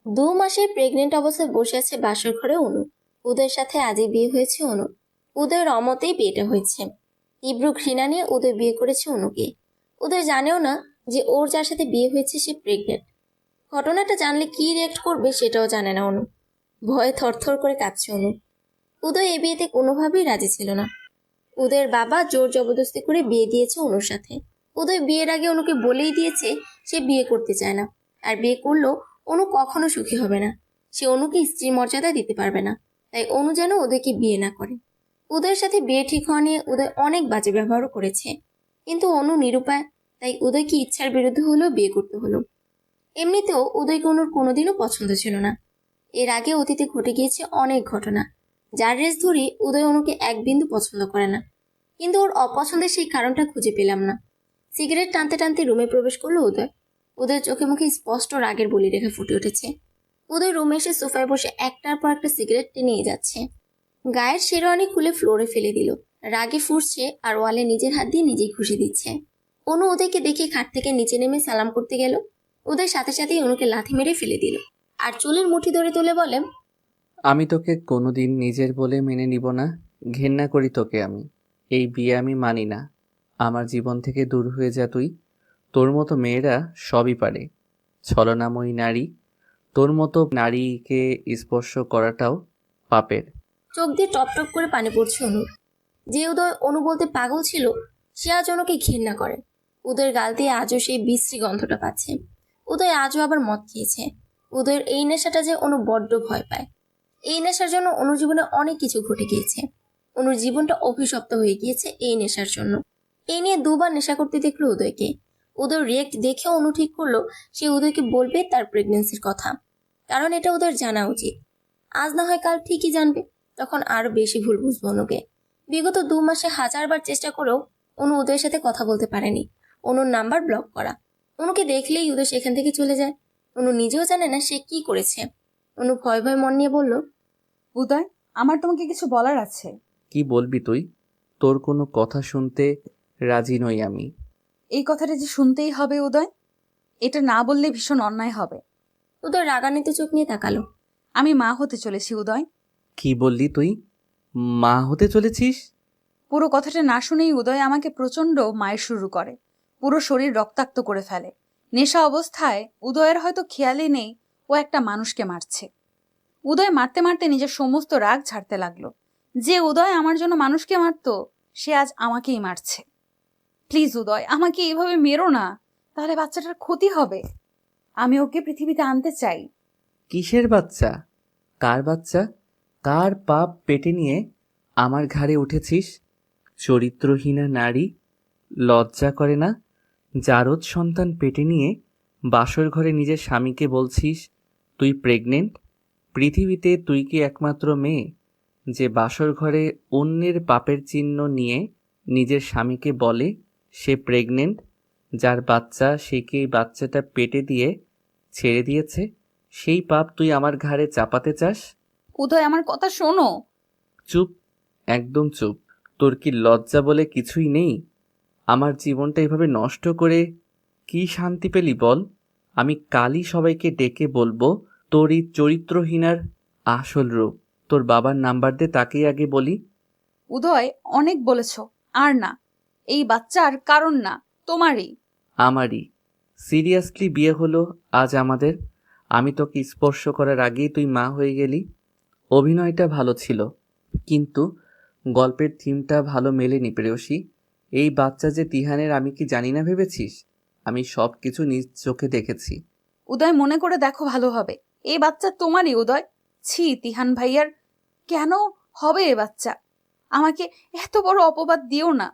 2 মাসে প্রেগনেন্ট অবস্থায় বসে আছে বাসর ঘরে অনু। উদয়ের সাথে আজই বিয়ে হয়েছে অনু। উদয়ের অমতেই বিয়েটা হয়েছে। তীব্র ঘৃণা নিয়ে উদয় বিয়ে করেছে অনুকে। উদয় জানেও না যে ওর যার সাথে বিয়ে হয়েছে সে প্রেগনেন্ট। ঘটনাটা জানলে কি রিয়েক্ট করবে সেটাও জানে না অনু। ভয়ে থরথর করে কাঁপছে অনু। উদয় এ বিয়েতে কোনোভাবেই রাজি ছিল না। উদয়ের বাবা জোর জবরদস্তি করে বিয়ে দিয়েছে অনুর সাথে। উদয় বিয়ের আগে অনুকে বলেই দিয়েছে সে বিয়ে করতে চায় না, আর বিয়ে করলেও অনু কখনো সুখী হবে না। সে অনুকে স্ত্রীর মর্যাদা দিতে পারবে না, তাই অনু যেন উদয়কে বিয়ে না করে। উদয়ের সাথে বিয়ে ঠিক হওয়া নিয়ে উদয় অনেক বাজে ব্যবহারও করেছে, কিন্তু অনু নিরুপায়, তাই উদয়কে ইচ্ছার বিরুদ্ধে হলেও বিয়ে করতে হলো। এমনিতেও উদয়কে অনুর কোনোদিনও পছন্দ ছিল না। এর আগে অতীতে ঘটে গিয়েছে অনেক ঘটনা, যার রেস ধরে উদয় অনুকে এক বিন্দু পছন্দ করে না। কিন্তু ওর অপছন্দের সেই কারণটা খুঁজে পেলাম না। সিগারেট টানতে টানতে রুমে প্রবেশ করলো উদয়। উদয়ের চোখে মুখে স্পষ্ট রাগের বলি রেখা ফুটে উঠেছে। উদয় রুমে এসে সোফায় বসে একটার পর একটা সিগারেট টেনে যাচ্ছে। গায়ের শেরওয়ানি খুলে ফ্লোরে ফেলে দিল। রাগে ফুঁসছে আর ওয়ালে নিজের হাত দিয়ে নিজেই ঘুষি দিচ্ছে। অনু উদয়কে দেখে খাট থেকে নিচে নেমে সালাম করতে গেল। উদয় সাথে সাথেই অনুকে লাথি মেরে ফেলে দিল আর চুলের মুঠি ধরে তুলে বলে, আমি তোকে কোনোদিন নিজের বলে মেনে নিব না। ঘেন্না করি তোকে আমি। এই বিয়ে আমি মানি না। আমার জীবন থেকে দূর হয়ে যা তুই। তোর মতো মেয়েরা সবই পারে। ছলনাময়ী নারী। তোর মতো নারীকে স্পর্শ করাটাও পাপের। চোখ দিয়ে টপ টপ করে পানি পড়ছে অনুর। যে উদয় অনু বলতে পাগল ছিল, সে আজ অনুকে ঘৃণা করে। উদয়ের গাল দিয়ে আজও সেই বিশ্রী গন্ধটা পাচ্ছে। উদয় আজও আবার মদ খেয়েছে। উদয়ের এই নেশাটা যে অনু বড্ড ভয় পায়। এই নেশার জন্য অনুর জীবনে অনেক কিছু ঘটে গিয়েছে। অনুর জীবনটা অভিশপ্ত হয়ে গিয়েছে এই নেশার জন্য। এই নিয়ে 2বার নেশা করতে দেখলো উদয়কে। উদয় রিয়েক্ট দেখে অনু ঠিক করলো সে উদয়কে বলবে তার প্রেগনেন্সির কথা, কারণ এটা উদয়ের জানা উচিত। আজ না হয় কাল ঠিকই জানবে, তখন আরো বেশি ভুল বুঝবো অনুকে। বিগত 2 মাসে হাজারবার চেষ্টা করেও অনু উদয়ের সাথে কথা বলতে পারেনি। অনুর নাম্বার ব্লক করা। অনুকে দেখলেই উদয় সেখান থেকে চলে যায়। অনু নিজেও জানে না সে কি করেছে। অনু ভয় ভয় মন নিয়ে বলল, উদয়, আমার তোমাকে কিছু বলার আছে। কি বলবি তুই? তোর কোনো কথা শুনতে রাজি নই আমি। এই কথাটা যে শুনতেই হবে উদয়, এটা না বললে ভীষণ অন্যায় হবে। উদয় রাগান্বিত চোখ নিয়ে তাকালো। আমি মা হতে চলেছি উদয়। কি বললি তুই? মা হতে চলেছিস? পুরো কথাটা না শুনেই উদয় আমাকে প্রচণ্ড মায়ের শুরু করে। পুরো শরীর রক্তাক্ত করে ফেলে। নেশা অবস্থায় উদয়ের হয়তো খেয়ালই নেই ও একটা মানুষকে মারছে। উদয় মারতে মারতে নিজের সমস্ত রাগ ছাড়তে লাগলো। যে উদয় আমার জন্য মানুষকে মারতো, সে আজ আমাকেই মারছে। প্লিজ উদয়, আমাকে এইভাবে মেরো না, তাহলে বাচ্চাটার ক্ষতি হবে। আমি ওকে পৃথিবীতে আনতে চাই। কিসের বাচ্চা? কার বাচ্চা? কার পাপ পেটে নিয়ে আমার ঘাড়ে উঠেছিস? চরিত্রহীনা নারী, লজ্জা করে না? জারদ সন্তান পেটে নিয়ে বাসর ঘরে নিজের স্বামীকে বলছিস তুই প্রেগনেন্ট? পৃথিবীতে তুই কি একমাত্র মেয়ে যে বাসর ঘরে অন্যের পাপের চিহ্ন নিয়ে নিজের স্বামীকে বলে সে প্রেগনেন্ট? যার বাচ্চা সে কি এই বাচ্চাটা পেটে দিয়ে ছেড়ে দিয়েছে? সেই পাপ তুই আমার ঘাড়ে চাপাতে চাস? উদয়, আমার কথা শোনো। চুপ, একদম চুপ। তোর কি লজ্জা বলে কিছুই নেই? আমার জীবনটা এভাবে নষ্ট করে কি শান্তি পেলি বল? আমি কালই সবাইকে ডেকে বলবো তোর এই চরিত্রহীনার আসল রূপ। তোর বাবার নাম্বার দে, তাকেই আগে বলি। উদয়, অনেক বলেছ, আর না। এই বাচ্চার কারণ না, তোমারই। আমারই। সিরিয়াসলি বিয়ে হলো আজ আমাদের। আমি তোকে স্পর্শ করার আগেই তুই মা হয়ে গেলি। অভিনয়টা ভালো ছিল, কিন্তু গল্পের থিমটা ভালো মেলেনি প্রেয়সী। এই বাচ্চা যে তিহানের, আমি কি জানি না ভেবেছিস? আমি সব কিছু নিজ চোখে দেখেছি। উদয়, মনে করে দেখো ভালো হবে। এই বাচ্চা তোমারই উদয়। ছি তিহান ভাইয়ার। কেন হবে এ বাচ্চা? আমাকে এত বড় অপবাদ দিও না।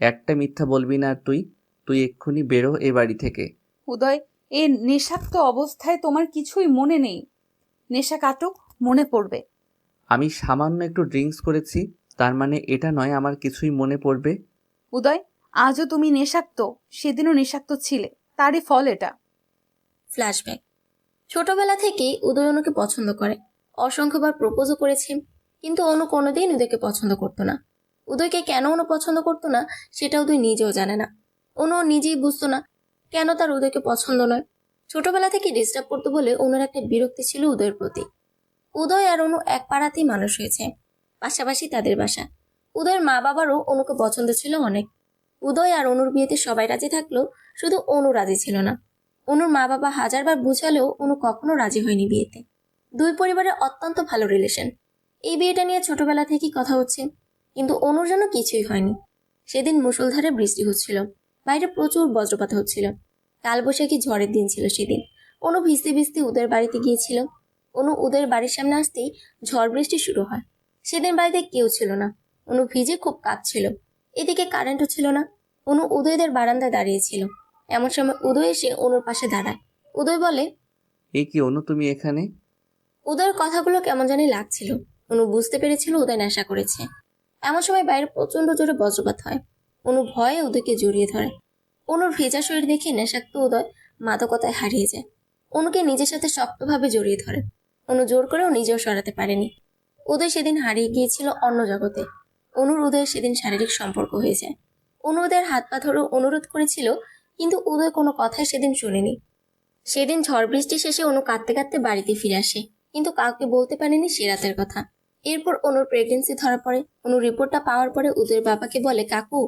একটা মিথ্যা বলবি না আর তুই। তুই এক্ষুনি বেরো এ বাড়ি থেকে। উদয়, এ নেশাক্ত অবস্থায় তোমার কিছুই মনে নেই। নেশা কাটুক, মনে পড়বে। আমি সামান্য একটু ড্রিঙ্কস করেছি, তার মানে এটা নয় আমার কিছুই মনে পড়বে। উদয়, আজও তুমি নেশাক্ত, সেদিনও নেশাক্ত ছিলে, তারই ফল এটা। ফ্ল্যাশব্যাক। ছোটবেলা থেকেই উদয় অনুকে পছন্দ করে। অসংখ্যবার প্রপোজও করেছে, কিন্তু অনু কোনোদিন উদয়কে পছন্দ করতো না। উদয়কে কেন অনু পছন্দ করতো না সেটা উদয় নিজেও জানে না। অনু নিজেই বুঝতো না কেন তার উদয়কে পছন্দ নয়। ছোটবেলা থেকে ডিস্টার্ব করতো বলে অনুর একটা বিরক্তি ছিল উদয়ের প্রতি। উদয় আর অনু এক পাড়াতেই মানুষ হয়েছে, পাশাপাশি তাদের বাসা। উদয়ের মা বাবারও অনুকে পছন্দ ছিল অনেক। উদয় আর অনুর বিয়েতে সবাই রাজি থাকলেও শুধু অনু রাজি ছিল না। অনুর মা বাবা হাজারবার বুঝালেও অনু কখনো রাজি হয়নি বিয়েতে। দুই পরিবারের অত্যন্ত ভালো রিলেশন। এই বিয়েটা নিয়ে ছোটবেলা থেকেই কথা হচ্ছে, কিন্তু অনুর জন্য কিছুই হয়নি। সেদিন মুষলধারে বৃষ্টি হচ্ছিল, বাইরে প্রচুর বজ্রপাত হচ্ছিল। কালবৈশাখী ঝড়ের দিন ছিল সেদিন। অনু ভিজতে ভিজতে উদয়ের বাড়িতে গিয়েছিল। অনু উদয়ের বাড়ির সামনে আসতেই ঝড় বৃষ্টি শুরু হয়। সেদিন বাড়িতে কেউ ছিল না। অনু ভিজে খুব কাঁপছিল। এদিকে কারেন্টও ছিল না। অনু উদয়দের বারান্দায় দাঁড়িয়েছিল। এমন সময় উদয় এসে অনুর পাশে দাঁড়ায়। উদয় বলে, এ কি অনু, তুমি এখানে? উদয়ের কথাগুলো কেমন জানি লাগছিল। অনু বুঝতে পেরেছিল উদয় নেশা করেছে। এমন সময় বাইরে প্রচন্ড জোরে বজ্রপাত হয়। অনু ভয়ে উদয়কে জড়িয়ে ধরে। অনুর ভেজা শরীর দেখে নেশাক্ত উদয় মাদকতায় হারিয়ে যায়। অনুকে নিজের সাথে শক্তভাবে জড়িয়ে ধরে। অনু জোর করেও নিজেও সরাতে পারেনি। উদয় সেদিন হারিয়ে গিয়েছিল অন্য জগতে। অনুর উদয়ের সেদিন শারীরিক সম্পর্ক হয়ে যায়। অনু উদয়ের হাত পা ধরে অনুরোধ করেছিল, কিন্তু উদয় কোনো কথাই সেদিন শুনেনি। সেদিন ঝড় বৃষ্টি শেষে অনু কাঁদতে কাঁদতে বাড়িতে ফিরে আসে, কিন্তু কাউকে বলতে পারেনি সে রাতের কথা। এরপর অনুর প্রেগনেন্সি ধরা পড়ে। অনুর রিপোর্টটা পাওয়ার পরে উদয়ের বাবাকে বলে, কাকু,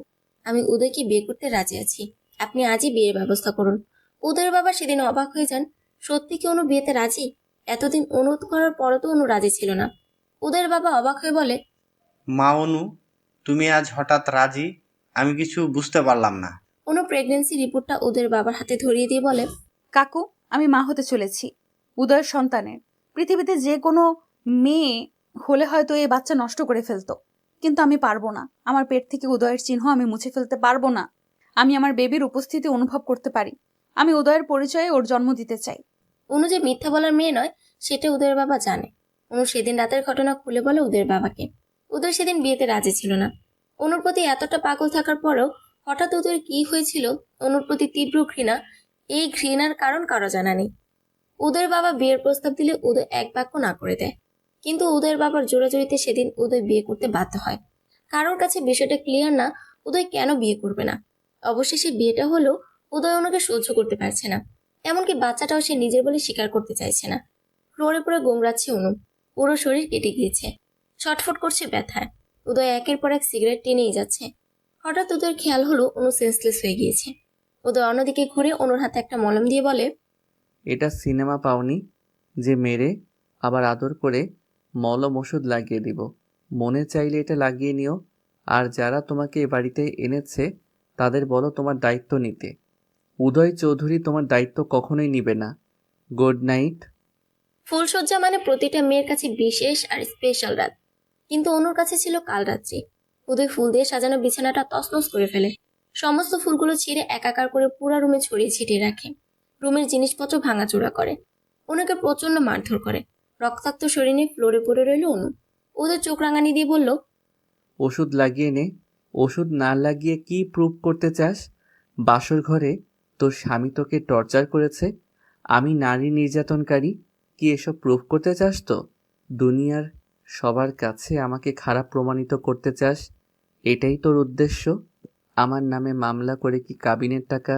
আমি উদয়কে বিয়ে করতে রাজি আছি, আপনি আজই বিয়ের ব্যবস্থা করুন। উদয়ের বাবা সেদিন অবাক হয়ে যান। সত্যি কি অনু বিয়েতে রাজি? এতদিন অনুরোধ করার পরও তো অনু রাজি ছিল না। উদয়ের বাবা অবাক হয়ে বলে, মা অনু, তুমি আজ হঠাৎ রাজি? আমি কিছু বুঝতে পারলাম না। অনু প্রেগনেন্সি রিপোর্টটা উদয়ের বাবার হাতে ধরিয়ে দিয়ে বলে, কাকু, আমি মা হতে চলেছি উদয়ের সন্তানের। পৃথিবীতে যে কোনো মেয়ে হলে হয়তো এই বাচ্চা নষ্ট করে ফেলতো, কিন্তু আমি পারবো না। আমার পেট থেকে উদয়ের চিহ্ন আমি মুছে ফেলতে পারবো না। আমি আমার বেবির উপস্থিতি অনুভব করতে পারি। আমি উদয়ের পরিচয়ে ওর জন্ম দিতে চাই। অনু যে মিথ্যা বলার মেয়ে নয় সেটা উদয়ের বাবা জানে। অনু সেদিন রাতের ঘটনা খুলে বলে উদয়ের বাবাকে। উদয় সেদিন বিয়েতে রাজি ছিল না। অনুর প্রতি এতটা পাগল থাকার পরেও হঠাৎ উদয়ের কি হয়েছিল, অনুর প্রতি তীব্র ঘৃণা। এই ঘৃণার কারণ কারো জানা নেই। উদয়ের বাবা বিয়ের প্রস্তাব দিলে উদয় এক বাক্য না করে দেয়, কিন্তু উদয়ের বাবার জোরাজোরিতে সেদিন উদয় বিয়ে করতে বাধ্য হয়। কারোর কাছে বিষয়টা ক্লিয়ার না উদয় কেন বিয়ে করবে না। অবশেষে বিয়েটা হলেও উদয় ওনাকে সহ্য করতে পারছে না। এমনকি বাচ্চাটাও সে নিজের বলে স্বীকার করতে চাইছে না। ফ্লোরে পড়ে গোংরাচ্ছে অনু। পুরো শরীর কেটে গিয়েছে, ছটফট করছে ব্যথায়। উদয় একের পর এক সিগারেট টেনেই যাচ্ছে। হঠাৎ উদয়ের খেয়াল হলো অনু সেন্সলেস হয়ে গিয়েছে। উদয় অন্যদিকে ঘুরে অনুর হাতে একটা মলম দিয়ে বলে, এটা সিনেমা পাওনি যে মেরে আবার আদর করে মলম ওষুধ লাগিয়ে দিব? মনে চাইলে এটা লাগিয়ে নিও। আর যারা তোমাকে এ বাড়িতে এনেছে তাদের বলো তোমার দায়িত্ব নিতে। উদয় চৌধুরী তোমার দায়িত্ব কখনোই নিবে না। Good night. ফুলশয্যা মানে প্রতিটা মেয়ের কাছে বিশেষ আর স্পেশাল রাত, কিন্তু অনুর কাছে ছিল কাল রাত্রি। উদয় ফুল দিয়ে সাজানো বিছানাটা তছনছ করে ফেলে। সমস্ত ফুলগুলো ছিঁড়ে একাকার করে পুরা রুমে ছড়িয়ে ছিটিয়ে রাখে। রুমের জিনিসপত্র ভাঙাচোরা করে। অনুকে প্রচন্ড মারধর করে। রক্তাক্ত শরীর নিয়ে ফ্লোরে পড়ে রইল অনু। উদয় চোখ রাঙানি দিয়ে বলল, ওষুধ লাগিয়ে নে। ওষুধ না লাগিয়ে কি প্রুভ করতে চাস? বাসর ঘরে তোর স্বামী তোকে টর্চার করেছে, আমি নারী নির্যাতনকারী, কি এসব প্রুভ করতে চাস? তো দুনিয়ার সবার কাছে আমাকে খারাপ প্রমাণিত করতে চাস? এটাই তোর উদ্দেশ্য? আমার নামে মামলা করে কি কাবিনের টাকা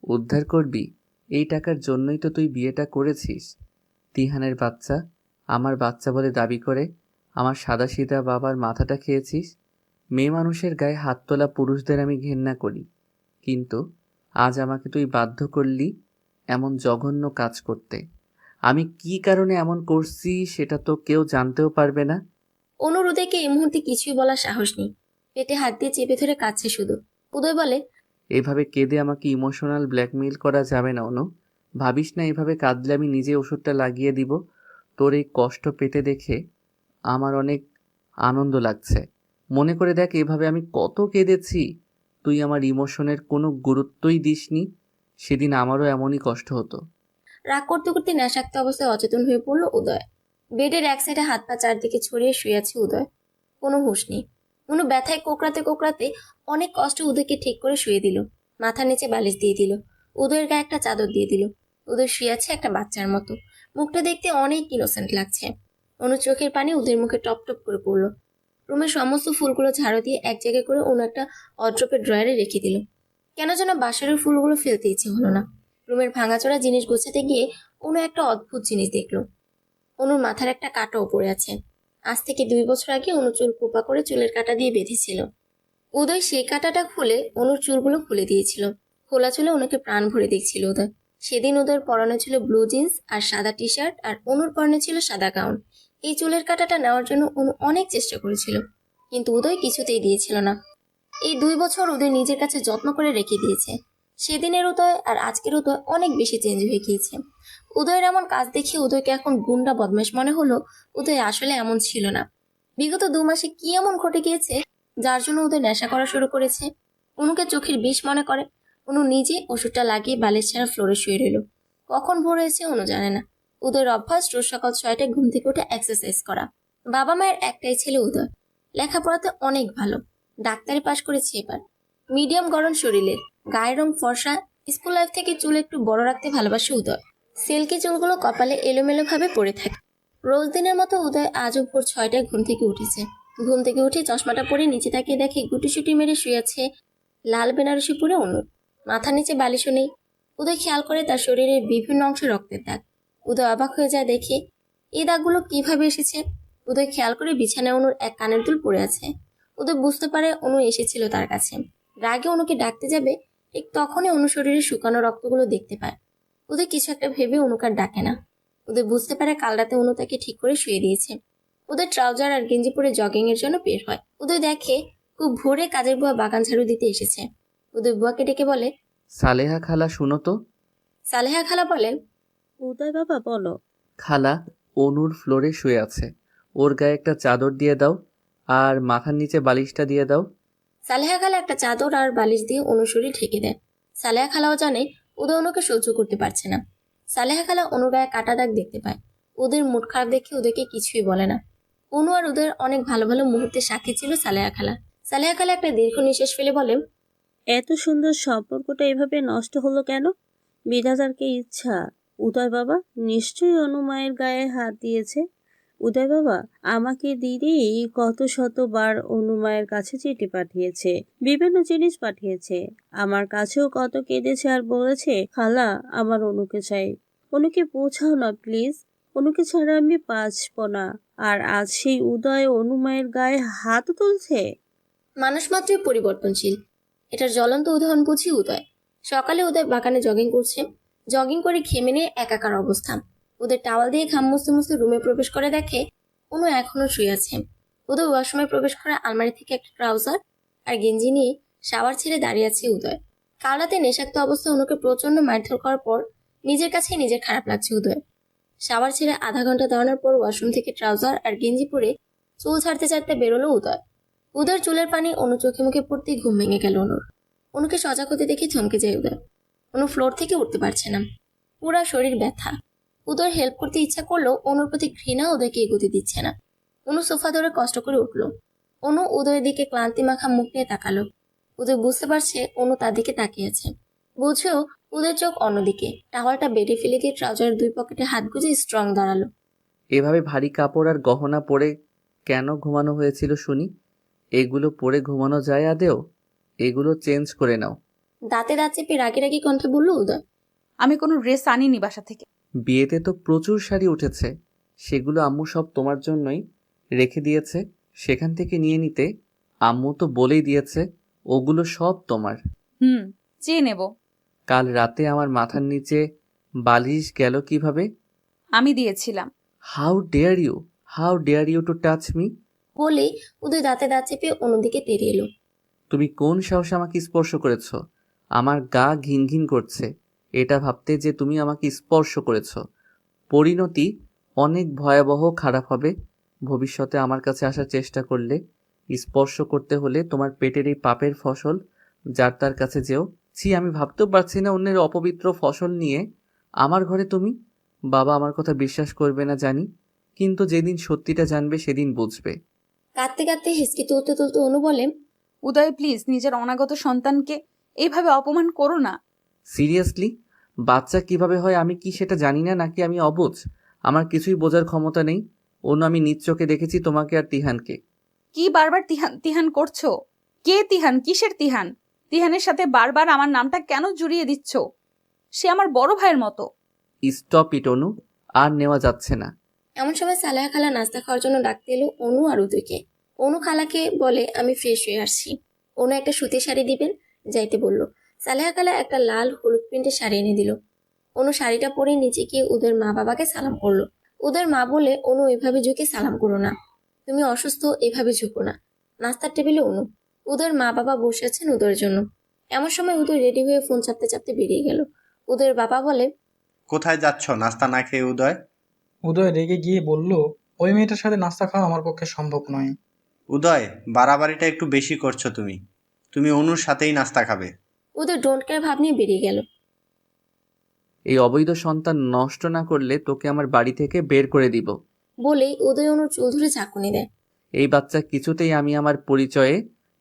উদ্ধার করবি? এই টাকার জন্যই তো তুই বিয়েটা করেছিস। তিহানের বাচ্চা, আমার বাচ্চা বলে দাবি করে আমার সাদাসিধা বাবার মাথাটা খেয়েছিস। মেয়ে মানুষের গায়ে হাত তোলা পুরুষদের আমি ঘেন্না করি, কিন্তু আজ আমাকে তুই বাধ্য করলি এমন জঘন্য কাজ করতে। আমি কি কারণে এমন করছি সেটা তো কেউ জানতেও পারবে না। অনুর উদয়কে এই মুহূর্তে কিছুই বলার সাহস নেই। পেটে হাত দিয়ে চেপে ধরে কাঁদছে শুধু। উদয় বলে, এভাবে কেঁদে আমাকে ইমোশনাল ব্ল্যাকমেইল করা যাবে না অনু। ভাবিস না এভাবে কাঁদলে আমি নিজে ওষুধটা লাগিয়ে দিব। তোর এই কষ্ট পেতে দেখে আমার অনেক আনন্দ লাগছে। মনে করে দেখ এভাবে আমি কত কেঁদেছি। তুই আমার ইমোশনের কোনো গুরুত্বই দিসনি। সেদিন আমারও এমনই কষ্ট হতো। রাগ করতে করতে নেশাক্ত অবস্থায় অচেতন হয়ে পড়ল উদয়। বেডের এক সাইডে হাত পা চারদিকে ছড়িয়ে শুয়ে আছে উদয়। কোনো হুঁশ নেই। অনু ব্যথায় কোকড়াতে কোকড়াতে অনেক কষ্ট উদয়কে ঠিক করে শুয়ে দিল। মাথার নিচে বালিশ দিয়ে দিল। উদয়ের গায়ে একটা চাদর দিয়ে দিল। উদয় শুয়ে আছে একটা বাচ্চার মতো। মুখটা দেখতে অনেক ইনোসেন্ট লাগছে। অনু চোখের পানি উদয়ের মুখে টপ টপ করে পড়ল। রুমের সমস্ত ফুলগুলো ঝাড়ু দিয়ে এক জায়গায় করে অনু একটা অড্রপের ড্রয়ারে রেখে দিল। কেন যেন বাসরের ফুলগুলো ফেলতে ইচ্ছে হলো না। রুমের ভাঙাচোরা জিনিস গোছাতে গিয়ে অনু একটা অদ্ভুত জিনিস দেখলো। অনুর মাথার একটা কাঁটাও পড়ে আছে। আজ থেকে 2 বছর আগে অনু চুল কোপা করে চুলের কাঁটা দিয়ে বেঁধেছিল। উদয় সেই কাঁটাটা খুলে অনুর চুলগুলো খুলে দিয়েছিল। খোলা চুলে অনুকে প্রাণ ভরে দেখছিল উদয়। সেদিন উদয়ের পরনে ছিল ব্লু জিন্স আর সাদা টি শার্ট, আর অনুর পরনে ছিল সাদা গাউন। এই চুলের কাঁটাটা নেওয়ার জন্য অনু অনেক চেষ্টা করেছিল, কিন্তু উদয় কিছুতেই দিয়েছিল না। এই 2 বছর উদয় নিজের কাছে যত্ন করে রেখে দিয়েছে। সেদিনের উদয় আর আজকের উদয় অনেক বেশি চেঞ্জ হয়ে গিয়েছে। উদয়ের এমন কাজ দেখে উদয়কে এখন গুন্ডা বদমাশ মনে হলো। উদয় আসলে এমন ছিল না। বিগত 2 মাসে কি এমন ঘটে গিয়েছে যার জন্য উদয় নেশা করা শুরু করেছে? অনুকে চোখের বিষ মনে করে। অনু নিজে ওষুধটা লাগিয়ে বালিশ ছাড়া ফ্লোরে শুয়ে রইল। কখন ভোর হয়েছে অনু জানে না। উদয়ের অভ্যাস রোজ সকাল 6টায় ঘুম থেকে উঠে এক্সারসাইজ করা। বাবা মায়ের একটাই ছেলে উদয়। লেখাপড়াতে অনেক ভালো, ডাক্তারি পাশ করেছে এবার। মিডিয়াম গড়ন শরীরের, গায়ের রং ফর্সা। স্কুল লাইফ থেকে চুল একটু বড় রাখতে ভালোবাসে উদয়। সিল্কি চুলগুলো কপালে এলোমেলো ভাবে পড়ে থাকে। রোজ দিনের মতো উদয় আজও ভোর 6টায় ঘুম থেকে উঠেছে। ঘুম থেকে উঠে চশমাটা পরে নিচে তাকিয়ে দেখে গুটিসুটি মেরে শুয়ে আছে লাল বেনারসি পরে অনু। মাথার নিচে বালিশও নেই। উদয় খেয়াল করে তার শরীরের বিভিন্ন অংশে রক্তের দাগ। উদয় অবাক হয়ে যায় দেখে এই দাগগুলো কিভাবে এসেছে। উদয় খেয়াল করে বিছানায় অনুর এক কানের দুল পড়ে আছে। উদয় বুঝতে পারে অনু এসেছিল তার কাছে। রাগে অনুকে ডাকতে যাবে, ঠিক তখনই অনু শরীরে শুকানো রক্তগুলো দেখতে পায়। উদয় কিছু একটা ভেবে অনুকে আর ডাকে না। উদয় বুঝতে পারে কাল রাতে অনু তাকে ঠিক করে শুয়ে দিয়েছে। উদয় ট্রাউজার আর গেঞ্জি পরে জগিং এর জন্য বের হয়। উদয় দেখে খুব ভোরে কাজের বুয়া বাগান ঝাড়ু দিতে এসেছে। উদয় বুয়াকে ডেকে বলে, সালেহা খালা শুনো তো। সালেহা খালা বলে, উদয় বাবা বলো। খালা, অনুর ফ্লোরে শুয়ে আছে, ওর গায়ে একটা চাদর দিয়ে দাও আর মাথার নিচে বালিশটা দিয়ে দাও। সালেহা খালা একটা চাদর আর বালিশ দিয়ে অনুর শরীর ঢেকে দেয়। সালেহা খালাও জানে উদয় অনুকে সহ্য করতে পারছে না। সালেহা খালা অনুর গায়ে কাটা দাগ দেখতে পায়। ওদের মুড খারাপ দেখে ওদেরকে কিছুই বলে না। অনু আর ওদের অনেক ভালো ভালো মুহূর্তের সাক্ষী ছিল সালেহা খালা। সালেহা খালা একটা দীর্ঘ নিঃশ্বাস ফেলে বলে, এত সুন্দর সম্পর্কটা এভাবে নষ্ট হলো কেন? বিধাতার কি ইচ্ছা? উদয় বাবা নিশ্চয়ই অনুমায়ের গায়ে হাত দিয়েছে। উদয় বাবা আমাকে দিদি কত শতবার অনুমায়ের কাছে চিঠি পাঠিয়েছে, বিভিন্ন জিনিস পাঠিয়েছে, আমার কাছেও কত কেঁদেছে আর বলেছে খালা আমার অনুকে চাই। অনুকে বোঝাও না প্লিজ, অনুকে ছাড়া আমি বাঁচব না। আর আজ সেই উদয় অনুমায়ের গায়ে হাত তুলছে। মানুষ মাত্রই পরিবর্তনশীল, এটার জ্বলন্ত উদাহরণ বুঝি উদয়। সকালে উদয় বাগানে জগিং করছে। জগিং করে ঘেমে নিয়ে একাকার অবস্থা। উদয় টাওয়াল দিয়ে ঘাম মুছতে মুছতে রুমে প্রবেশ করে দেখে অনু এখনো শুয়ে আছে। উদয় ওয়াশরুমে প্রবেশ করে আলমারি থেকে একটা ট্রাউজার আর গেঞ্জি নিয়ে শাওয়ার ছেড়ে দাঁড়িয়ে আছে উদয়। কাল রাতে নেশাক্ত অবস্থায় অনুকে প্রচন্ড মারধর করার পর নিজের কাছে নিজের খারাপ লাগছে উদয়। শাওয়ার ছেড়ে আধা ঘন্টা দাঁড়ানোর পর ওয়াশরুম থেকে ট্রাউজার আর গেঞ্জি পরে চুল ছাড়তে ছাড়তে বেরোলো উদয়। উদয়ের চুলের পানি অনু চোখে মুখে পড়তেই ঘুম ভেঙে গেল অনুর। অনুকে সজাগ হতে দেখে থমকে যায় উদয়। অনু ফ্লোর থেকে উঠতে পারছে না, পুরা শরীর ব্যথা। উদয়ের হেল্প করতে ইচ্ছা করলেও অনুর প্রতি ঘৃণা উদয়কে এগোতে দিচ্ছে না। অনু সোফা ধরে কষ্ট করে উঠলো। অনু উদয়ের দিকে ক্লান্তি মাখা মুখ নিয়ে তাকালো। উদয় বুঝতে পারছে অনু তার দিকে তাকিয়ে আছে। বুঝেও উদয়ের চোখ অন্যদিকে। টাওয়ালটা বেডে ফেলে দিয়ে ট্রাউজারের 2 পকেটে হাত গুজে স্ট্রং দাঁড়ালো। এভাবে ভারী কাপড় আর গহনা পরে কেন ঘুমানো হয়েছিল শুনি? এগুলো পরে ঘুমানো যায় আদেও? এগুলো চেঞ্জ করে নাও। দাঁতে দাঁত চেপে রাগি রাগি কণ্ঠে বলল উদয়। আমি কোনো ড্রেস আনিনি বাসা থেকে। বিয়েতে তো প্রচুর শাড়ি উঠেছে, সেগুলো আম্মু সব তোমার জন্যই রেখে দিয়েছে, সেখান থেকে নিয়ে নিতে। আম্মু তো বলেই দিয়েছে ওগুলো সব তোমার। চেয়ে নেব। কাল রাতে আমার মাথার নিচে বালিশ গেল কিভাবে? আমি দিয়েছিলাম। How dare you, how dare you to touch me? বলেই উদয় দাঁতে দাঁত চেপে অন্যদিকে তেড়ে এলো। তুমি কোন সাহসে আমাকে স্পর্শ করেছ? আমার গা ঘিন ঘিন করছে এটা ভাবতে যে তুমি আমাকে স্পর্শ করেছ। পরিণতি অনেক ভয়াবহ খারাপ হবে ভবিষ্যতে। আমার কাছে আসার চেষ্টা করলে, স্পর্শ করতে হলে তোমার পেটের এই পাপের ফসল যার তার কাছে যেও। ছি, আমি ভাবতেও পারছি না অন্যের অপবিত্র ফসল নিয়ে আমার ঘরে তুমি। বাবা আমার কথা বিশ্বাস করবে না জানি, কিন্তু যেদিন সত্যিটা জানবে সেদিন বুঝবে। কাঁদতে কাঁদতে হিসকি তুলতে তুলতে অনু বলে, উদয় প্লিজ নিজের অনাগত সন্তানকে এইভাবে অপমান করো না। সিরিয়াসলি? বাচ্চা কিভাবে হয় আমি কি সেটা জানি না নাকি আমি অবুঝ? আমার কিছুই বোঝার ক্ষমতা নেই। অন্য আমি নিজ চোখে দেখেছি তোমাকে আর তিহানকে। কি বারবার তিহান তিহান করছো? কে তিহান? কিসের তিহান? তিহানের সাথে বারবার আমার নামটা কেন জুড়িয়ে দিচ্ছ? সে আমার বড় ভাইয়ের মতো। স্টপ ইট অনু, আর নেওয়া যাচ্ছে না। এমন সময় সালেহা খালা নাস্তা খাওয়ার জন্য ডাকতে এলো অনু আর উদয়কে। অনু খালাকে বলে আমি ফ্রেশ হয়ে আসছি। অনু একটা সুতির শাড়ি দিবেন, যাইতে বলল। সালেহা খালা একটা লাল হলুদ প্রিন্টের শাড়ি এনে দিল। অনু শাড়িটা পরে নিচে গিয়ে উদয়ের মা বাবাকে সালাম করলো। উদয়ের মা বলে, অনু এভাবে ঝুঁকে সালাম করো না, তুমি অসুস্থ, এভাবে ঝুঁকো না। নাস্তার টেবিলে অনু, উদয়ের মা বাবা বসে আছেন উদয়ের জন্য। এমন সময় উদয় রেডি হয়ে ফোন চাপতে চাপতে বেরিয়ে গেল। উদয়ের বাবা বলে, কোথায় যাচ্ছ নাস্তা না খেয়ে উদয়? উদয় রেগে গিয়ে বলল, ওই মেয়েটার সাথে নাস্তা খাওয়া আমার পক্ষে সম্ভব নয়। উদয়, বাড়াবাড়িটা একটু বেশি করছো তুমি। তুমি অনুর সাথেই নাস্তা খাবে। উদয় ডোন্ট কেয়ার ভাব নিয়ে বেরিয়ে গেল। এই অবৈধ সন্তান নষ্ট না করলে তোকে আমার বাড়ি থেকে বের করে দিব। বলেই উদয় অনুর চুল ধরে ঝাঁকুনি দেয়। এই বাচ্চা কিছুতেই আমি আমার পরিচয়ে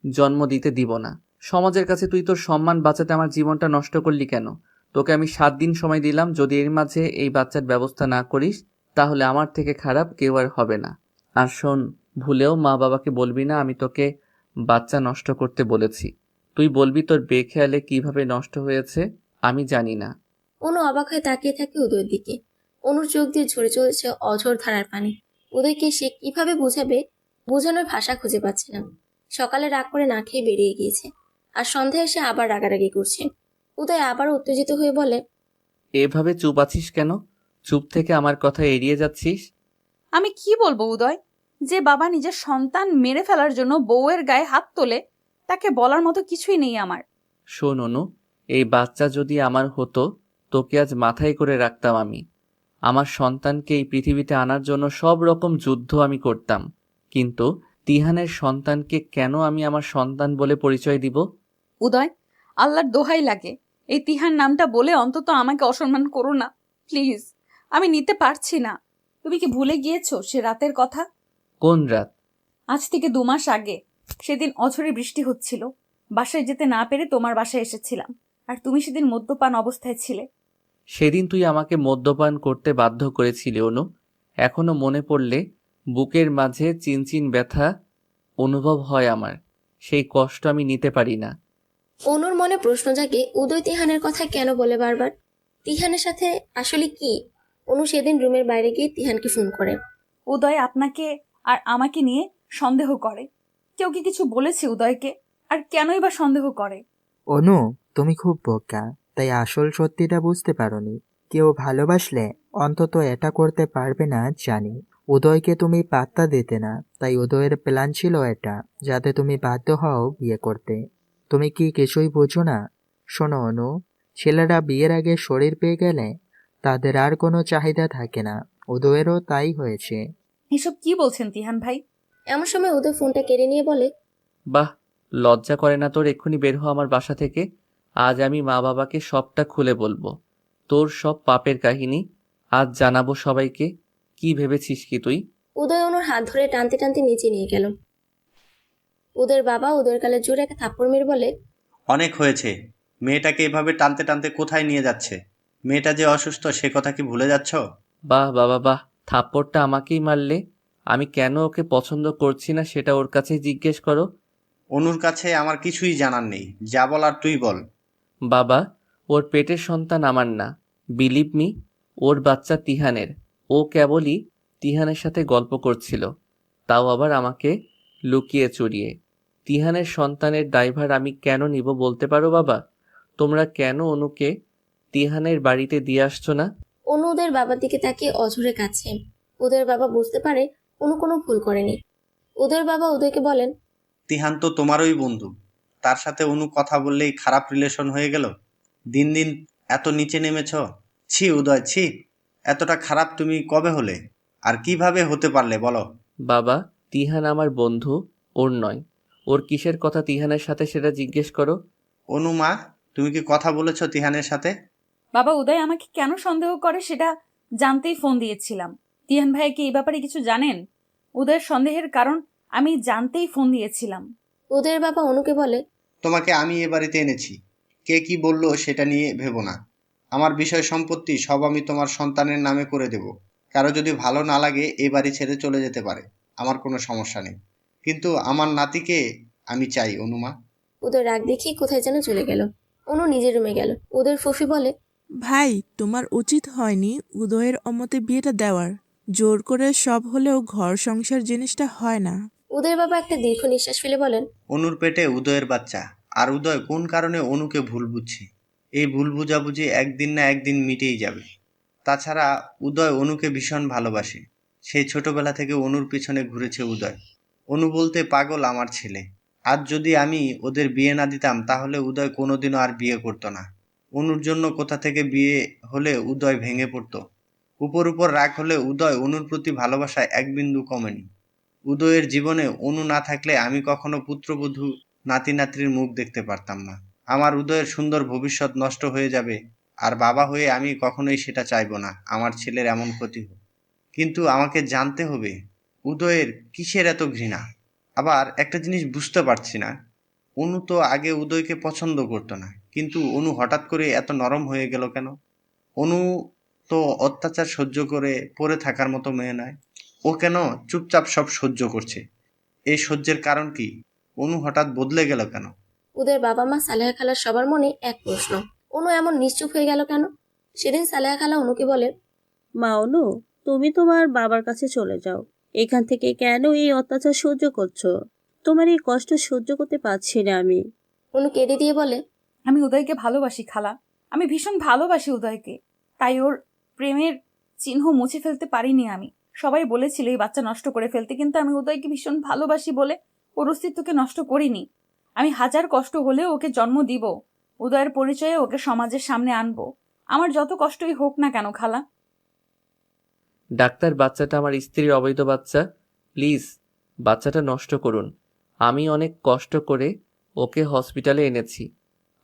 জন্ম দিতে দিব না। সমাজের কাছে তুই তোর সম্মান বাঁচাতে আমার জীবনটা নষ্ট করলি কেন? তোকে আমি 7 দিন সময় দিলাম, যদি এর মাঝে এই বাচ্চার ব্যবস্থা না করিস তাহলে আমার থেকে খারাপ কেউ আর হবে না। আর শোন, ভুলেও মা বাবাকে বলবি না আমি তোকে বাচ্চা নষ্ট করতে বলেছি। তুই বলবি তোর বেখেয়ালে কিভাবে নষ্ট হয়েছে, আমি জানি না। অনু অবাক হয়ে তাকিয়ে থাকে উদয়ের দিকে। অনুর চোখ দিয়ে ঝরে চলেছে অঝোর ধারার পানি। উদয়কে সে কিভাবে বোঝাবে, বোঝানোর ভাষা খুঁজে পাচ্ছে না। সকালে রাগ করে না খেয়ে বেরিয়ে গিয়েছে, আর সন্ধ্যায় এসে আবার রাগারাগি করছে। উদয় আবার উত্তেজিত হয়ে বলে, এভাবে চুপ আছিস কেন? চুপ থেকে আমার কথা এড়িয়ে যাচ্ছিস। আমি কি বলবো উদয়? যে বাবা নিজের সন্তান মেরে ফেলার জন্য বউয়ের গায়ে হাত তোলে, তাকে বলার মতো কিছুই নেই আমার। শোন অনু, এই বাচ্চা যদি আমার হতো তোকে আজ মাথায় করে রাখতাম আমি। আমার সন্তানকে এই পৃথিবীতে আনার জন্য সব রকম যুদ্ধ আমি করতাম, কিন্তু তিহানের সন্তানকে কেন আমি আমার সন্তান বলে পরিচয় দিব? উদয়, আল্লাহর দোহাই লাগে, এই তিহার নামটা বলে অন্তত আমাকে অসম্মান করো না প্লিজ। আমি নিতে পারছি না। তুমি কি ভুলে গিয়েছো সে রাতের কথা? কোন রাত? আজ থেকে 2 মাস আগে। সেদিন অঝরে বৃষ্টি হচ্ছিল, বাসায় যেতে না পেরে তোমার বাসায় এসেছিলাম, আর তুমি সেদিন মদ্যপান অবস্থায় ছিলে। সেদিন তুই আমাকে মদ্যপান করতে বাধ্য করেছিলি অনু। এখনো মনে পড়লে বুকের মাঝে চিনচিন ব্যথা অনুভব হয় আমার। সেই কষ্ট আমি নিতে পারি না। অনুর মনে প্রশ্ন জাগে, উদয় তিহানের কথা কেন বলে বারবার? তিহানের সাথে আসলে কি? অনু সেদিন রুমের বাইরে গিয়ে তিহানকে ফোন করে। উদয় আপনাকে আর আমাকে নিয়ে সন্দেহ করে। কেউ কি কিছু বলেছে উদয়কে? আর কেনই বা সন্দেহ করে? অনু, তুমি খুব বোকা, তাই আসল সত্যিটা বুঝতে পারোনি। কেউ ভালোবাসলে অন্তত এটা করতে পারবে না জানি। উদয়কে তুমি পাত্তা দিতে না, তাই উদয়ের প্ল্যান ছিল এটা, যাতে তুমি বাধ্য হও বিয়ে করতে। তুমি কি কিছুই বোঝো না? শোনো অনু, ছেলেরা বিয়ের আগে শরীর পেয়ে গেলে তাদের আর কোনো চাহিদা থাকে না। উদয়েরও তাই হয়েছে। এসব কি বলছেন তিহান ভাই? এমন সময় উদয় ফোনটা কেড়ে নিয়ে বলে, বাহ, লজ্জা করে না তোর এক্ষুনি বের হ আমার বাসা থেকে। আজ আমি মা বাবাকে সবটা খুলে বলবো, তোর সব পাপের কাহিনী আজ জানাবো সবাইকে। কি ভেবেছিস কি তুই? উদয় অনুর হাত ধরে টানতে টানতে নিচে নিয়ে গেল। উদয়ের বাবা উদয়ের গালে জোরে একটা থাপ্পড় মেরে বলে, অনেক হয়েছে। মেয়েটাকে এভাবে টানতে টানতে কোথায় নিয়ে যাচ্ছে? মেয়েটা যে অসুস্থ সে কথা কি ভুলে যাচ্ছ? বাহ বাবা বাহ, থাপ্পড়টা আমাকেই মারলে। আমি কেন ওকে পছন্দ করছি না সেটা ওর কাছেই জিজ্ঞেস করো। অনুর কাছে আমার কিছুই জানার নেই, যা বলার তুই বল। বাবা, ওর পেটের সন্তান আমার না, বিলিভ মি, ওর বাচ্চা তিহানের। ও কেবলই তিহানের সাথে গল্প করছিল, তাও আবার আমাকে লুকিয়ে চুরিয়ে। তিহানের সন্তানের দায়ভার আমি কেন নিব বলতে পারো বাবা? তোমরা কেন অনুকে তিহানের বাড়িতে দিয়ে আসছো না? অনু উদয়ের বাবার দিকে তাকিয়ে অঝরে কাছে। উদয়ের বাবা বুঝতে পারে অনু কোনো ভুল করেনি। উদয়ের বাবা উদয়কে বলেন, তিহান তো তোমারই বন্ধু, তার সাথে অনু কথা বললেই খারাপ রিলেশন হয়ে গেল। দিন দিন এত নিচে নেমেছ। ছি উদয়, ছি। এতটা খারাপ তুমি কবে হলে? আর কিভাবে হতে পারলে বলো? বাবা, তিহান আমার বন্ধু, ওর নয়। ওর কিসের কথা তিহানের সাথে সেটা জিজ্ঞেস করো। অনু মা, তুমি কি কথা বলেছো তিহানের সাথে? বাবা, উদয় আমাকে কেন সন্দেহ করে সেটা জানতেই ফোন দিয়েছিলাম। তিহান ভাই কি এই ব্যাপারে কিছু জানেন? উদয়ের সন্দেহের কারণ আমি জানতেই ফোন দিয়েছিলাম। উদয়ের বাবা অনুকে বলে, তোমাকে আমি এ বাড়িতে এনেছি, কে কি বললো সেটা নিয়ে ভেবো না। আমার বিষয় সম্পত্তি সব আমি তোমার সন্তানের নামে করে দেব। কারো যদি ভালো না লাগে এই বাড়ি ছেড়ে চলে যেতে পারে, আমার কোনো সমস্যা নেই। কিন্তু আমার নাতিকে আমি চাই অনুমা। উদয় রাগ দেখিয়ে কোথায় যেন চলে গেল। অনু নিজের রুমে গেল। উদয়ের ফুফি বলে, ভাই, তোমার উচিত হয়নি উদয়ের অমতে বিয়েটা দেওয়ার। জোর করে সব হলেও ঘর সংসার জিনিসটা হয় না। উদয়ের বাবা একটা দীর্ঘ নিঃশ্বাস ফেলে বলেন, অনুর পেটে উদয়ের বাচ্চা, আর উদয় কোন কারণে অনুকে ভুল বুঝছে। এই ভুল বুঝাবুঝি একদিন না একদিন মিটেই যাবে। তাছাড়া উদয় অনুকে ভীষণ ভালোবাসে। সেই ছোটবেলা থেকে অনুর পিছনে ঘুরেছে উদয়। অনু বলতে পাগল আমার ছেলে। আজ যদি আমি ওদের বিয়ে না দিতাম তাহলে উদয় কোনোদিনও আর বিয়ে করতো না। অনুর জন্য কোথা থেকে বিয়ে হলে উদয় ভেঙে পড়তো। উপর উপর রাগ হলে উদয় অনুর প্রতি ভালোবাসা এক বিন্দু কমেনি। উদয়ের জীবনে অনু না থাকলে আমি কখনো পুত্রবধূ নাতি নাতনির মুখ দেখতে পারতাম না। আমার উদয়ের সুন্দর ভবিষ্যৎ নষ্ট হয়ে যাবে, আর বাবা হয়ে আমি কখনোই সেটা চাইবো না আমার ছেলের এমন ক্ষতি হোক। কিন্তু আমাকে জানতে হবে উদয়ের কিসের এত ঘৃণা। আবার একটা জিনিস বুঝতে পারছি না, অনু তো আগে উদয়কে পছন্দ করতো না, কিন্তু অনু হঠাৎ করে এত নরম হয়ে গেল কেন? অনু তো অত্যাচার সহ্য করে পড়ে থাকার মতো মেয়ে নয়। ও কেন চুপচাপ সব সহ্য করছে? এই সহ্যের কারণ কি? অনু হঠাৎ বদলে গেল কেন? উদয়ের বাবা মা সালেহা খালার সবার মনে এক প্রশ্ন, অনু এমন নিশ্চুপ হয়ে গেল কেন? সেদিন সালেহা খালা অনুকে বলে, মা অনু, তুমি তোমার বাবার কাছে চলে যাও। এখান থেকে কেন এই অত্যাচার সহ্য করছো? তোমার এই কষ্ট সহ্য করতে পারছি না আমি। অনু কেঁদে দিয়ে বলে, আমি উদয়কে ভালোবাসি খালা, আমি ভীষণ ভালোবাসি উদয়কে, তাই ওর প্রেমের চিহ্ন মুছে ফেলতে পারিনি আমি। সবাই বলেছিল এই বাচ্চা নষ্ট করে ফেলতে, কিন্তু আমি উদয়কে ভীষণ ভালোবাসি বলে ওর অস্তিত্বকে নষ্ট করিনি। আমি হাজার কষ্ট হলেও ওকে জন্ম দিব, উদয়ের পরিচয়ে ওকে সমাজের সামনে আনবো, আমার যত কষ্টই হোক না কেন খালা। ডাক্তার, বাচ্চাটা আমার স্ত্রীর অবৈধ বাচ্চা। প্লিজ বাচ্চাটা নষ্ট করুন। আমি অনেক কষ্ট করে ওকে হসপিটালে এনেছি।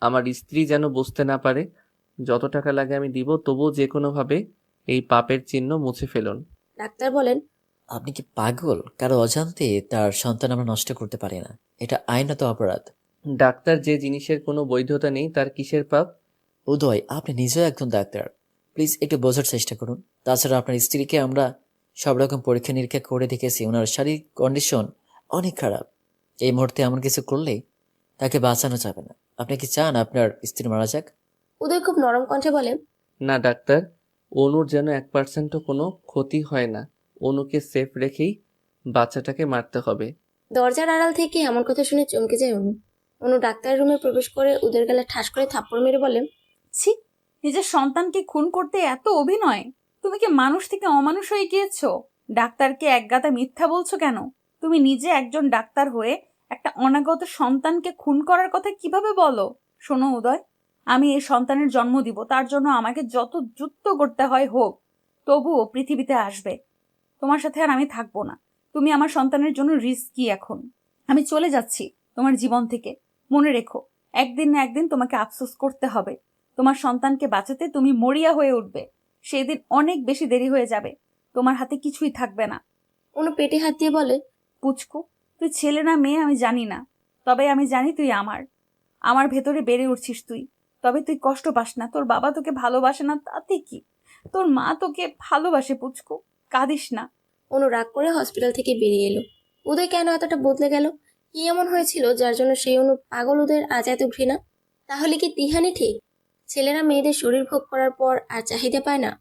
আমার স্ত্রী যেন বুঝতে না পারে। যত টাকা লাগে আমি দিব, তবুও যে কোনোভাবে এই পাপের চিহ্ন মুছে ফেলুন। ডাক্তার বলেন, আপনি কি পাগল? কারো অজান্তে তার সন্তান আমরা নষ্ট করতে পারি না, এটা আইনত অপরাধ। ডাক্তার, যে জিনিসের কোনো বৈধতা নেই তার কিসের পাপ? উদয়, আপনি নিজেও একজন ডাক্তার, প্লিজ একটু বোঝার চেষ্টা করুন। তাছাড়া আপনার স্ত্রীকে আমরা সব রকম পরীক্ষা নিরীক্ষা করে দেখেছি, ওনার শারীরিক কন্ডিশন অনেক খারাপ। এই মুহূর্তে এমন কিছু করলে তাকে বাঁচানো যাবে না। আপনি কি চান আপনার স্ত্রী মারা যাক? উদয় খুব নরম কণ্ঠে বলে, না ডাক্তার, অনুর যেন 1%ও কোনো ক্ষতি হয় না। অনুকে সেফ রেখেই বাচ্চাটাকে মারতে হবে। দরজার আড়াল থেকে এমন কথা শুনে চমকে যায় অনু। অনু ডাক্তারের রুমে প্রবেশ করে উদয়ের গালে ঠাস করে থাপ্পড় মেরে বলে, ছি, নিজের সন্তানকে খুন করতে এত অভিনয়! তুমি কি মানুষ থেকে অমানুষ হয়ে গিয়েছো? ডাক্তারকে একগাদা মিথ্যা বলছো কেন? তুমি নিজে একজন ডাক্তার হয়ে একটা অনাগত সন্তানকে খুন করার কথা কিভাবে বলো? শোনো উদয়, আমি এই সন্তানের জন্ম দিব, তার জন্য আমাকে যত যুদ্ধ করতে হয় হোক, তবুও পৃথিবীতে আসবে। তোমার সাথে আর আমি থাকবো না। তুমি আমার সন্তানের জন্য রিস্কি। এখন আমি চলে যাচ্ছি তোমার জীবন থেকে। মনে রেখো, একদিন না একদিন তোমাকে আফসোস করতে হবে। তোমার সন্তানকে বাঁচাতে তুমি মরিয়া হয়ে উঠবে। সেদিন অনেক বেশি দেরি হয়ে যাবে, তোমার হাতে কিছুই থাকবে না। অনু পেটে হাত দিয়ে বলে, পুচকু, তুই ছেলে না মেয়ে আমি জানি না, তবে আমি জানি তুই আমার ভেতরে বেড়ে উঠছিস তুই। তবে তুই কষ্ট পাস না, তোর বাবা তোকে ভালোবাসে না তাতে কি, তোর মা তোকে ভালোবাসে পুচকু, কাঁদিস না। অনু রাগ করে হসপিটাল থেকে বেরিয়ে এলো। উদয় কেন এতটা বদলে গেল? কি এমন হয়েছিল যার জন্য সেই অনু পাগল উদয়ের আজ এত ঘৃণা? তাহলে কি তিহানি ঠিক? ছেলেরা মেয়েদের শরীর ভোগ করার পর আর চাহিদা পায় না?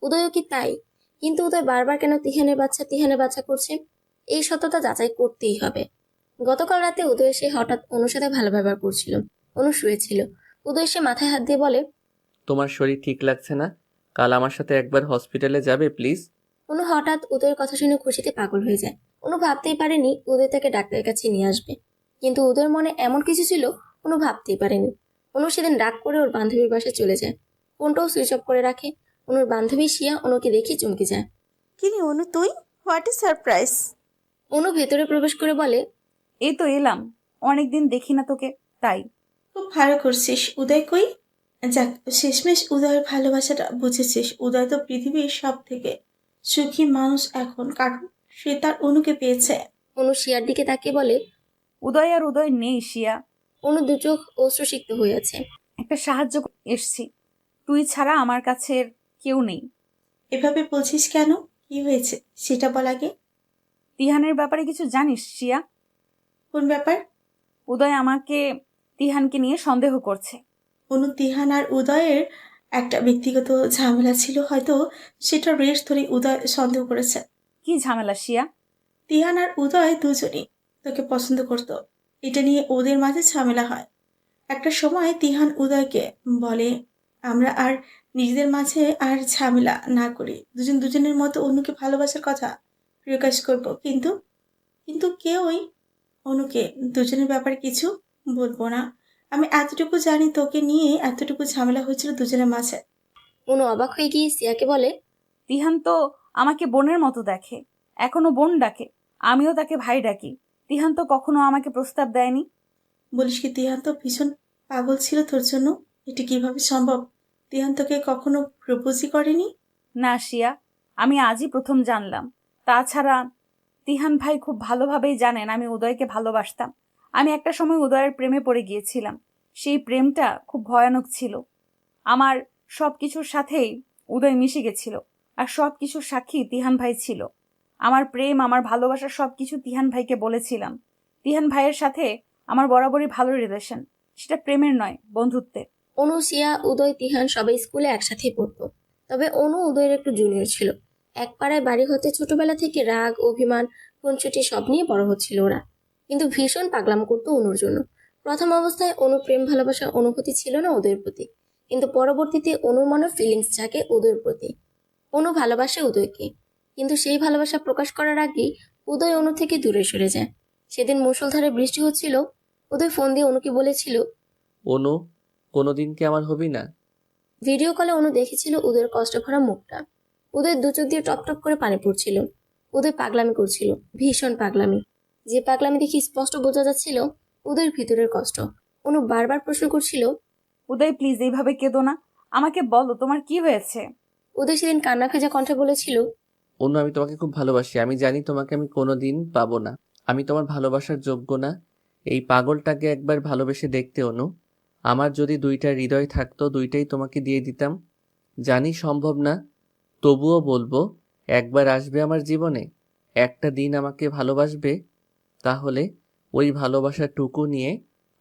উদয়ও কি তাই? কিন্তু উদয় বারবার কেন তিহানের বাচ্চা করছে? এই সত্যতা যাচাই করতেই হবে। গতকাল রাতে উদয় এসে হঠাৎ অনুর সাথে ভালো ব্যবহার করছিল। অনু শুয়েছিল। উদয় এসে মাথায় হাত দিয়ে বলে, তোমার শরীর ঠিক লাগছে না? কাল আমার সাথে একবার হসপিটালে যাবে প্লিজ? অনু হঠাৎ উদয়ের কথা শুনে খুশিতে পাগল হয়ে যায়। অনু ভাবতেই পারেনি উদয় তাকে ডাক্তারের কাছে নিয়ে আসবে। কিন্তু উদয়ের মনে এমন কিছু ছিল অনু ভাবতেই পারেনি। অনু সেদিন রাগ করে ওর বান্ধবীর বাসায় চলে যায়। ফোনটাও সুইচ অফ করে রাখে। অনুর বান্ধবী শিয়া অনুকে দেখে চমকে যায়। কিরে অনু, তুই? What is surprise? অনু ভেতরে প্রবেশ করে বলে, এই তো এলাম, অনেকদিন দেখি না তোকে, তাই। খুব ভালো করছিস। উদয় কই? যাক, শেষমেশ উদয়ের ভালোবাসাটা বুঝেছিস। উদয় তো পৃথিবীর সব থেকে সুখী মানুষ এখন, কারণ সে তার অনুকে পেয়েছে। অনু শিয়ার দিকে তাকিয়ে বলে, উদয় আর উদয় নেই শিয়া। অনু দু চোখ অশ্রুসিক্ত হয়ে আছে। একটা সাহায্য এসছি, তুই ছাড়া আমার কাছে কেউ নেই। এভাবে বলছিস কেন? কি হয়েছে সেটা বল আগে। তিহানের ব্যাপারে কিছু জানিস শিয়া? কোন ব্যাপার? উদয় আমাকে তিহানকে নিয়ে সন্দেহ করছে। অনু তিহান আর উদয়ের একটা ব্যক্তিগত ঝামেলা ছিল হয়তো, সেটা রেশ ধরে উদয় সন্দেহ করেছে। কি ঝামেলা শিয়া? তিহান আর উদয় দুজনেই তোকে পছন্দ করত, এটা নিয়ে ওদের মাঝে ঝামেলা হয়। একটা সময় তিহান উদয়কে বলে, আমরা আর নিজেদের মাঝে আর ঝামেলা না করি, দুজন দুজনের মতো অন্যকে ভালোবাসার কথা প্রকাশ করব, কিন্তু কিন্তু কেউই অনুকে দুজনের ব্যাপারে কিছু বলবো না। আমি এতটুকু জানি, তোকে নিয়ে এতটুকু ঝামেলা হয়েছিল দুজনের মাঝে। অনু অবাক হয়ে গিয়ে সিয়াকে বলে, তিহান তো আমাকে বোনের মতো দেখে, এখনো বোন ডাকে, আমিও তাকে ভাই ডাকি। তিহান তো কখনো আমাকে প্রস্তাব দেয়নি। বলিস কি, তিহান তো ভীষণ পাগল ছিল তোর জন্য? এটা কিভাবে সম্ভব? তিহান তোকে কখনো প্রপোজই করেনি? না শিয়া, আমি আজই প্রথম জানলাম। তাছাড়া তিহান ভাই খুব ভালোভাবেই জানেন আমি উদয়কে ভালোবাসতাম। আমি একটা সময় উদয়ের প্রেমে পড়ে গিয়েছিলাম। সেই প্রেমটা খুব ভয়ানক ছিল। আমার সব কিছুর সাথেই উদয় মিশে গেছিল, আর সব কিছুর সাক্ষী তিহান ভাই ছিল। আমার প্রেম, আমার ভালোবাসা সবকিছু তিহান ভাইকে বলেছিলাম। তিহান ভাইয়ের সাথে আমার বরাবরই ভালো রিলেশন, সেটা প্রেমের নয়, বন্ধুত্বের। অনু, সিয়া, উদয়, তিহান সবাই স্কুলে একসাথেই পড়তো। তবে অনু উদয়ের একটু জুনিয়র ছিল। এক পাড়ায় বাড়ি হতে ছোটবেলা থেকে রাগ, অভিমান, খুনসুটি সব নিয়ে বড় হচ্ছিল ওরা। কিন্তু ভীষণ পাগলাম করতো অনুর জন্য। প্রথম অবস্থায় অনু প্রেম ভালোবাসার অনুভূতি ছিল না উদয়ের প্রতি, কিন্তু পরবর্তীতে অনুর মনে ফিলিংস জাগে উদয়ের প্রতি। অনু ভালোবাসে উদয়কে, কিন্তু সেই ভালোবাসা প্রকাশ করার আগেই উদয় অনু থেকে দূরে সরে যায়। সেদিন মুষলধারে বৃষ্টি হচ্ছিল। উদয় ফোন দিয়ে অনুকে বলেছিল, অনু, কোনোদিন কি আমার হবি না? ভিডিও কলে অনু দেখেছিল উদয়ের কষ্ট ভরা মুখটা। উদয়ের দু চোখ দিয়ে টপ টপ করে পানি পড়ছিল। উদয় পাগলামি করছিল, ভীষণ পাগলামি। যে পাগলামি দেখে স্পষ্ট বোঝা যাচ্ছিল উদয়ের ভিতরের কষ্ট। অনু বারবার প্রশ্ন করছিল, উদয় প্লিজ এইভাবে কেঁদো না, আমাকে বলো তোমার কি হয়েছে। উদয় সেদিন কান্না ভেজা কণ্ঠে বলেছিল, অনু, আমি তোমাকে খুব ভালোবাসি। আমি জানি তোমাকে আমি কোনোদিন পাবো না। আমি তোমার ভালোবাসার যোগ্য না। এই পাগলটাকে একবার ভালোবেসে দেখতে অনু। আমার যদি দুইটা হৃদয় থাকতো, দুইটাই তোমাকে দিয়ে দিতাম। জানি সম্ভব না, তবুও বলবো, একবার আসবে আমার জীবনে, একটা দিন আমাকে ভালোবাসবে, তাহলে ওই ভালোবাসার টুকু নিয়ে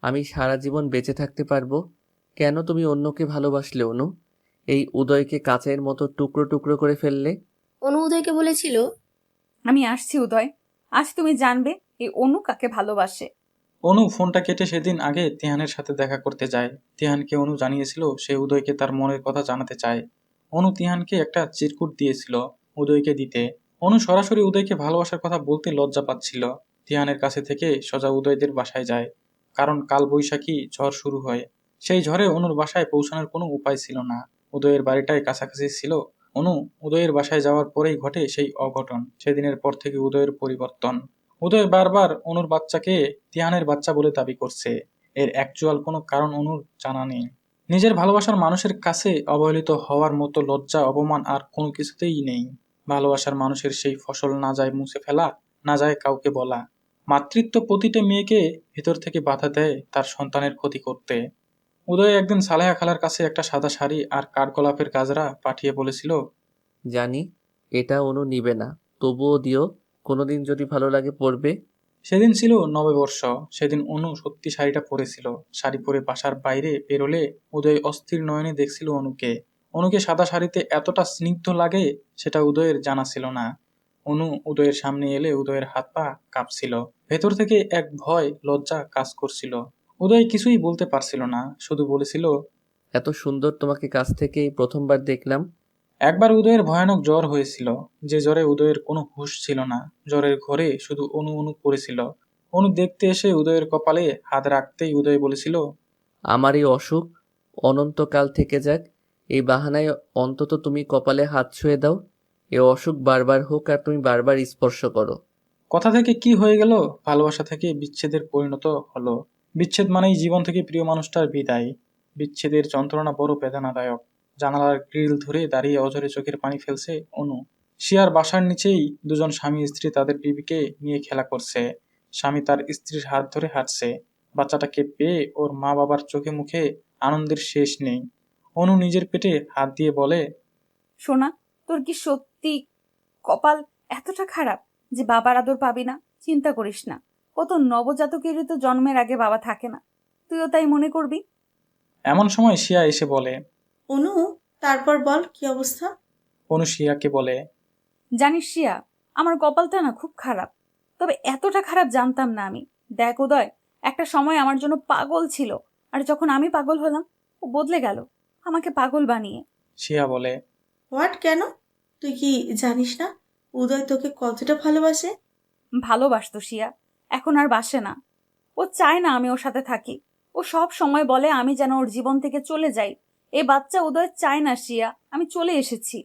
আমি সারা জীবন বেঁচে থাকতে পারবো। কেন তুমি অন্যকে ভালোবাসলে অনু? এই উদয়কে কাচের মতো টুকরো টুকরো করে ফেললে। অনু উদয়কে বলেছিল, আমি আসছি উদয়, আজ তুমি জানবে এই অনু কাকে ভালোবাসে। অনু ফোনটা কেটে সেদিন আগে তিহানের সাথে দেখা করতে যায়। তিহানকে অনু জানিয়েছিল সে উদয়কে তার মনের কথা জানাতে চায়। অনু তিহানকে একটা চিরকুট দিয়েছিল উদয়কে দিতে। অনু সরাসরি উদয়কে ভালোবাসার কথা বলতে লজ্জা পাচ্ছিল। তিহানের কাছে থেকে সোজা উদয়দের বাসায় যায়, কারণ কাল বৈশাখী ঝড় শুরু হয়। সেই ঝড়ে অনুর বাসায় পৌঁছানোর কোনো উপায় ছিল না। উদয়ের বাড়িটাই কাছাকাছি ছিল। অনু উদয়ের বাসায় যাওয়ার পরেই ঘটে সেই অঘটন। সেদিনের পর থেকে উদয়ের পরিবর্তন। উদয় বারবার অনুর বাচ্চাকে তিহানের বাচ্চা বলে দাবি করছে। এর অ্যাকচুয়াল কোনো কারণ অনুর জানা নেই। নিজের ভালোবাসার মানুষের কাছে অবহেলিত হওয়ার মতো লজ্জা, অপমান আর কোনো কিছুতেই নেই। ভালোবাসার মানুষের সেই ফসল না যায় মুছে ফেলা, না যায় কাউকে বলা। মাতৃত্ব প্রতিটা মেয়েকে ভিতর থেকে বাধা দেয় তার সন্তানের ক্ষতি করতে। উদয় একদিন সালেহা খালার কাছে একটা সাদা শাড়ি আর কাঠগোলাপের গাজরা পাঠিয়ে বলেছিল, জানি এটা অনু নিবে না, তবুও দিও, কোনোদিন যদি ভালো লাগে পরবে। সেদিন ছিল নববর্ষ। সেদিন অনু সত্যি শাড়িটা পরেছিল। শাড়ি পরে বাসার বাইরে বেরোলে উদয় অস্থির নয়নে দেখছিল অনুকে। অনুকে সাদা শাড়িতে এতটা স্নিগ্ধ লাগে সেটা উদয়ের জানা ছিল না। অনু উদয়ের সামনে এলে উদয়ের হাত পা কাঁপছিল। ভেতর থেকে এক ভয়, লজ্জা কাজ করছিল। উদয় কিছুই বলতে পারছিল না, শুধু বলেছিল, এত সুন্দর তোমাকে কাছ থেকেই প্রথমবার দেখলাম। একবার উদয়ের ভয়ানক জ্বর হয়েছিল, যে জ্বরে উদয়ের কোনো হুঁশ ছিল না। জ্বরের ঘরে শুধু অনু অনু করেছিল। অনু দেখতে এসে উদয়ের কপালে হাত রাখতেই উদয় বলেছিল, আমার এই অসুখ অনন্তকাল থেকে যাক, এই বাহানায় অন্তত তুমি কপালে হাত ছুঁয়ে দাও। এ অসুখ বারবার হোক আর তুমি বারবার স্পর্শ করো। কথা থেকে কি হয়ে গেল, ভালোবাসা থেকে বিচ্ছেদের পরিণত হলো। বিচ্ছেদ মানেই জীবন থেকে প্রিয় মানুষটার বিদায়। বিচ্ছেদের যন্ত্রণা বড় বেদনাদায়ক। জানালার গ্রিল ধরে দাঁড়িয়ে অঝরে চোখের পানি ফেলছে অনু। শিয়ার বাসার নিচেই দুজন স্বামী স্ত্রী তাদের বিবিকে নিয়ে খেলা করছে। স্বামী তার স্ত্রীর হাত ধরে হাঁটছে। বাচ্চাটাকে পেয়ে ওর মা বাবার চোখে মুখে আনন্দের শেষ নেই। অনু নিজের পেটে হাত দিয়ে বলে, সোনা, তোর কি সত্যি কপাল এতটা খারাপ যে বাবার আদর পাবি না? চিন্তা করিস না, কত নবজাতকেরই তো জন্মের আগে বাবা থাকে না, তুইও তাই মনে করবি। এমন সময় শিয়া এসে বলে, অনু, তারপর বল কি অবস্থা? অনু শিয়াকে বলে। জানিস শিয়া, আমার কপালটা না খুব খারাপ, তবে এতটা খারাপ জানতাম না আমি। দেখ উদয়, একটা সময় আমার জন্য পাগল ছিল, আর যখন আমি পাগল হলাম ও বদলে গেল আমাকে পাগল বানিয়ে। শিয়া বলে। হোয়াট, কেন? তুই কি জানিস না উদয় তোকে কতটা ভালোবাসে? ভালোবাসতো শিয়া, এখন আর বাসে না। ও চায় না আমি ওর সাথে থাকি। ও সব সময় বলে আমি যেন ওর জীবন থেকে চলে যাই। এই বাচ্চা উদয় চায় না শিয়া আমি চলে এসেছি।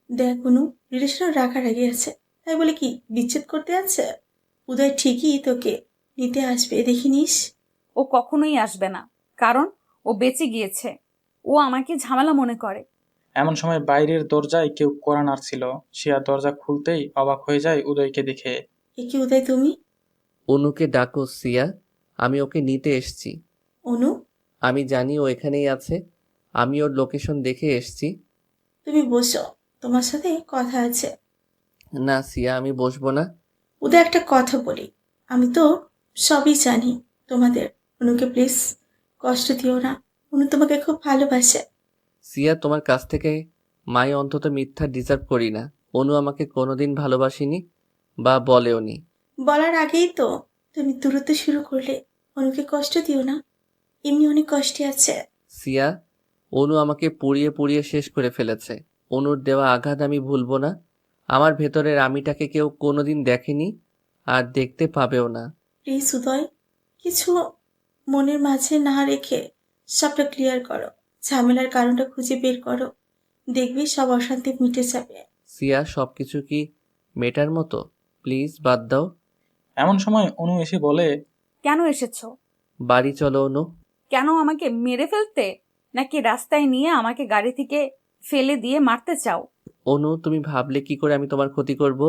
দেখ অনু, রিলেশন রাগারাগি আছে, তাই বলে কি বিচ্ছেদ করতে আছে? উদয় ঠিকই তোকে নিতে আসবে, দেখে নিস। ও কখনোই আসবে না, কারণ ও বেঁচে গিয়েছে। ও আমাকে ঝামেলা মনে করে। এমন সময় বাইরের দরজায় কেউ কড়া নাড়ছিল। শিয়া দরজা খুলতেই অবাক হয়ে যায় উদয়কে দেখে। এ কি উদয়, তুমি? অনুকে ডাকো সিয়া, আমি ওকে নিতে এসছি। অনু, আমি জানি ও এখানেই আছে, আমি ওর লোকেশন দেখে এসছি। তুমি বসো, তোমার সাথে কথা আছে। না সিয়া, আমি বসবো না। উদয়, একটা কথা বলি, আমি তো সবই জানি তোমাদের। অনুকে প্লিজ কষ্ট দিও না, অনু তোমাকে খুব ভালোবাসে। সিয়া, তোমার কাছ থেকে মাই অন্তত মিথ্যা ডিজার্ভ করি না। অনু আমাকে কোনোদিন ভালোবাসিনি বা বলেওনি। বলার আগেই তো তুমি দূরত্ব শুরু করলে। অনুকে কষ্ট দিও না, এমনি অনেক কষ্টে আছে। সিয়া, অনু আমাকে পুড়িয়ে পুড়িয়ে শেষ করে ফেলেছে। অনুর দেওয়া আঘাত আমি ভুলবো না। আমার ভেতরের আমিটাকে কেউ কোনোদিন দেখেনি আর দেখতে পাবেও না। প্লিজ উদয়, কিছু মনের মাঝে না রেখে সবটা ক্লিয়ার করো, ঝামেলার কারণটা খুঁজে বের করো, দেখবি সব অশান্তি মিটে যাবে। সিয়া, সব কিছু কি মেটার মতো? প্লিজ বাদ দাও। এমন সময় অনু এসে বলে। কেন এসেছো? বাড়ি চলো অনু। কেন, আমাকে মেরে ফেলতে, নাকি রাস্তায় নিয়ে আমাকে গাড়ি থেকে ফেলে দিয়ে মারতে চাও? অনু, তুমি ভাবলে কি করে আমি তোমার ক্ষতি করব?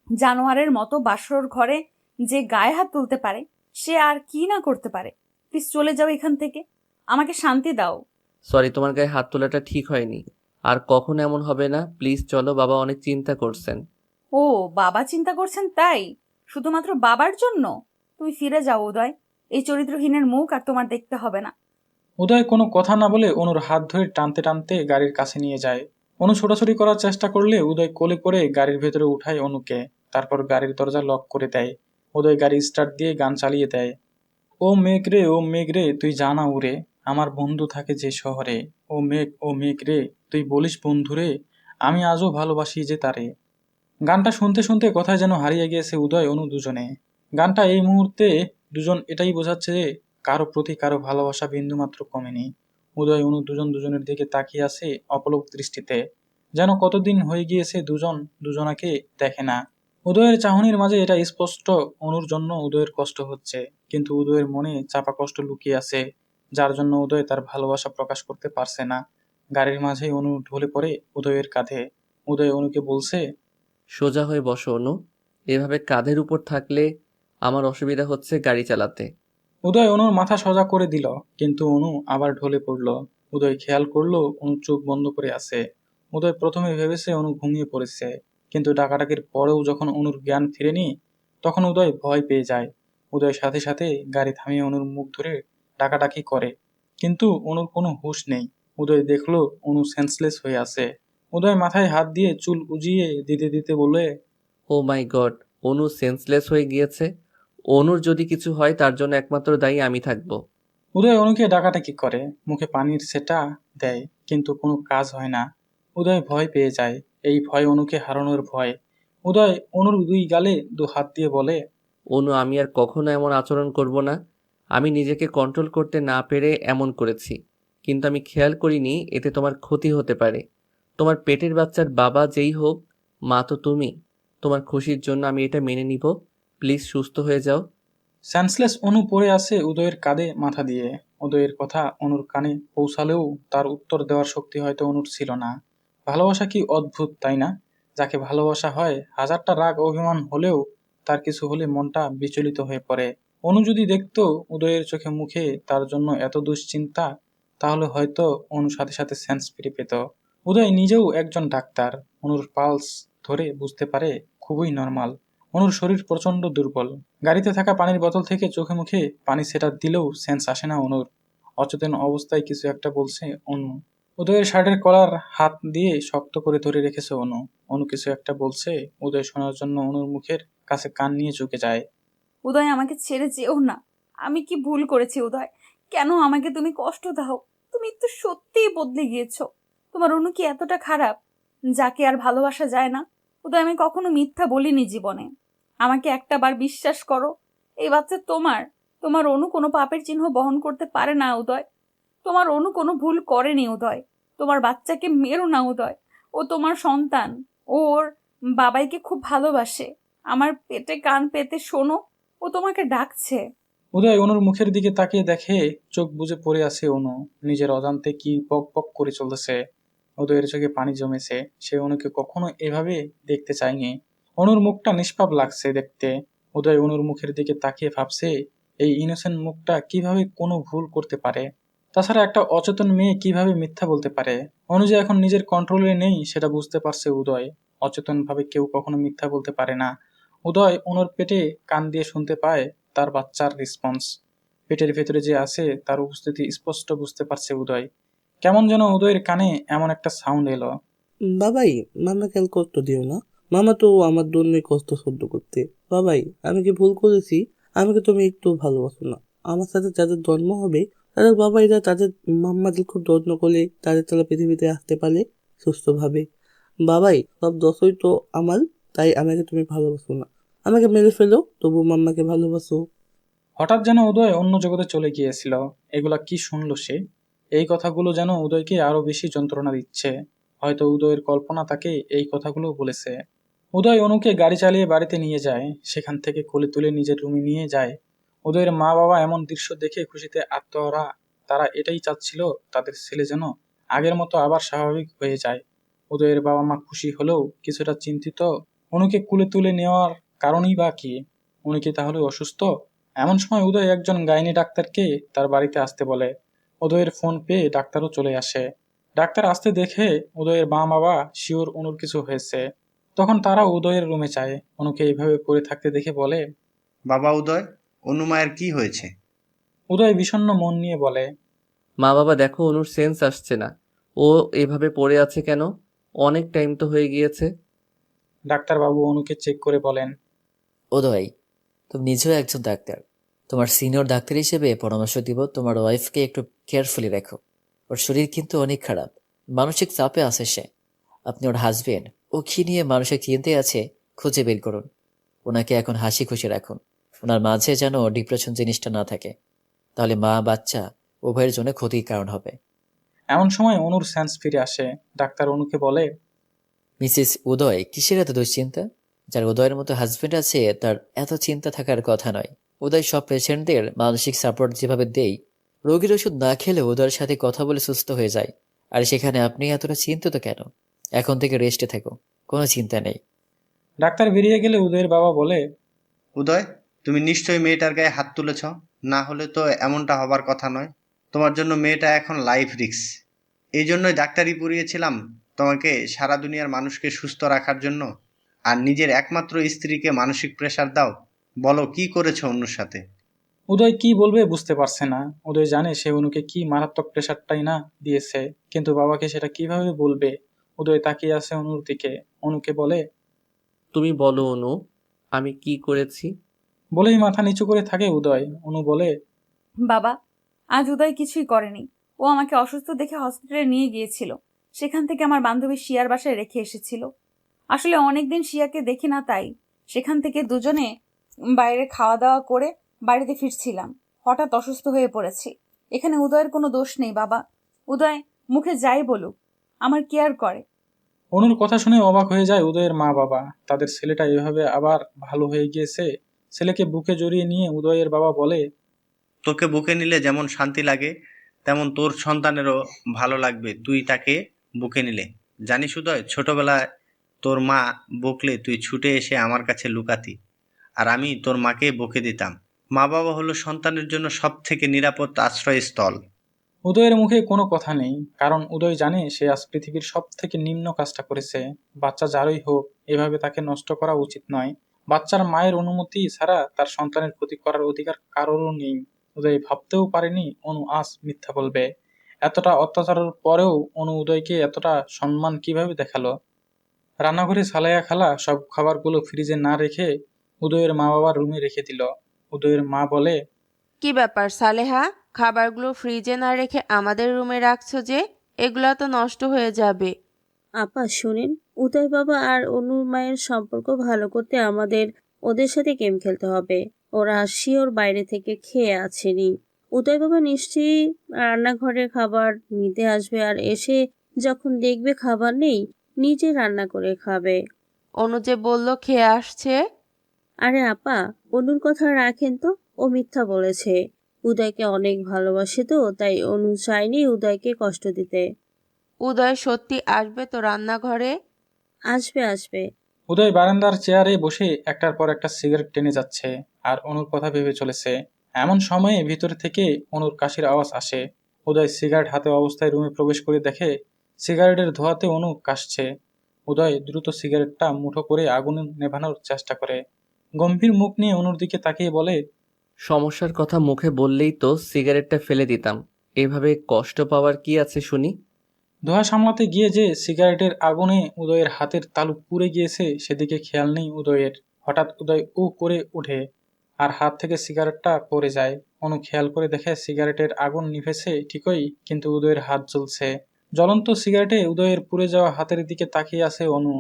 জানোয়ারের মতো বাসর ঘরে যে গায়ে হাত তুলতে পারে সে আর কি না করতে পারে। প্লিজ চলে যাও এখান থেকে, আমাকে শান্তি দাও। সরি, তোমার গায়ে হাত তোলাটা ঠিক হয়নি, আর কখনো এমন হবে না। প্লিজ চলো, বাবা অনেক চিন্তা করছেন। ও, বাবা চিন্তা করছেন তাই? শুধুমাত্র বাবার জন্য? তুমি ফিরে যাও উদয়, এই চরিত্রহীনের মুখ আর তোমার দেখতে হবে না। উদয় কোনো কথা না বলে অনুর হাত ধরে টানতে টানতে গাড়ির কাছে নিয়ে যায়। অনু ছোটাছুটি করার চেষ্টা করলে উদয় কোলে করে গাড়ির ভেতরে উঠায় অনুকে। তারপর গাড়ির দরজা লক করে দেয়। উদয় গাড়ি স্টার্ট দিয়ে গান চালিয়ে দেয়। ও মেঘ রে, ও মেঘ রে, তুই জানা উড়ে, আমার বন্ধু থাকে যে শহরে। ও মেঘ রে, তুই বলিস বন্ধু রে, আমি আজও ভালোবাসি যে তারে। গানটা শুনতে শুনতে কোথায় যেন হারিয়ে গিয়েছে উদয় অনু দুজনে। গানটা এই মুহূর্তে দুজন এটাই বোঝাচ্ছে যে কারো প্রতি কারো ভালোবাসা বিন্দুমাত্র কমেনি। উদয় অনু দুজন দুজনের দিকে তাকিয়ে আছে অপলক দৃষ্টিতে, যেন কতদিন হয়ে গিয়েছে দুজন দুজনাকে দেখে না। উদয়ের চাহনির মাঝে এটা স্পষ্ট, অনুর জন্য উদয়ের কষ্ট হচ্ছে, কিন্তু উদয়ের মনে চাপা কষ্ট লুকিয়ে আছে, যার জন্য উদয় তার ভালোবাসা প্রকাশ করতে পারছে না। গাড়ির মাঝেই অনু ঢলে পড়ে উদয়ের কাঁধে। উদয় অনুকে বলছে। সোজা হয়ে বসো অনু, এভাবে কাঁধের উপর থাকলে আমার অসুবিধা হচ্ছে গাড়ি চালাতে। উদয় অনুর মাথা সোজা করে দিল, কিন্তু অনু আবার ঢলে পড়ল। উদয় খেয়াল করলো অনু চোখ বন্ধ করে আছে। উদয় প্রথমে ভেবেছে অনু ঘুমিয়ে পড়েছে, কিন্তু ডাকাডাকির পরেও যখন অনুর জ্ঞান ফিরেনি, তখন উদয় ভয় পেয়ে যায়। উদয় সাথে সাথে গাড়ি থামিয়ে অনুর মুখ ধরে ডাকাডাকি করে, কিন্তু অনুর কোনো হুঁশ নেই। উদয় দেখলো অনু সেন্সলেস হয়ে আছে। উদয় মাথায় হাত দিয়ে চুল উজিয়ে দিতে দিতে বলে। ও মাই গড, অনু সেন্সলেস হয়ে গিয়েছে। অনুর যদি কিছু হয় তার জন্য একমাত্র দায়ী আমি থাকবো। উদয় অনুকে ডাকাডাকি করে, মুখে পানির সেটা দেয়, কিন্তু কোনো কাজ হয় না। উদয় ভয় পেয়ে যায়, এই ভয় অনুকে হারানোর ভয়। উদয় অনুর দুই গালে দু হাত দিয়ে বলে। অনু, আমি আর কখনো এমন আচরণ করব না। আমি নিজেকে কন্ট্রোল করতে না পেরে এমন করেছি, কিন্তু আমি খেয়াল করিনি এতে তোমার ক্ষতি হতে পারে। তোমার পেটের বাচ্চার বাবা যেই হোক, মা তো তুমি। তোমার খুশির জন্য আমি এটা মেনে নিব। প্লিজ সুস্থ হয়ে যাও। সেন্সলেস অনু পড়ে আছে উদয়ের কাঁধে মাথা দিয়ে। উদয়ের কথা অনুর কানে পৌঁছালেও তার উত্তর দেওয়ার শক্তি হয়তো অনুর ছিল না। ভালোবাসা কি অদ্ভুত, তাই না? যাকে ভালোবাসা হয়, হাজারটা রাগ অভিমান হলেও তার কিছু হলে মনটা বিচলিত হয়ে পড়ে। অনু যদি দেখতো উদয়ের চোখে মুখে তার জন্য এত দুশ্চিন্তা, তাহলে হয়তো অনু সাথে সাথে সেন্স ফিরে পেত। উদয় নিজেও একজন ডাক্তার, অনুর পালস ধরে বুঝতে পারে খুবই নর্মাল। অনুর শরীর প্রচন্ড দুর্বল। গাড়িতে থাকা পানির বোতল থেকে চোখে মুখে পানি সেটা দিলেও সেন্স আসে না অনুর। অচেতন অবস্থায় কিছু একটা বলছে অনু। উদয়ের শার্টের কলার হাত দিয়ে শক্ত করে ধরে রেখেছে অনু। অনু কিছু একটা বলছে, উদয় শোনার জন্য অনুর মুখের কাছে কান নিয়ে ঝুঁকে যায়। উদয়, আমাকে ছেড়ে যেও না। আমি কি ভুল করেছি উদয়? কেন আমাকে তুমি কষ্ট দাও? তুমি তো সত্যিই বদলে গিয়েছো। তোমার অনু কি এতটা খারাপ যাকে আর ভালোবাসা যায় না? উদয়, আমি কখনো মিথ্যা বলিনি জীবনে। আমাকে একটা বার বিশ্বাস করো। এই বাচ্চা তোমার। তোমার অনু কোনো পাপের চিহ্ন বহন করতে পারে না উদয়। তোমার অনু কোনো ভুল করেনি উদয়। তোমার বাচ্চাকে মেরো না উদয়। ও তোমার সন্তান। ওর বাবাইকে খুব ভালোবাসে। আমার পেটে কান পেতে শোনো, ও তোমাকে ডাকছে। উদয় অনুর মুখের দিকে তাকিয়ে দেখে চোখ বুজে পড়ে আছে অনু। নিজের অজান্তে কি পক পক করে চলতেছে। উদয়ের চোখে পানি জমেছে। সে অনুকে কখনো এভাবে দেখতে চায়নি। অনুর মুখটা নিষ্পাপ লাগছে দেখতে। উদয় অনুর মুখের দিকে তাকিয়ে ভাবছে, এই ইনোসেন্ট মুখটা কিভাবে কোনো ভুল করতে পারে। তাছাড়া একটা অচেতন মেয়ে কিভাবে মিথ্যা বলতে পারে। অনু যে এখন নিজের কন্ট্রোলে নেই সেটা বুঝতে পারছে উদয়। অচেতন ভাবে কেউ কখনো মিথ্যা বলতে পারে না। উদয় অনুর পেটে কান দিয়ে শুনতে পায় তার বাচ্চার রেসপন্স। পেটের ভেতরে যে আছে তার উপস্থিতি স্পষ্ট বুঝতে পারছে উদয়। কেমন যেন উদয়ের কানে এমন একটা সাউন্ড এলো। বাবাই, মামাকে আর কষ্ট দিও না। মামা তো আমার জন্যই কষ্ট সহ্য করতে। বাবাই, আমি কি ভুল করেছি? আমাকে তুমি একটু ভালোবাসো না? আমার সাথে যাদের জন্ম হবে তাদের বাবাইরা তাদের মাম্মাদের খুব যত্ন করে তারা পৃথিবীতে আসতে পারে সুস্থভাবে। বাবাই, সব দোষই তো আমার, তাই আমাকে তুমি ভালোবাসো না। আমাকে মেরে ফেলো, তবু মাম্মাকে ভালোবাসো। হঠাৎ যেন উদয় অন্য জগতে চলে গিয়েছিল। এগুলা কি শুনলো সে? এই কথাগুলো যেন উদয়কে আরো বেশি যন্ত্রণা দিচ্ছে। হয়তো উদয়ের কল্পনা তাকে এই কথাগুলো বলেছে। উদয় অনুকে গাড়ি চালিয়ে বাড়িতে নিয়ে যায়। সেখান থেকে কোলে তুলে নিজের রুমে নিয়ে যায়। উদয়ের মা বাবা এমন দৃশ্য দেখে খুশিতে আত্মহারা। তারা এটাই চাচ্ছিল, তাদের ছেলে যেন আগের মতো আবার স্বাভাবিক হয়ে যায়। উদয়ের বাবা মা খুশি হলেও কিছুটা চিন্তিত। অনুকে কোলে তুলে নেওয়ার কারণই বা কি? উনি কি তাহলে অসুস্থ? এমন সময় উদয় একজন গাইনি ডাক্তারকে তার বাড়িতে আসতে বলে। উদয়ের ফোন পেয়ে ডাক্তারও চলে আসে। ডাক্তার আসতে দেখে উদয়ের মা বাবা শিওর অনুর কিছু হয়েছে। তখন তারা উদয়ের রুমে যায়। অনুকে এইভাবে পড়ে থাকতে দেখে বলে, বাবা উদয়, অনু মায়ের কি হয়েছে? উদয় বিষণ্ণ মন নিয়ে বলে, মা বাবা দেখো, অনুর সেন্স আসছে না। ও এভাবে পড়ে আছে কেন? অনেক টাইম তো হয়ে গিয়েছে। ডাক্তারবাবু অনুকে চেক করে বলেন, উদয়, তুমি নিজেও একজন ডাক্তার। তোমার সিনিয়র ডাক্তার হিসেবে পরামর্শ দিব, তোমার ওয়াইফকে একটু কেয়ারফুলি রাখো। ওর শরীর কিন্তু অনেক খারাপ। মানসিক চাপে আছে সে। আপনি ওর হাজবেন্ড। ও কি নিয়ে মানসিক চিন্তায় আছে খুঁজে বের করুন। ওনাকে এখন হাসি খুশি রাখুন। ওনার মাঝে যেন ডিপ্রেশন জিনিসটা না থাকে। তাহলে মা বাচ্চা উভয়ের জন্য ক্ষতির কারণ হবে। এমন সময় অনুর সেন্স ফিরে আসে। ডাক্তার অনুকে বলে, মিসেস উদয়, কিসের এত দুশ্চিন্তা? যার উদয়ের মতো হাজবেন্ড আছে তার এত চিন্তা থাকার কথা নয়। উদয় সব পেশেন্টদের মানসিক সাপোর্ট যেভাবে দেই, রোগীর ওষুধ না খেলে উদয়ের সাথে কথা বলে সুস্থ হয়ে যায়। আর সেখানে আপনি এতটা চিন্তিত কেন? এখন থেকে রেস্টে থাকো, কোনো চিন্তা নেই। ডাক্তার বেরিয়ে গেলে উদয়ের বাবা বলে, উদয়, তুমি নিশ্চয়ই মেয়েটার গায়ে হাত তুলেছ। না হলে তো এমনটা হবার কথা নয়। তোমার জন্য মেয়েটা এখন লাইফ রিস্ক। এই জন্যই ডাক্তারি পড়িয়েছিলাম, তোমাকে সারা দুনিয়ার মানুষকে সুস্থ রাখার জন্য। আর নিজের একমাত্র স্ত্রীকে মানসিক প্রেসার দাও? বলো, কি করেছো অন্যর সাথে? উদয় কি বলবে বুঝতে পারছে না। উদয় জানে সে অনুকে কি মারাত্মক প্রেশারটাই না দিয়েছে, কিন্তু বাবাকে সেটা কিভাবে বলবে। উদয় তাকিয়ে আছে অনুর দিকে। অনুকে বলে, তুমি বলো অনু, আমি কি করেছি? বলেই মাথা নিচু করে থাকে উদয়। অনু বলে, বাবা, আজ উদয় কিছুই করেনি। ও আমাকে অসুস্থ দেখে হসপিটালে নিয়ে গিয়েছিল। সেখান থেকে আমার বান্ধবী শিয়ার বাসায় রেখে এসেছিল। আসলে অনেকদিন শিয়াকে দেখি না, তাই সেখান থেকে দুজনে বাইরে খাওয়া দাওয়া করে বাড়িতে ফিরছিলাম। হঠাৎ অসুস্থ হয়ে পড়েছি। এখানে উদয়ের কোনো দোষ নেই বাবা। উদয় মুখে যাই বলুক, আমার কেয়ার করে। অনুর কথা শুনে অবাক হয়ে যায় উদয়ের মা বাবা। তাদের ছেলেটা এভাবে আবার ভালো হয়ে গিয়েছে। ছেলেকে বুকে জড়িয়ে নিয়ে উদয়ের বাবা বলে, তোকে বুকে নিলে যেমন শান্তি লাগে, তেমন তোর সন্তানেরও ভালো লাগবে তুই তাকে বুকে নিলে। জানিস উদয়, ছোটবেলায় তোর মা বকলে তুই ছুটে এসে আমার কাছে লুকাতি, আর আমি তোর মাকে বকে দিতাম। মা বাবা হলো সন্তানের জন্য সব থেকে নিরাপদ আশ্রয়স্থল। উদয়ের মুখে কোনো কথা নেই, কারণ উদয় জানে সে আজ পৃথিবীর সব থেকে নিম্ন কাজটা করেছে। বাচ্চা যারই হোক, এভাবে তাকে নষ্ট করা উচিত নয়। বাচ্চার মায়ের অনুমতি ছাড়া তার সন্তানের ক্ষতি করার অধিকার কারোরও নেই। উদয় ভাবতেও পারেনি অনু আজ মিথ্যা বলবে। এতটা অত্যাচারের পরেও অনু উদয়কে এতটা সম্মান কিভাবে দেখালো? রান্নাঘরে সালাইয়া খালা সব খাবারগুলো ফ্রিজে না রেখে উদয়ের মা বাবার রুমে রেখে দিল। উদয়ের মা বলে, কি ব্যাপার সালেহা, খাবারগুলো ফ্রিজে না রেখে আমাদের রুমে রাখছো যে? এগুলা তো নষ্ট হয়ে যাবে। আপা শুনেন, উদয় বাবা আর অনুর মায়ের সম্পর্ক ভালো করতে আমাদের ওদের সাথে গেম খেলতে হবে। ওরা শিওর বাইরে থেকে খেয়ে আসেনি। উদয় বাবা নিশ্চয়ই রান্নাঘরে খাবার নিতে আসবে, আর এসে যখন দেখবে খাবার নেই, নিজে রান্না করে খাবে। অনু যে বলল খেয়ে আসছে। আরে আপা, অনুর কথা রাখেন তো, ও মিথ্যা বলেছে। উদয়কে অনেক ভালোবাসে তো, তাই অনু চায়নি উদয়কে কষ্ট দিতে। উদয় সত্যি আসবে তো রান্নাঘরে? আসবে আসবে। উদয় বারান্দার চেয়ারে বসে একটার পর একটা সিগারেট টেনে যাচ্ছে আর অনুর কথা ভেবে চলেছে। এমন সময়ে ভিতর থেকে অনুর কাশির আওয়াজ আসে। উদয় সিগারেট হাতে অবস্থায় রুমে প্রবেশ করে দেখে সিগারেটের ধোঁয়াতে অনু কাশছে। উদয় দ্রুত সিগারেটটা মুঠো করে আগুন নেভানোর চেষ্টা করে। গম্ভীর মুখ নিয়ে অনুর দিকে তাকিয়ে বলে, সমস্যার কথা মুখে বললেই তো সিগারেটটা ফেলে দিতাম। এভাবে কষ্ট পাওয়ার কি আছে শুনি? ধোঁয়া সামলাতে গিয়ে যে সিগারেটের আগুনে উদয়ের হাতের তালু পুড়ে গিয়েছে সেদিকে খেয়াল নেই উদয়ের। হঠাৎ উদয় উ করে ওঠে আর হাত থেকে সিগারেটটা পড়ে যায়। অনু খেয়াল করে দেখে সিগারেটের আগুন নিভেছে ঠিকই, কিন্তু উদয়ের হাত জ্বলছে। জ্বলন্ত সিগারেটে উদয়ের পুড়ে যাওয়া হাতের দিকে তাকিয়ে আছে অনু।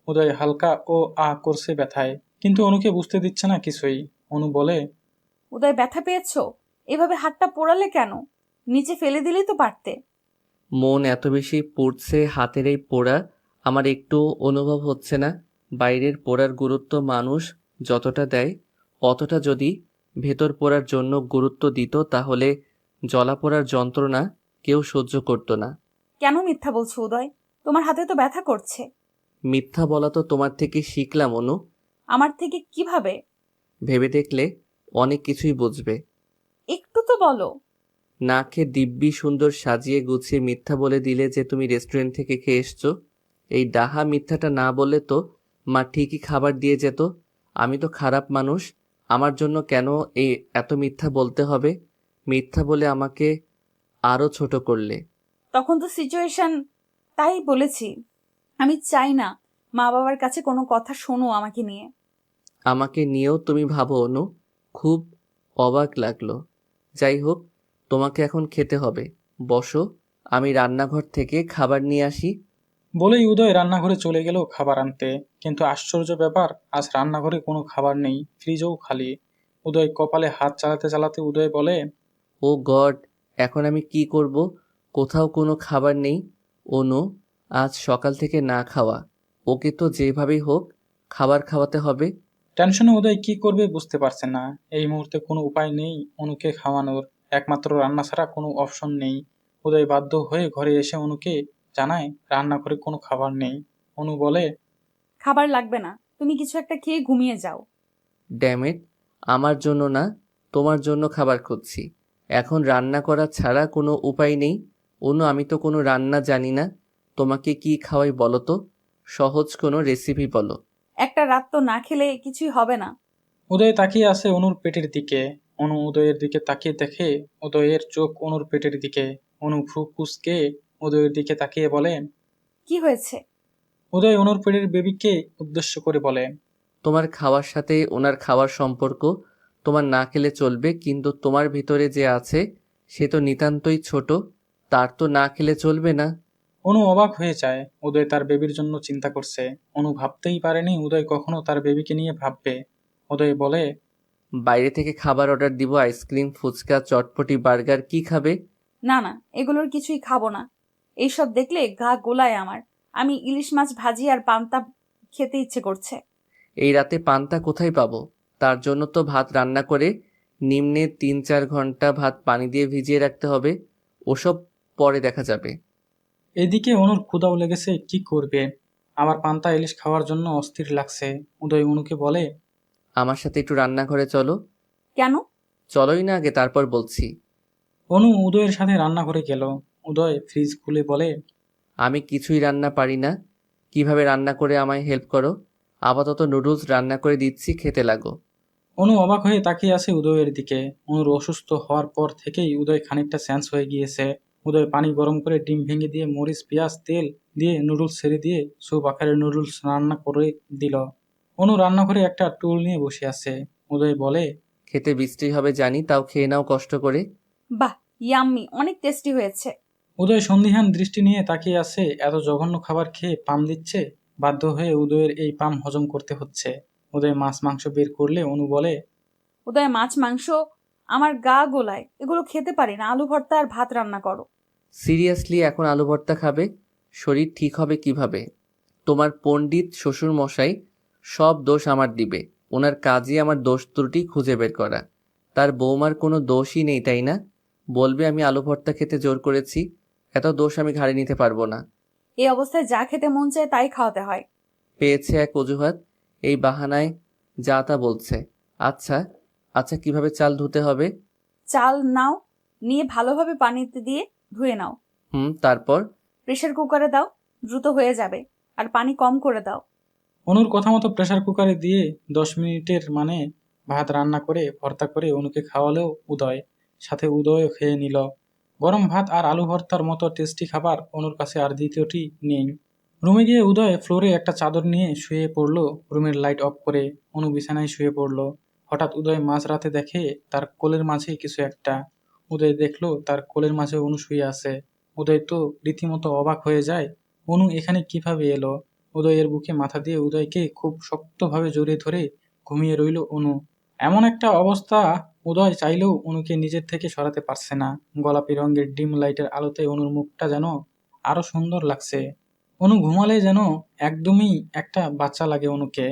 উদয় হালকা ও আ করছে ব্যথায়, কিন্তু অনুকে বুঝতে দিচ্ছে না কিছুই। অনু বলে, উদয় ব্যথা পেয়েছো? এভাবে হাতটা পোড়ালে কেন? নিচে ফেলে দিলেই তো পারতে। মন এত বেশি পুড়ছে হাতের এই পোড়া আমার একটু অনুভব হচ্ছে না। বাইরের পোড়ার গুরুত্ব মানুষ যতটা দেয়, অতটা যদি ভেতর পোড়ার জন্য গুরুত্ব দিত তাহলে জ্বলা পোড়ার যন্ত্রণা কেউ সহ্য করত না। কেন মিথ্যা বলছো উদয়? তোমার হাতে তো ব্যথা করছে। মিথ্যা বলা তো তোমার থেকে শিখলাম অনু। আমার থেকে কিভাবে? ভেবে দেখলে অনেক কিছুই বুঝবে। একটু তো বলো। না খেয়ে দিব্যি সুন্দর সাজিয়ে গুছিয়ে মিথ্যা বলে দিলে যে তুমি রেস্টুরেন্ট থেকে খেয়ে এসছো। এই ডাহা মিথ্যাটা না বললে তো মা ঠিকই খাবার দিয়ে যেত। আমি তো খারাপ মানুষ, আমার জন্য কেন এই এত মিথ্যা বলতে হবে? মিথ্যা বলে আমাকে আরও ছোট করলে। তখন তো সিচুয়েশন তাই বলেছি। আমি চাই না মা বাবার কাছে কোনো কথা শোনো আমাকে নিয়ে। আমাকে নিয়েও তুমি ভাবো অনু? খুব অবাক লাগলো। যাই হোক, তোমাকে এখন খেতে হবে। বসো, আমি রান্নাঘর থেকে খাবার নিয়ে আসি। বলেই উদয় রান্নাঘরে চলে গেল খাবার আনতে। কিন্তু আশ্চর্য ব্যাপার, আজ রান্নাঘরে কোনো খাবার নেই, ফ্রিজও খালি। উদয় কপালে হাত চালাতে চালাতে উদয় বলে, ও গড, এখন আমি কি করব? কোথাও কোনো খাবার নেই। অনু আজ সকাল থেকে না খাওয়া, ওকে তো যেভাবেই হোক খাবার খাওয়াতে হবে। টেনশনে উদয় কি করবে বুঝতে পারছে না। এই মুহূর্তে কোনো উপায় নেই অনুকে খাওয়ানোর, একমাত্র রান্না ছাড়া কোনো অপশন নেই। উদয় বাধ্য হয়ে ঘরে এসে অনুকে জানায় রান্নাঘরে কোনো খাবার নেই। অনু বলে, খাবার লাগবে না, তুমি কিছু একটা খেয়ে ঘুমিয়ে যাও। ড্যামেট, আমার জন্য না, তোমার জন্য খাবার খুঁজছি। এখন রান্না করা ছাড়া কোনো উপায় নেই। অনু আমি তো কোনো রান্না জানি না, তোমাকে কি খাওয়াই বলো তো? সহজ কোনো রেসিপি বলো। একটা রাত তো না খেলে কিছুই হবে না। উদয় তাকিয়ে আছে অনুর পেটের দিকে। অনু উদয়ের দিকে তাকিয়ে দেখে উদয়ের চোখ অনুর পেটের দিকে। অনু ভ্রু কুঁচকে উদয়ের দিকে তাকিয়ে বলে, কি হয়েছে? উদয় অনুর পেটের বেবিকে উদ্দেশ্য করে বলে, তোমার খাওয়ার সাথে ওনার খাওয়ার সম্পর্ক তোমার না খেলে চলবে, কিন্তু তোমার ভিতরে যে আছে সে তো নিতান্তই ছোট, তার তো না খেলে চলবে না। অনু অবাক হয়ে যায়। উদয় তার বেবির জন্য চিন্তা করছে। অনু ভাবতেই পারেনি উদয় কখনো তার বেবিকে নিয়ে ভাববে। উদয় বলে, বাইরে থেকে খাবার অর্ডার দিব, আইসক্রিম, ফুচকা, চটপটি, বার্গার, কি খাবে? না না, এগুলোর কিছুই খাবো না। এইসব দেখলে গা গোলায় আমার। আমি ইলিশ মাছ ভাজি আর পান্তা খেতে ইচ্ছে করছে। এই রাতে পান্তা কোথায় পাবো? তার জন্য তো ভাত রান্না করে নিম্নে 3-4 ঘন্টা ভাত পানি দিয়ে ভিজিয়ে রাখতে হবে। ওসব পরে দেখা যাবে। এদিকে অনুর ক্ষুধাও লেগেছে, কি করবে? আবার পান্তা ইলিশ খাওয়ার জন্য অস্থির লাগছে। উদয় অনুকে বলে, আমার সাথে একটু রান্নাঘরে চলো। কেন? চলোই না আগে, তারপর বলছি। অনু উদয়ের সাথে রান্নাঘরে গেল। উদয় ফ্রিজ খুলে বলে, আমি কিছুই রান্না পারি না, কিভাবে রান্না করে আমায় হেল্প করো। আপাতত নুডলস রান্না করে দিচ্ছি, খেতে লাগো। অনু অবাক হয়ে তাকিয়ে আছে উদয়ের দিকে। অনুর অসুস্থ হওয়ার পর থেকেই উদয় খানিকটা সেন্স হয়ে গিয়েছে। উদয় পানি গরম করে ডিম ভেঙে দিয়ে মরিচ পেঁয়াজ তেল দিয়ে নুডলস ছেড়ে দিয়ে স্যুপ আকারের নুডলস রান্না করে দিল। অনু রান্নাঘরে একটা টুল নিয়ে বসে আছে। উদয় বলে, খেতে বৃষ্টি হবে জানি, তাও খেয়ে নাও কষ্ট করে। বাহ, ইয়াম্মি, অনেক টেস্টি হয়েছে। উদয় সন্দিহান দৃষ্টি নিয়ে তাকিয়ে আছে। এত জঘন্য খাবার খেয়ে পাম দিচ্ছে। বাধ্য হয়ে উদয়ের এই পাম হজম করতে হচ্ছে। উদয় মাছ মাংস বের করলে অনু বলে, উদয়, মাছ মাংস আমার গা গোলায়, এগুলো খেতে পারি না। আলু ভর্তা আর ভাত রান্না করো। সিরিয়াসলি এখন আলু ভর্তা খাবে? শরীর ঠিক হবে কিভাবে? তোমার পণ্ডিত শ্বশুর মশাই সব দোষ আমার দিবে। ওনার কাজই আমার দোষ ত্রুটি খুঁজে বের করা। তার বৌমার কোনো দোষই নেই, তাই না? বলবে আমি আলু ভর্তা খেতে জোর করেছি। এত দোষ আমি ঘাড়ে নিতে পারবো না। এই অবস্থায় যা খেতে মন চায় তাই খাওয়াতে হয়। পেয়েছে এক অজুহাত, এই বাহানায় যা তা বলছে। আচ্ছা আচ্ছা, কিভাবে চাল ধুতে হবে? চাল নাও, নিয়ে ভালোভাবে পানিতে দিয়ে ধুয়ে নাও। তারপর? প্রেসার কুকারে দাও, দ্রুত হয়ে যাবে। আর পানি কম করে দাও। অনুর কথা মতো প্রেসার কুকারে দিয়ে 10 মিনিটের মানে ভাত রান্না করে ভর্তা করে অনুকে খাওয়ালেও উদয়, সাথে উদয়ও খেয়ে নিল। গরম ভাত আর আলু ভর্তার মতো টেস্টি খাবার অনুর কাছে আর দ্বিতীয়টি নেই। রুমে গিয়ে উদয় ফ্লোরে একটা চাদর নিয়ে শুয়ে পড়ল। রুমের লাইট অফ করে অনু বিছানায় শুয়ে পড়ল। হঠাৎ উদয় মাঝরাতে দেখে তার কোলের মাঝে কিছু একটা। উদয় দেখলো তার কোলের মাঝে অনু শুয়ে আছে। উদয় তো রীতিমতো অবাক হয়ে যায়। অনু এখানে কিভাবে এলো? উদয়ের বুকে মাথা দিয়ে উদয়কে খুব শক্তভাবে জড়িয়ে ধরে ঘুমিয়ে রইল অনু। এমন একটা অবস্থা, উদয় চাইলেও অনুকে নিজের থেকে সরাতে পারছে না। গোলাপি রঙের ডিম লাইটের আলোতে অনুর মুখটা যেন আরো সুন্দর লাগছে। অনু ঘুমালে যেন একদমই একটা বাচ্চা লাগে অনুকে।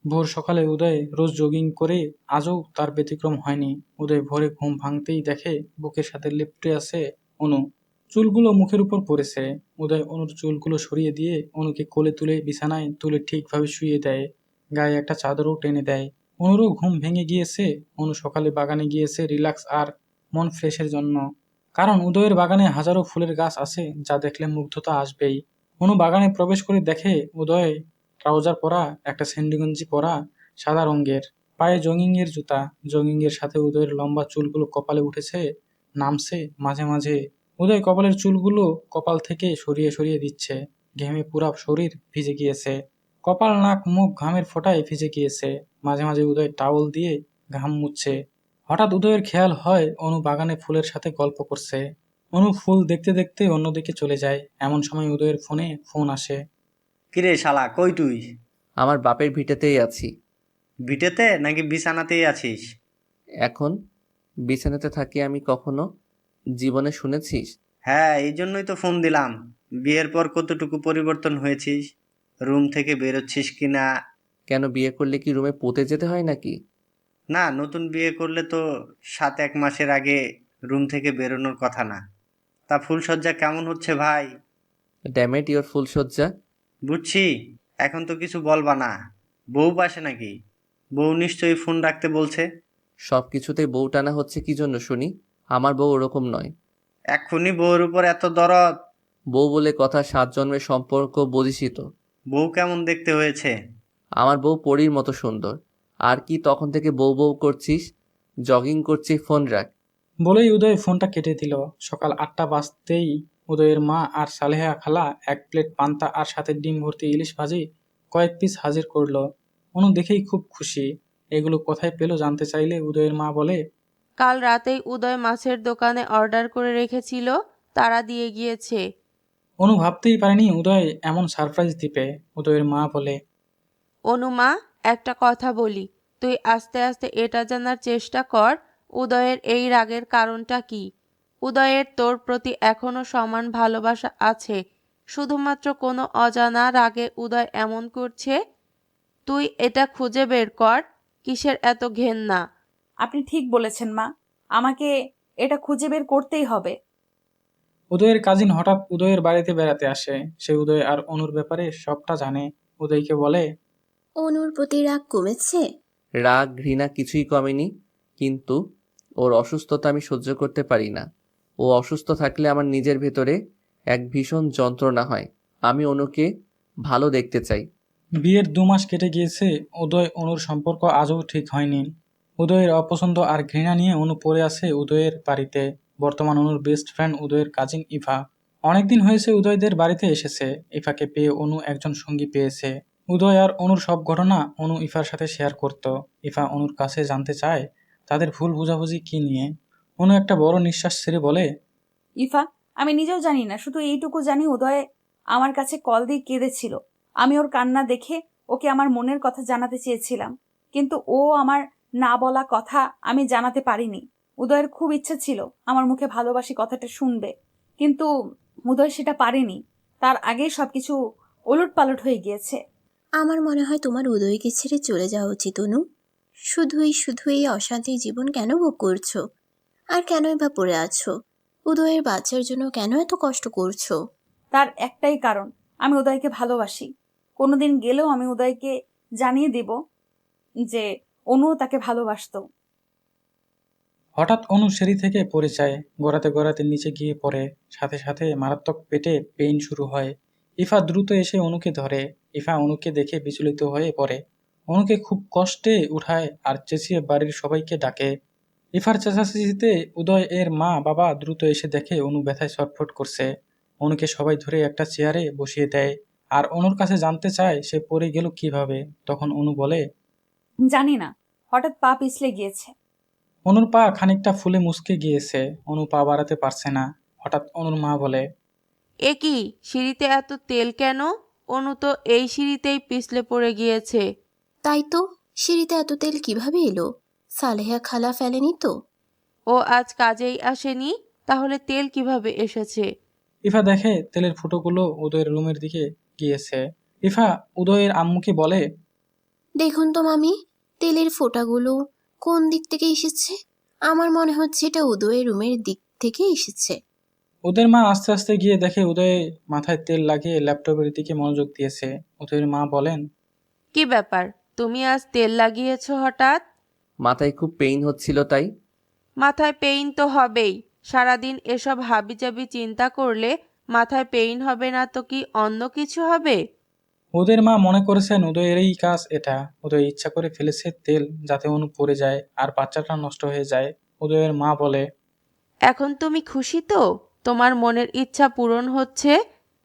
ভোর সকালে উদয় রোজ জগিং করে, আজও তার ব্যতিক্রম হয়নি। উদয় ভোরে ঘুম ভাঙতেই দেখে বুকের সাথে লিপ্টে আছে অনু। চুলগুলো মুখের উপর পড়েছে। উদয় অনুর চুলগুলো সরিয়ে দিয়ে অনুকে কোলে তুলে বিছানায় তুলে ঠিকভাবে শুয়ে দেয়। গায়ে একটা চাদরও টেনে দেয়। অনুরও ঘুম ভেঙে গিয়েছে। অনু সকালে বাগানে গিয়েছে রিল্যাক্স আর মন ফ্রেশের জন্য। কারণ উদয়ের বাগানে হাজারো ফুলের গাছ আছে, যা দেখলে মুগ্ধতা আসবেই। অনু বাগানে প্রবেশ করে দেখে উদয় ট্রাউজার পরা, একটা স্যান্ডি পরা, সাদা রঙের, পায়ে জগিং এর জুতা। জগিং এর সাথে উদয়ের লম্বা চুলগুলো কপালে উঠেছে, নামছে মাঝে মাঝে। উদয় কপালের চুলগুলো কপাল থেকে সরিয়ে সরিয়ে দিচ্ছে। ঘেমে পুরা শরীর ভিজে গিয়েছে। কপাল, নাক, মুখ ঘামের ফোঁটায় ভিজে গিয়েছে। মাঝে মাঝে উদয় টাওয়াল দিয়ে ঘাম মুছছে। হঠাৎ উদয়ের খেয়াল হয় অনু বাগানে ফুলের সাথে গল্প করছে। অনু ফুল দেখতে দেখতে অন্যদিকে চলে যায়। এমন সময় উদয়ের ফোনে ফোন আসে। কিরে শালা, কই তুই? আমার বাপের ভিটেতেই আছি। ভিটেতে নাকি বিছানাতেই আছিস? এখন বিছানাতে থাকি আমি, কখনো জীবনে শুনেছিস? হ্যাঁ, এই জন্যই তো ফোন দিলাম। বিয়ের পর কতটুকু পরিবর্তন হয়েছিস? রুম থেকে বেরোচ্ছিস কিনা? কেন, বিয়ে করলে কি রুমে পুঁতে যেতে হয় নাকি? না, নতুন বিয়ে করলে তো 7-1 মাসের আগে রুম থেকে বেরোনোর কথা না। তা ফুলসজ্জা কেমন হচ্ছে ভাই? ড্যামেট ইওর ফুলসজ্জা। বুঝছি, এখন তো কিছু বলবা না। বউ পাশে নাকি? বউ নিশ্চয়ই ফোন রাখতে বলছে। সব কিছুতেই বউ টানা হচ্ছে কি জন্য শুনি? আমার বউ ওরকম নয়। এক্ষুনি বউর উপর এত দরদ? বউ বলে কথা, 7 জন্মের সম্পর্ক, বুঝিসই তো। বউ কেমন দেখতে হয়েছে? আমার বউ পরীর মতো সুন্দর। আর কি তখন থেকে বউ বউ করছিস? জগিং করছি, ফোন রাখ। বলেই উদয় ফোনটা কেটে দিল। সকাল 8টা বাজতেই উদয়ের মা আর সালেহা খালা 1 প্লেট পান্তা আর সাথে ডিম ভর্তি ইলিশ ভাজি কয়েক পিস হাজির করলো। অনু দেখেই খুব খুশি। এগুলো কোথায় পেলো জানতে চাইলে উদয়ের মা বলে, কাল রাতেই উদয় মাছের দোকানে অর্ডার করে রেখেছিল, তারা দিয়ে গিয়েছে। অনু ভাবতেই পারেনি উদয় এমন সারপ্রাইজ দিবে। উদয়ের মা বলে, অনুমা, একটা কথা বলি, তুই আস্তে আস্তে এটা জানার চেষ্টা কর উদয়ের এই রাগের কারণটা কি। উদয়ের তোর প্রতি এখনো সমান ভালোবাসা আছে, শুধুমাত্র কোনো অজানা রাগে উদয় এমন করছে। তুই এটা খুঁজে বের কর, কিসের এত ঘেন্না। আপনি ঠিক বলেছেন মা, আমাকে এটা খুঁজে বের করতেই হবে। উদয়ের কাজিন হঠাৎ উদয়ের বাড়িতে বেড়াতে আসে। সে উদয় আর অনুর ব্যাপারে সবটা জানে। উদয়কে বলে, অনুর প্রতি রাগ কমেছে? রাগ ঘৃণা কিছুই কমেনি, কিন্তু ওর অসুস্থতা আমি সহ্য করতে পারি না। ও অসুস্থ থাকলে আমার নিজের ভেতরে এক ভীষণ যন্ত্রণা হয়। আমি অনুকে ভালো দেখতে চাই। বিয়ের 2 মাস কেটে গিয়েছে। উদয় অনুর সম্পর্ক আজও ঠিক হয়নি। উদয়ের অপছন্দ আর ঘৃণা নিয়ে অনু পড়ে আছে উদয়ের বাড়িতে। বর্তমান অনুর বেস্ট ফ্রেন্ড উদয়ের কাজিন ইভা। অনেকদিন হয়েছে উদয়দের বাড়িতে এসেছে। ইফাকে পেয়ে অনু একজন সঙ্গী পেয়েছে। উদয় আর অনুর সব ঘটনা অনু ইফার সাথে শেয়ার করত। ইফা অনুর কাছে জানতে চায় তাদের ভুল বোঝাবুঝি কি নিয়ে। অনু একটা বড় নিঃশ্বাস ছেড়ে বলে, ইফা, আমি নিজেও জানি না, শুধু এইটুকু জানি উদয় আমার কাছে কল দিয়ে কেঁদেছিল। আমি ওর কান্না দেখে ওকে আমার মনের কথা জানাতে চেয়েছিলাম, কিন্তু ও আমার না বলা কথা আমি জানাতে পারিনি। উদয়ের খুব ইচ্ছে ছিল আমার মুখে ভালোবাসি কথাটা শুনবে, কিন্তু উদয় সেটা পারেনি। তার আগেই সবকিছু ওলটপালট হয়ে গিয়েছে। আমার মনে হয় তোমার উদয়কে ছেড়ে চলে যাওয়া উচিত অনু। শুধুই অশান্তি জীবন কেন ভোগ করছো? আর কেনই বা পড়ে আছো? উদয়ের বাচ্চার জন্য কেন এত কষ্ট করছো? তার একটাই কারণ, আমি উদয়কে ভালোবাসি। কোনোদিন গেলেও আমি উদয়কে জানিয়ে দেব যে অনুও তাকে ভালোবাসতো। হঠাৎ অনু সিঁড়ি থেকে পড়ে যায়। গড়াতে গড়াতে নিচে গিয়ে পড়ে। সাথে সাথে মারাত্মক পেটে পেইন শুরু হয়। ইফা দ্রুত এসে অনুকে ধরে। ইফা অনুকে দেখে বিচলিত হয়ে পড়ে। অনুকে খুব কষ্টে উঠায় আর চেঁচিয়ে বাড়ির সবাইকে ডাকে। ইফার চেঁচাচেঁচিতে উদয় এর মা বাবা দ্রুত এসে দেখে অনু ব্যথায় ছটফট করছে। অনুকে সবাই ধরে একটা চেয়ারে বসিয়ে দেয় আর অনুর কাছে জানতে চায় সে পড়ে গেল কিভাবে। তখন অনু বলে, জানি না, হঠাৎ পা পিছলে গিয়েছে। অনুর পা খানিকটা ফুলে মুচকে গিয়েছে। অনু পা বাড়াতে পারছে না। হঠাৎ অনুর মা বলে, এ কি, সিঁড়িতে এত তেল কেন? অনু তো এই সিঁড়িতেই পিছলে পড়ে গিয়েছে। তাই তো, সিঁড়িতে এত তেল কিভাবে এলো? সালেহা খালা ফেলেনি তো? ও আজ কাজেই আসেনি, তাহলে তেল কিভাবে এসেছে? ইফা দেখে তেলের ফুটোগুলো উদয়ের রুমের দিকে গিয়েছে। ইফা উদয়ের আম্মুকে বলে, দেখুন তো মামি, তেলের ফোঁটাগুলো কোন দিক থেকে এসেছে? আমার মনে হচ্ছে এটা উদয়ের রুমের দিক থেকে এসেছে। উদয়ের মা আস্তে আস্তে গিয়ে দেখে উদয় মাথায় তেল লাগিয়ে ল্যাপটপের দিকে মনোযোগ দিয়েছে। উদয়ের মা বলেন, কি ব্যাপার, তুমি আজ তেল লাগিয়েছো হঠাৎ? মাথায় খুব পেইন হচ্ছিল তাই। মাথায় পেইন তো হবেই, সারাদিন এসব হাবিজাবি চিন্তা করলে মাথায় পেইন হবে না তো কি অন্য কিছু হবে? উদয়ের মা মনে করেছেন উদয়েরই কাজ এটা। উদয় ইচ্ছা করে ফেলেছে তেল যাতে অনু পড়ে যায় আর বাচ্চাটা নষ্ট হয়ে যায়। উদয়ের মা বলে, এখন তুমি খুশি তো? তোমার মনের ইচ্ছা পূরণ হচ্ছে?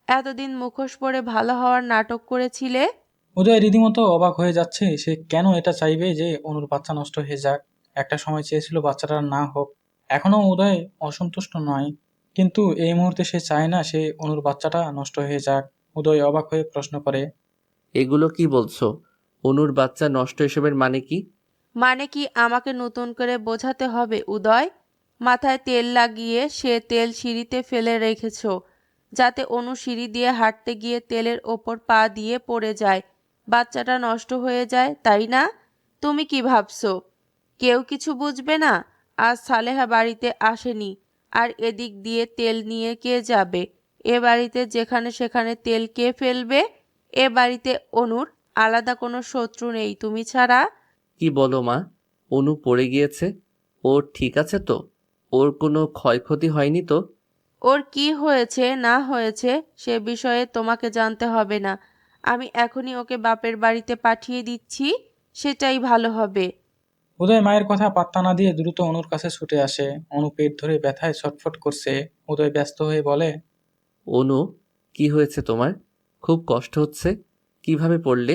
এতদিন মুখোশ পরে ভালো হওয়ার নাটক করেছিলে। উদয় রীতিমতো অবাক হয়ে যাচ্ছে। সে কেন এটা চাইবে যে অনুর বাচ্চা নষ্ট হয়ে যাক? একটা সময় চেয়েছিল বাচ্চাটা না হোক। এখনো উদয় অসন্তুষ্ট নয়, কিন্তু এই মুহূর্তে সে চায় না সে অনুর বাচ্চাটা নষ্ট হয়ে যাক। উদয় অবাক হয়ে প্রশ্ন করে, এগুলো কি বলছো? অনুর বাচ্চা নষ্ট এসবের মানে কি? মানে কি আমাকে নতুন করে বোঝাতে হবে উদয়? মাথায় তেল লাগিয়ে সে তেল সিঁড়িতে ফেলে রেখেছো যাতে অনু সিঁড়ি দিয়ে হাঁটতে গিয়ে তেলের ওপর পা দিয়ে পড়ে যায়, বাচ্চাটা নষ্ট হয়ে যায়, তাই না? তুমি কি ভাবছো কেউ কিছু বুঝবে না? আজ সালেহা বাড়িতে আসেনি, আর এদিক দিয়ে তেল নিয়ে কে যাবে? এ বাড়িতে যেখানে সেখানে তেল কে ফেলবে? এ বাড়িতে অনুর আলাদা কোনো শত্রু নেই তুমি ছাড়া। কি বলো মা? অনু পড়ে গিয়েছে, ও ঠিক আছে তো? ওর কোনো ক্ষয়ক্ষতি হয়নি তো? ওর কি হয়েছে না হয়েছে সে বিষয়ে তোমাকে জানতে হবে না। আমি এখনই ওকে বাপের বাড়িতে পাঠিয়ে দিচ্ছি, সেটাই ভালো হবে। উদয় মায়ের কথা পাত্তা না দিয়ে দ্রুত অনুর কাছে ছুটে আসে। অনু পেট ধরে ব্যথায় ছটফট করছে। উদয় ব্যস্ত হয়ে বলে, অনু, কি হয়েছে তোমার? খুব কষ্ট হচ্ছে? কিভাবে পড়লে?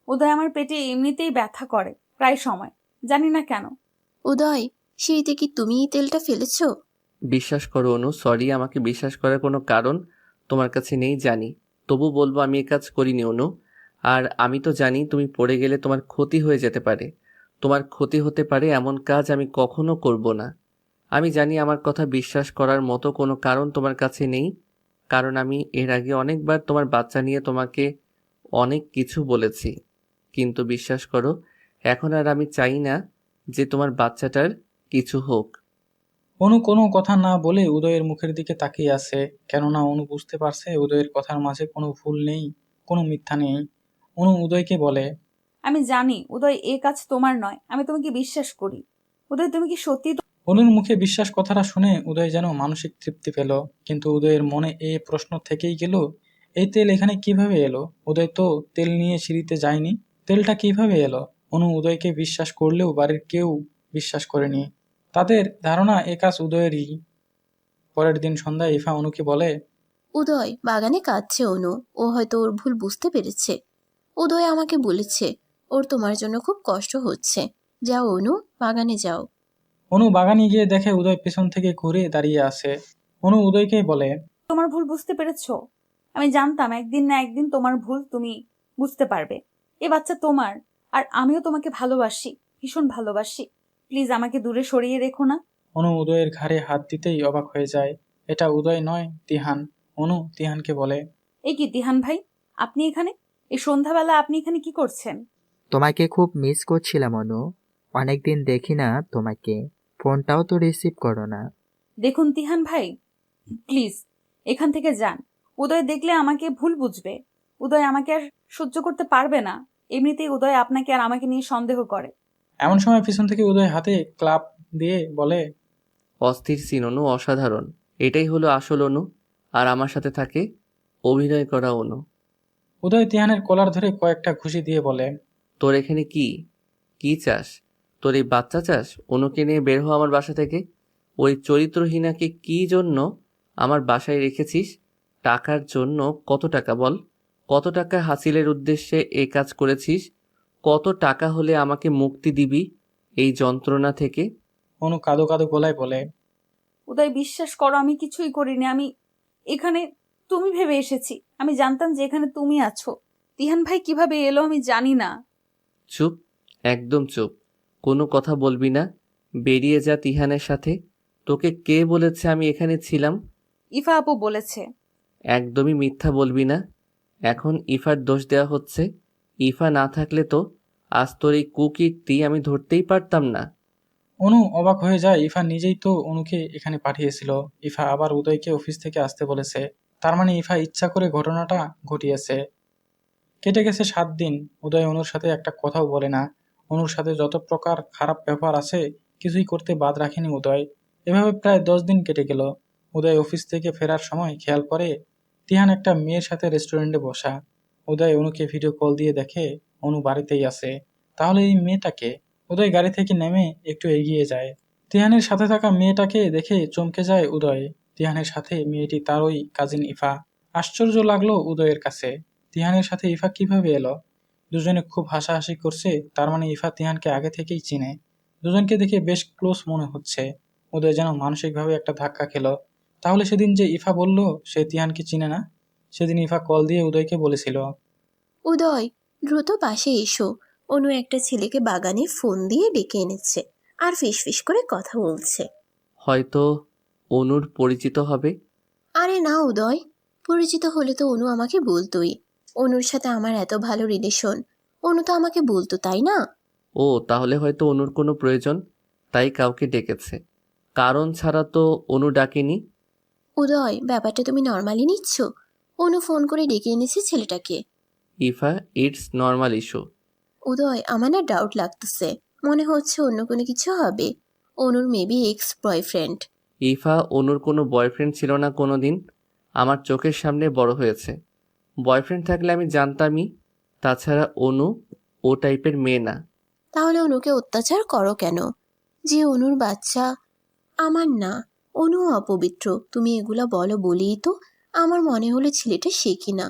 উদয় আমার পেটে এমনিতেই ব্যথা করে প্রায় সময়, জানি না কেন। উদয়, সিঁড়িতে কি তুমি এই তেলটা ফেলেছো? বিশ্বাস করো অনু, সরি, আমাকে বিশ্বাস করার কোনো কারণ তোমার কাছে নেই জানি, তবু বলবো আমি এ কাজ করিনি অনু। আর আমি তো জানি তুমি পড়ে গেলে তোমার ক্ষতি হয়ে যেতে পারে। তোমার ক্ষতি হতে পারে এমন কাজ আমি কখনো করব না। আমি জানি আমার কথা বিশ্বাস করার মতো কোনো কারণ তোমার কাছে নেই, কারণ আমি এর আগে অনেকবার তোমার বাচ্চা নিয়ে তোমাকে অনেক কিছু বলেছি। কিন্তু বিশ্বাস করো, এখন আর আমি চাই না যে তোমার বাচ্চাটার কিছু হোক। অনু কোনো কথা না বলে উদয়ের মুখের দিকে তাকিয়ে আছে, কেননা অনু বুঝতে পারছে উদয়ের কথার মাঝে কোনো ভুল নেই, কোনো মিথ্যা নেই। অনু উদয়কে বলে, আমি জানি উদয়, এ কাজ তোমার নয়, আমি তোমাকে বিশ্বাস করি। উদয়, তুমি কি সত্যি? অনুর মুখে বিশ্বাস কথাটা শুনে উদয় যেন মানসিক তৃপ্তি পেল। কিন্তু উদয়ের মনে এই প্রশ্ন থেকেই গেল, এই তেল এখানে কিভাবে এলো? উদয় তো তেল নিয়ে সিঁড়িতে যায়নি, তেলটা কিভাবে এলো? অনু উদয়কে বিশ্বাস করলেও বাড়ির কেউ বিশ্বাস করেনি। তাদের ধারণা এ কাজ উদয়েরই। পরের দিন সন্ধ্যায় ইফা অনুকে বলে, উদয় বাগানে কাঁদছে অনু, ও হয়তো ওর ভুল বুঝতে পেরেছে। উদয় আমাকে বলেছে ওর তোমার জন্য খুব কষ্ট হচ্ছে। যাও অনু, বাগানে যাও। অনু বাগানে গিয়ে দেখে উদয় পেছন থেকে ঘুরে দাঁড়িয়ে আছে। অনু উদয়কে বলে, তোমার ভুল বুঝতে পেরেছো? আমি জানতাম একদিন না একদিন তোমার ভুল তুমি বুঝতে পারবে। এ বাচ্চা তোমার, আর আমিও তোমাকে ভালোবাসি, ভীষণ ভালোবাসি। প্লিজ আমাকে দূরে সরিয়ে রেখো না। অনু উদয়ের ঘাড়ে হাত দিতেই অবাক হয়ে যায়। এটা উদয় নয়, তিহান। অনু তিহানকে বলে, এ কি তিহান ভাই, আপনি এখানে? এই সন্ধ্যাবেলা আপনি এখানে কি করছেন? তোমাকে খুব মিস করছিলাম অনু। অনেকদিন দেখি না তোমাকে, ফোনটাও তো রিসিভ করো না। দেখুন তিহান ভাই, প্লিজ এখান থেকে যান। উদয় দেখলে আমাকে ভুল বুঝবে। উদয় আমাকে আর সহ্য করতে পারবে না। এমনিতেই উদয় আপনাকে আর আমাকে নিয়ে সন্দেহ করে। এমন সময় পিছন থেকে উদয় হাতে ক্লাব দিয়ে বলে, অস্থির সিন অনু, অসাধারণ। এটাই হলো আসল অনু, আর আমার সাথে থাকে অভিনয় করা অনু। উদয় তিহানের কলার ধরে কয়েকটা ঘুষি দিয়ে বলে, তোর এখানে কি কি চাস? তোর এই বাচ্চা চাস? অনুকে নিয়ে বের হ আমার বাসা থেকে। ওই চরিত্রহীনাকে কি জন্য আমার বাসায় রেখেছিস? টাকার জন্য? কত টাকা বল? কত টাকা হাসিলের উদ্দেশ্যে এই কাজ করেছিস? কত টাকা হলে আমাকে মুক্তি দিবি এই যন্ত্রণা থেকে? অনু কাঁদো কাঁদো গলায় বলে, উদয় বিশ্বাস করো, আমি কিছুই করিনি। আমি এখানে তুমি ভেবে এসেছি। আমি জানতাম যে এখানে তুমি আছো। তিহান ভাই কিভাবে এলো আমি জানি না। চুপ, একদম চুপ। কোনো কথা বলবি না। বেরিয়ে যা তিহানের সাথে। তোকে কে বলেছে আমি এখানে ছিলাম? ইফা আপু বলেছে। একদমই মিথ্যা বলবি না। এখন ইফার দোষ দেওয়া হচ্ছে। ইফা না থাকলে তো আজ তোর এই কুকীর্তি আমি ধরতেই পারতাম না। অনু অবাক হয়ে যায়। ইফা নিজেই তো অনুকে এখানে পাঠিয়েছিল। ইফা আবার উদয়কে অফিস থেকে আসতে বলেছে। তার মানে ইফা ইচ্ছা করে ঘটনাটা ঘটিয়েছে। কেটে গেছে 7 দিন। উদয় অনুর সাথে একটা কথাও বলে না। অনুর সাথে যত প্রকার খারাপ ব্যবহার আছে কিছুই করতে বাদ রাখেনি উদয়। এভাবে প্রায় 10 দিন কেটে গেল। উদয় অফিস থেকে ফেরার সময় খেয়াল করে তিহান একটা মেয়ের সাথে রেস্টুরেন্টে বসা। উদয় অনুকে ভিডিও কল দিয়ে দেখে অনু বাড়িতেই আছে। তাহলে এই মেয়েটাকে? উদয় গাড়ি থেকে নেমে একটু এগিয়ে যায়। তিহানের সাথে থাকা মেয়েটাকে দেখে চমকে যায় উদয়। তিহানের সাথে মেয়েটি তারই কাজিন ইফা। আশ্চর্য লাগলো উদয়ের কাছে, তিহানের সাথে ইফা কিভাবে এলো? দুজনে খুব হাসাহাসি করছে। তার মানে ইফা তিহানকে আগে থেকেই চিনে। দুজনকে দেখে বেশ ক্লোজ মনে হচ্ছে। উদয় যেন মানসিকভাবে একটা ধাক্কা খেলো। তাহলে সেদিন যে ইফা বলল সে তিহানকে চিনে না, সেদিন ইফা কল দিয়ে উদয়কে বলেছিল। উদয়, দ্রুত পাশে এসো। অনু একটা ছেলেকে বাগানে ফোন দিয়ে ডেকে এনেছে, আর ফিসফিস করে কথা বলছে। হয়তো অনুর পরিচিত হবে। আরে না উদয়, পরিচিত হলে তো অনু আমাকে বলতোই। অনুর সাথে আমার এত ভালো রিলেশন, অনু তো আমাকে বলতো, তাই না? ও, তাহলে হয়তো অনুর কোনো প্রয়োজন, তাই কাউকে ডেকেছে। কারণ ছাড়া তো অনু ডাকেনি। উদয়, ব্যাপারটা তুমি নর্মালি নিচ্ছ? অনু ফোন করে ডেকে এনেছে ছেলেটাকে। Ifa, it's normal issue. Uday, আমার না ডাউট লাগতেছে। মনে হচ্ছে অন্য কোনো কিছু হবে। অনুর মেবি এক্স বয়ফ্রেন্ড। ইফা, অনুর কোনো বয়ফ্রেন্ড ছিল না কোনো দিন। আমার চোখের সামনে বড় হয়েছে। বয়ফ্রেন্ড থাকলে আমি জানতামই। তাছাড়া অনু ও টাইপের মেয়ে না। তাহলে অনুকে অত্যাচার করো কেন? যে অনুর বাচ্চা আমার না, অনু অপবিত্র। তুমি এগুলা বলো বলেই তো আমার মনে হলো ছেলেটা সে কিনা,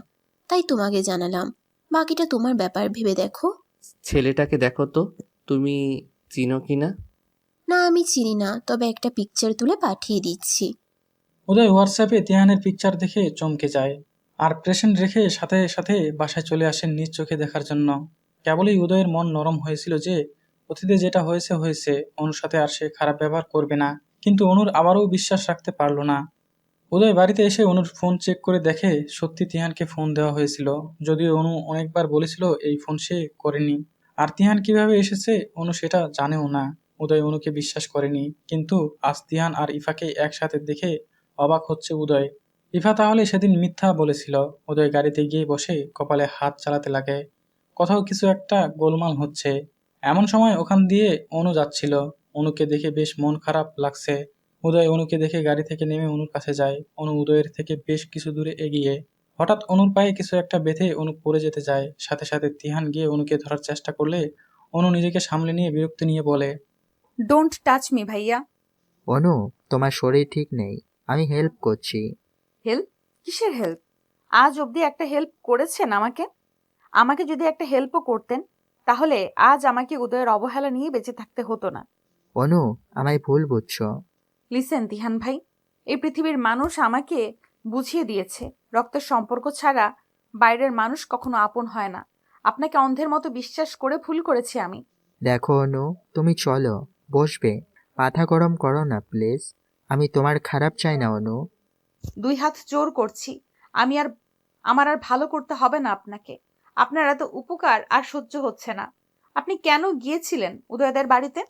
তাই তোমাকে জানালাম। বাকিটা তোমার ব্যাপার, ভেবে দেখো। ছেলেটাকে দেখো তো, তুমি চিনো কিনা? না, আমি চিনি না, তবে একটা পিকচার তুলে পাঠিয়ে দিচ্ছি। উদয় হোয়াটসঅ্যাপে তিহানের পিকচার দেখে চমকে যায়। আর প্রেশেন্ট রেখে সাথে সাথে বাসায় চলে আসেন নিজ চোখে দেখার জন্য। কেবলই উদয়ের মন নরম হয়েছিল যে অতীতে যেটা হয়েছে হয়েছে, অনুর সাথে আর সে খারাপ ব্যবহার করবে না। কিন্তু অনুর আবারও বিশ্বাস রাখতে পারল না। উদয় বাড়িতে এসে অনুর ফোন চেক করে দেখে সত্যি তিহানকে ফোন দেওয়া হয়েছিল। যদিও অনু অনেকবার বলেছিল এই ফোন সে করেনি। আর তিহান কিভাবে এসেছে অনু সেটা জানেও না। উদয় অনুকে বিশ্বাস করেনি। কিন্তু আজ তিহান আর ইফাকে একসাথে দেখে অবাক হচ্ছে উদয়। ইফা তাহলে সেদিন মিথ্যা বলেছিল। উদয় গাড়িতে গিয়ে বসে কপালে হাত চালাতে লাগে। কোথাও কিছু একটা গোলমাল হচ্ছে। এমন সময় ওখান দিয়ে অনু যাচ্ছিল। অনুকে দেখে বেশ মন খারাপ লাগছে। উদয় অনুকে দেখে গাড়ি থেকে নেমে অনুর কাছে যায়। অনু উদয়ের থেকে বেশ কিছু দূরে এগিয়ে হঠাৎ অনুর পায়ে কিছু একটা বেঁধে অনু পড়ে যেতে যায়। সাথে সাথে তিহান গিয়ে অনুকে ধরার চেষ্টা করলে অনু নিজেকে সামলে নিয়ে বিরক্তি নিয়ে বলে, ডোন্ট টাচ মি ভাইয়া। অনু, তোমার শরীর ঠিক নেই। আমি হেল্প করছি। হেল্প? কিসের হেল্প? আজ অবধি একটা হেল্প করেছেন আমাকে? আমাকে যদি একটা হেল্পও করতেন তাহলে আজ আমাকে উদয়ের অবহেলা নিয়ে বেঁচে থাকতে হতো না। অনু, আমায় ভুল বুঝছো। লিসেন তিহান ভাই, এই পৃথিবীর মানুষ আমাকে বুঝিয়ে দিয়েছে রক্তের সম্পর্ক ছাড়া বাইরের মানুষ কখনো আপন হয় না। আপনাকে অন্ধের মতো বিশ্বাস করে ভুল করেছি আমি। দেখো অনু, তুমি চলো, বসবে। মাথা গরম করো না প্লিজ। আমি তোমার খারাপ চাই না অনু। 2 হাত জোর করছি, আমার আর ভালো করতে হবে না আপনাকে। আপনার এত উপকার আর সহ্য হচ্ছে না। আপনি কেন গিয়েছিলেন উদয়দের বাড়িতে?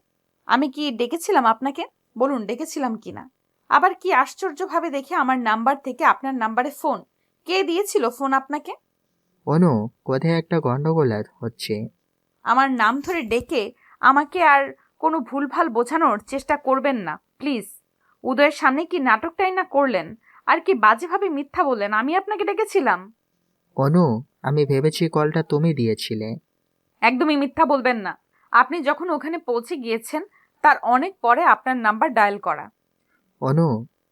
আমি কি ডেকেছিলাম আপনাকে? বলুন ডেকেছিলাম কিনা। আবার কি আশ্চর্যভাবে দেখে আমার নাম্বার থেকে আপনার নাম্বারে ফোন। কে দিয়েছিল ফোন আপনাকে? অনু, কোথায় একটা গন্ডগোল হচ্ছে। আমার নাম ধরে ডেকে আমাকে আর কোনো ভুলভাল বোঝানোর চেষ্টা করবেন না প্লিজ। উদয়ের সামনে কি নাটকটাই না করলেন, আর কি বাজেভাবে মিথ্যা বললেন আমি আপনাকে ডেকেছিলাম। অনু, আমি ভেবেছি কলটা তুমি দিয়েছিলে। একদমই মিথ্যা বলবেন না। আপনি যখন ওখানে পৌঁছে গিয়েছেন তার অনেক পরে আপনার নাম্বার ডায়াল করা। অনু,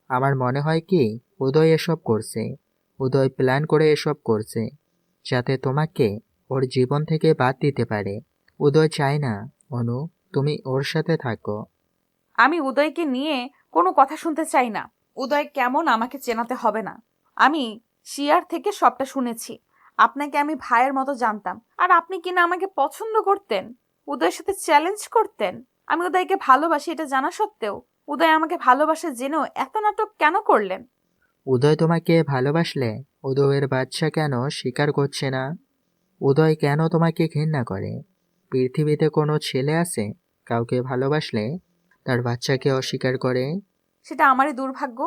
আমার মনে হয় কি উদয় এসব করছে। উদয় প্ল্যান করে এসব করছে যাতে তোমাকে ওর জীবন থেকে বাদ দিতে পারে। উদয় চায় না অনু তুমি ওর সাথে থাকো। আমি উদয়কে নিয়ে কোনো কথা শুনতে চাই না। উদয় কেমন আমাকে চেনাতে হবে না। আমি শিয়ার থেকে সবটা শুনেছি। আপনাকে আমি ভাইয়ের মতো জানতাম, আর আপনি কিনা আমাকে পছন্দ করতেন, উদয়ের সাথে চ্যালেঞ্জ করতেন। আমি উদয়কে ভালোবাসি এটা জানা সত্ত্বেও উদয় আমাকে ভালোবাসে জেনেও এত নাটক কেন করলেন? উদয় তোমাকে ভালোবাসলে উদয়ের বাচ্চা কেন স্বীকার করছে না? উদয় কেন তোমাকে ঘৃণা করে? পৃথিবীতে কোনো ছেলে আছে কাউকে ভালোবাসলে তার বাচ্চাকে অস্বীকার করে? সেটা আমারই দুর্ভাগ্য।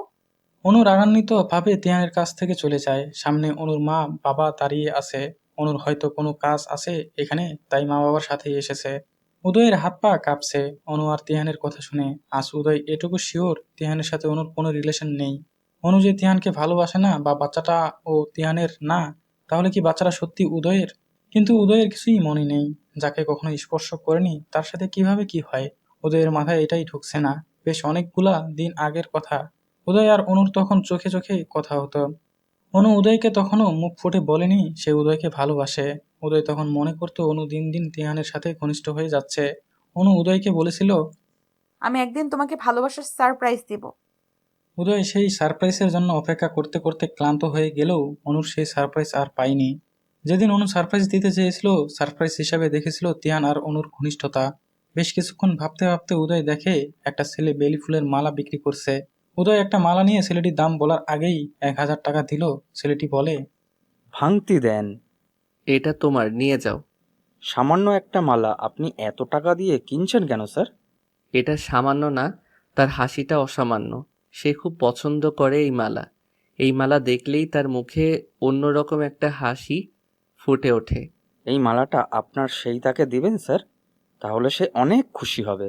অনু রাগান্বিত ভাবে তিহানের কাছ থেকে চলে যায়। সামনে অনুর মা বাবা দাঁড়িয়ে আছে। অনুর হয়তো কোনো কাজ আছে এখানে, তাই মা বাবার সাথেই এসেছে। উদয়ের হাত পা কাঁপছে অনু আর তিহানের কথা শুনে। আজ উদয় এটুকু শিওর তিহানের সাথে অনুর কোনো রিলেশন নেই। অনু যে তিহানকে ভালোবাসে না বা বাচ্চাটা ও তিহানের না, তাহলে কি বাচ্চাটা সত্যি উদয়ের? কিন্তু উদয়ের কিছুই মনে নেই। যাকে কখনো স্পর্শ করেনি তার সাথে কিভাবে কি হয়, উদয়ের মাথায় এটাই ঢুকছে না। বেশ অনেকগুলা দিন আগের কথা। উদয় আর অনুর তখন চোখে চোখে কথা হতো। অনু উদয়কে তখনও মুখ ফুটে বলেনি সে উদয়কে ভালোবাসে। উদয় তখন মনে করতো অনু দিন দিন তিহানের সাথে ঘনিষ্ঠ হয়ে যাচ্ছে। অনু উদয়কে বলেছিল, আমি একদিন তোমাকে ভালোবাসার সারপ্রাইজ দিব। উদয় সেই সারপ্রাইজের জন্য অপেক্ষা করতে করতে ক্লান্ত হয়ে গেলেও অনুর সেই সারপ্রাইজ আর পায়নি। যেদিন অনু সারপ্রাইজ দিতে চেয়েছিল, সারপ্রাইজ হিসাবে দেখেছিল তিহান আর অনুর ঘনিষ্ঠতা। বেশ কিছুক্ষণ ভাবতে ভাবতে উদয় দেখে একটা ছেলে বেলি ফুলের মালা বিক্রি করছে। উদয় একটা মালা নিয়ে ছেলেটির দাম বলার আগেই 1000 টাকা দিল। ছেলেটি বলে, ভাঙতি দেন। এটা তোমার, নিয়ে যাও। সামান্য একটা মালা আপনি এত টাকা দিয়ে কিনছেন কেন স্যার? এটা সামান্য না, তার হাসিটা অসামান্য। সে খুব পছন্দ করে এই মালা। এই মালা দেখলেই তার মুখে অন্যরকম একটা হাসি ফুটে ওঠে। এই মালাটা আপনার সেই তাকে দিবেন স্যার? তাহলে সে অনেক খুশি হবে।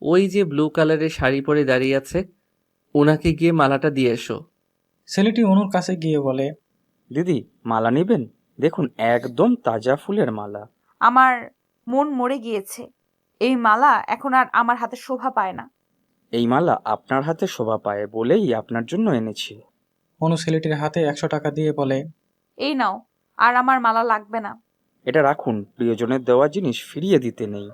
ওই যে ব্লু কালারের শাড়ি পরে দাঁড়িয়ে আছে, ওনাকে গিয়ে মালাটা দিয়ে এসো। ছেলেটি অনুর কাছে গিয়ে বলে, দিদি, মালা নেবেন? দেখুন, একদম তাজা ফুলের মালা। আমার মন মরে গিয়েছে। এই মালা এখন আর আমার হাতে শোভা পায় না। এই মালা আপনার হাতে শোভা পায় বলেই আপনার জন্য এনেছি। অনু ছেলেটির হাতে 100 টাকা দিয়ে বলে, এই নাও, আর আমার মালা লাগবে না। এটা রাখুন, প্রিয়জনের দেওয়া জিনিস ফিরিয়ে দিতে নেই।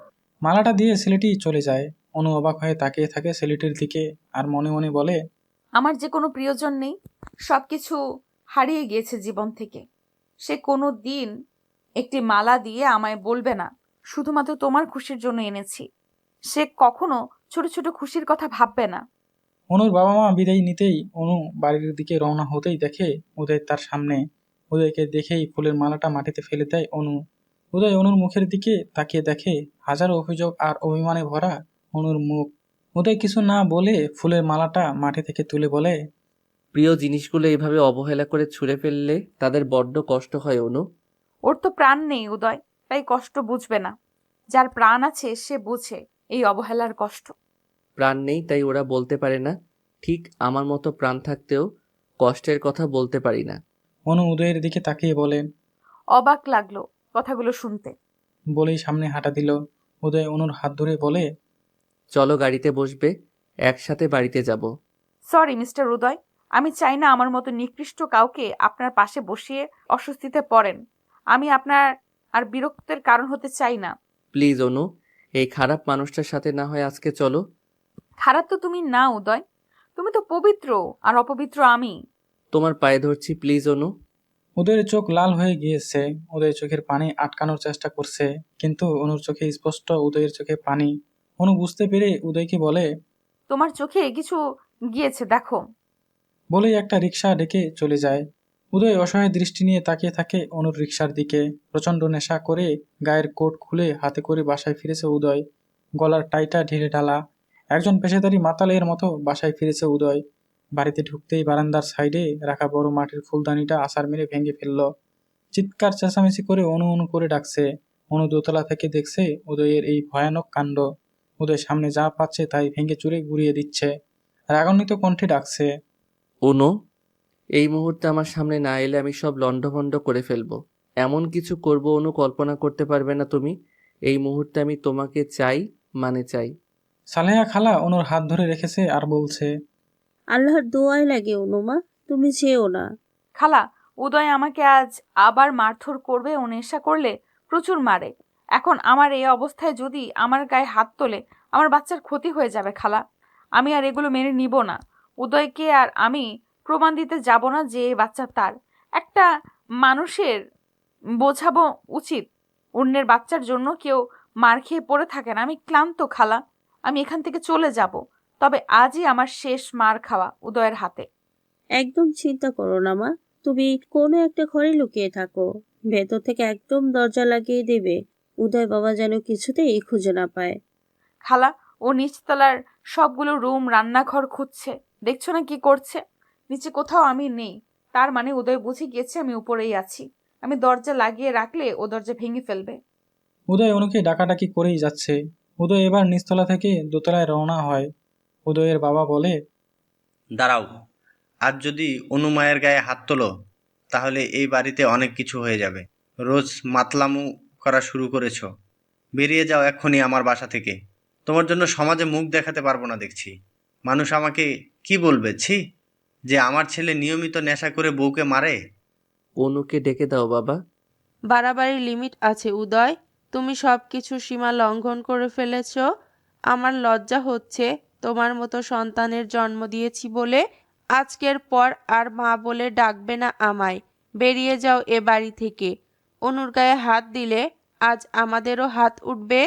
মালাটা দিয়ে ছেলেটি চলে যায়। অনু অবাক হয়ে তাকিয়ে থাকে ছেলেটির দিকে আর মনে মনে বলে, আমার যে কোনো প্রিয়জন নেই, সবকিছু হারিয়ে গিয়েছে জীবন থেকে। সে কোনো দিন একটি মালা দিয়ে আমায় বলবে না শুধুমাত্র তোমার খুশির জন্য এনেছি। সে কখনো ছোট ছোট খুশির কথা ভাববে না। অনুর বাবা মা বিদায় নিতেই অনু বাড়ির দিকে রওনা হতেই দেখে উদয় তার সামনে। উদয়কে দেখেই ফুলের মালাটা মাটিতে ফেলে দেয় অনু। উদয় অনুর মুখের দিকে তাকিয়ে দেখে হাজারো অভিযোগ আর অভিমানে ভরা অনুর মুখ। উদয় কিছু না বলে ফুলের মালাটা মাটি থেকে তুলে বলে, প্রিয় জিনিসগুলো এইভাবে অবহেলা করে ছুঁড়ে ফেললে তাদের বড্ড কষ্ট হয় অনু। ওর তো প্রাণ নেই উদয়, তাই কষ্ট বুঝবে না। যার প্রাণ আছে সে বুঝে এই অবহেলার কষ্ট। প্রাণ নেই তাই ওরা বলতে পারে না। ঠিক আমার মতো প্রাণ থাকতেও কষ্টের কথা বলতে পারি না। অনু উদয়ের দিকে তাকিয়ে বলে, অবাক লাগলো কথাগুলো শুনতে। বলেই সামনে হাঁটা দিল। উদয় অনুর হাত ধরে বলে, চলো গাড়িতে বসবে, একসাথে বাড়িতে যাব। সরি মিস্টার উদয়, আমি চাই না আমার মতো নিকৃষ্ট কাউকে আপনার পাশে বসিয়ে অস্বস্তিতে পড়েন। আমি আপনার আর বিরক্তের কারণ হতে চাই না। প্লিজ অনু, এই খারাপ মানুষটার সাথে না হয় আজকে চলো। খারাপ তো তুমি না উদয়, তুমি তো পবিত্র, আর অপবিত্র আমি। তোমার পায়ে ধরছি, প্লিজ অনু। উদয়ের চোখ লাল হয়ে গিয়েছে। উদয়ের চোখের পানি আটকানোর চেষ্টা করছে, কিন্তু অনুর চোখে স্পষ্ট উদয়ের চোখে পানি। অনু বুঝতে পেরে উদয়কে বলে, তোমার চোখে কিছু গিয়েছে দেখো। বলেই একটা রিকশা ডেকে চলে যায়। উদয় অসহায় দৃষ্টি নিয়ে তাকিয়ে থাকে অনুর রিকশার দিকে। প্রচণ্ড নেশা করে গায়ের কোট খুলে হাতে করে বাসায় ফিরেছে উদয়। গলার টাইটা ঢিলে ঢালা একজন পেশাদারি মাতালের মতো বাসায় ফিরেছে উদয়। বাড়িতে ঢুকতেই বারান্দার সাইডে রাখা বড় মাটির ফুলদানিটা আছাড় মেরে ভেঙে ফেলল। চিৎকার চেঁচামেচি করে অনু অনু করে ডাকছে। অনু দোতলা থেকে দেখছে উদয়ের এই ভয়ানক কাণ্ড। উদয় সামনে যা পাচ্ছে তাই ভেঙে চুরে গুড়িয়ে দিচ্ছে। রাগান্বিত কণ্ঠে ডাকছে, অনু, এই মুহূর্তে আমার সামনে না এলে আমি সব লণ্ডভণ্ড করে ফেলবো। এমন কিছু করব অনু, কল্পনা করতে পারবে না তুমি। এই মুহূর্তে আমি তোমাকে চাই, মানে চাই। সালেহা খালা অনুর হাত ধরে রেখেছে আর বলছে, আল্লাহর দোয়াই লাগে অনুমা, তুমি চেয়েও না। খালা, উদয় আমাকে আজ আবার মারধর করবে ও নেশা করলে প্রচুর মারে। এখন আমার এই অবস্থায় যদি আমার গায়ে হাত তোলে, আমার বাচ্চার ক্ষতি হয়ে যাবে খালা। আমি আর এগুলো মেনে নিব না। উদয়কে আর আমি প্রমাণ দিতে যাব না যে এই বাচ্চা তার। একটা মানুষের বোঝাবো উচিত, অন্যের বাচ্চার জন্য কেউ মার খেয়ে পড়ে থাকে না। আমি ক্লান্ত খালা, আমি এখান থেকে চলে যাব। তবে আজই আমার শেষ মার খাওয়া উদয়ের হাতে। একদম চিন্তা করো না মা, তুমি কোনো একটা ঘরে লুকিয়ে থাকো, ভেতর থেকে একদম দরজা লাগিয়ে দেবে, উদয় বাবা যেন কিছুতেই খুঁজে না পায়। খালা, ও নিচতলার সবগুলো রুম রান্নাঘর খুঁজছে, দেখছো না কি করছে? নিচে কোথাও আমি নেই, তার মানে উদয় বুঝে গিয়েছে আমি উপরেই আছি। আমি দরজা লাগিয়ে রাখলে ও দরজা ভেঙে ফেলবে। উদয় অনুকে ডাকাডাকি করেই যাচ্ছে। উদয় এবার নিচতলা থেকে দোতলায় রওনা হয়। উদয়ের বাবা বলে, দাঁড়াও, আজ যদি অনুমায়ের গায়ে হাত তোলো তাহলে এই বাড়িতে অনেক কিছু হয়ে যাবে। রোজ মাতলামু করা শুরু করেছো, বেরিয়ে যাও এক্ষুনি আমার বাসা থেকে। তোমার জন্য সমাজে মুখ দেখাতে পারবো না দেখছি। মানুষ আমাকে কি বলবে, ছি, যে আমার ছেলে নিয়মিত নেশা করে বউকে মারে। অনুকে ডেকে দাও বাবা। বাড়াবাড়ির লিমিট আছে উদয়, তুমি সব কিছু সীমা লঙ্ঘন করে ফেলেছ। আমার লজ্জা হচ্ছে তোমার মতো সন্তানের জন্ম দিয়েছি বলে। আজকের পর আর মা বলে ডাকবে না আমায়। বেরিয়ে যাও এ বাড়ি থেকে। অনুর গায়ে হাত দিলে আজ আমাদেরও হাত উঠবে।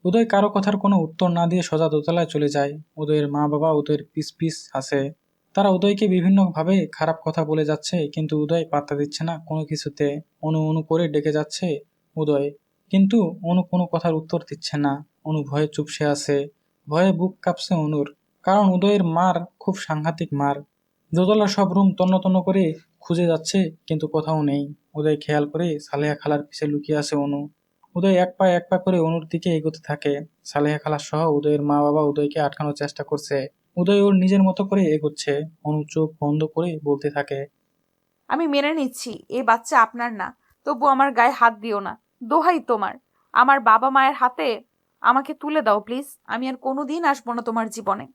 উদয় কারো কথার কোনো উত্তর না দিয়ে সোজা দোতলায় চলে যায়। উদয়ের মা বাবা উদয়ের পিস পিস হাসে। তারা উদয়কে বিভিন্নভাবে খারাপ কথা বলে যাচ্ছে, কিন্তু উদয় পাত্তা দিচ্ছে না কোনো কিছুতে। অনু অনু করে ডেকে যাচ্ছে উদয়, কিন্তু অনু কোনো কথার উত্তর দিচ্ছে না। অনু ভয়ে চুপসে আছে। ভয়ে বুক কাঁপছে অনুর, কারণ উদয়ের মার খুব সাংঘাতিক মার। দোতলার সব রুম তন্ন তন্ন করে খুঁজে যাচ্ছে, কিন্তু কোথাও নেই। উদয় খেয়াল করে সালেহা খালার পিছে লুকিয়ে আছে অনু। উদয় এক পা করে অনুর দিকে এগোতে থাকে। সালেহা খালা সহ উদয়ের মা বাবা উদয়কে আটকানোর চেষ্টা করছে। উদয় ওর নিজের মতো করে এগোচ্ছে। অনু চোখ বন্ধ করে বলতে থাকে, আমি মেনে নিচ্ছি এই বাচ্চা আপনার না, তবু আমার গায়ে হাত দিও না। দোহাই তোমার, আমার বাবা মায়ের হাতে আমাকে তুলে দাও প্লিজ। আমি আর কোনোদিন আসবো না তোমার জীবনে।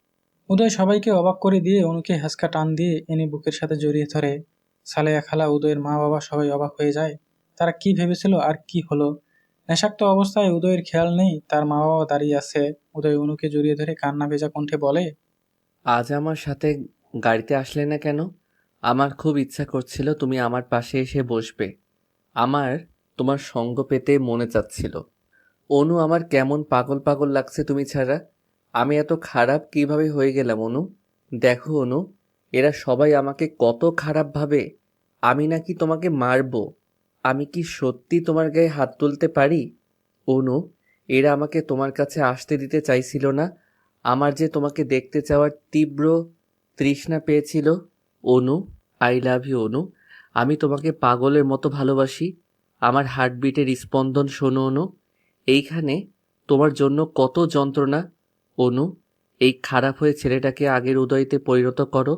উদয় সবাইকে অবাক করে দিয়ে অনুকে হ্যাঁচকা টান দিয়ে এনে বুকের সাথে জড়িয়ে ধরে। সালেহা খালা, উদয়ের মা বাবা সবাই অবাক হয়ে যায়। তারা কি ভেবেছিল আর কি হলো। নেশাক্ত অবস্থায় উদয়ের খেয়াল নেই তার মা বাবা দাঁড়িয়ে আছে। উদয় অনুকে জড়িয়ে ধরে কান্না ভেজা কণ্ঠে বলে, আজ আমার সাথে গাড়িতে আসলে না কেন? আমার খুব ইচ্ছা করছিল তুমি আমার পাশে এসে বসবে। আমার তোমার সঙ্গ পেতে মনে চাচ্ছিল। অনু, আমার কেমন পাগল পাগল লাগছে তুমি ছাড়া। আমি এত খারাপ কিভাবে হয়ে গেলাম অনু? দেখো অনু, এরা সবাই আমাকে কত খারাপ ভাবে। আমি নাকি তোমাকে মারবো। আমি কি সত্যি তোমার গায়ে হাত তুলতে পারি? অনু, এরা আমাকে তোমার কাছে আসতে দিতে চাইছিল না। আমার যে তোমাকে দেখতে চাওয়ার তীব্র তৃষ্ণা পেয়েছিল। অনু, আই লাভ ইউ অনু। আমি তোমাকে পাগলের মতো ভালোবাসি। আমার হার্টবিটের স্পন্দন শোনো অনু। এইখানে তোমার জন্য কত যন্ত্রণা। অনু, এই খারাপ হয়ে ছেলেটাকে আগের উদয়তে পরিণত করো,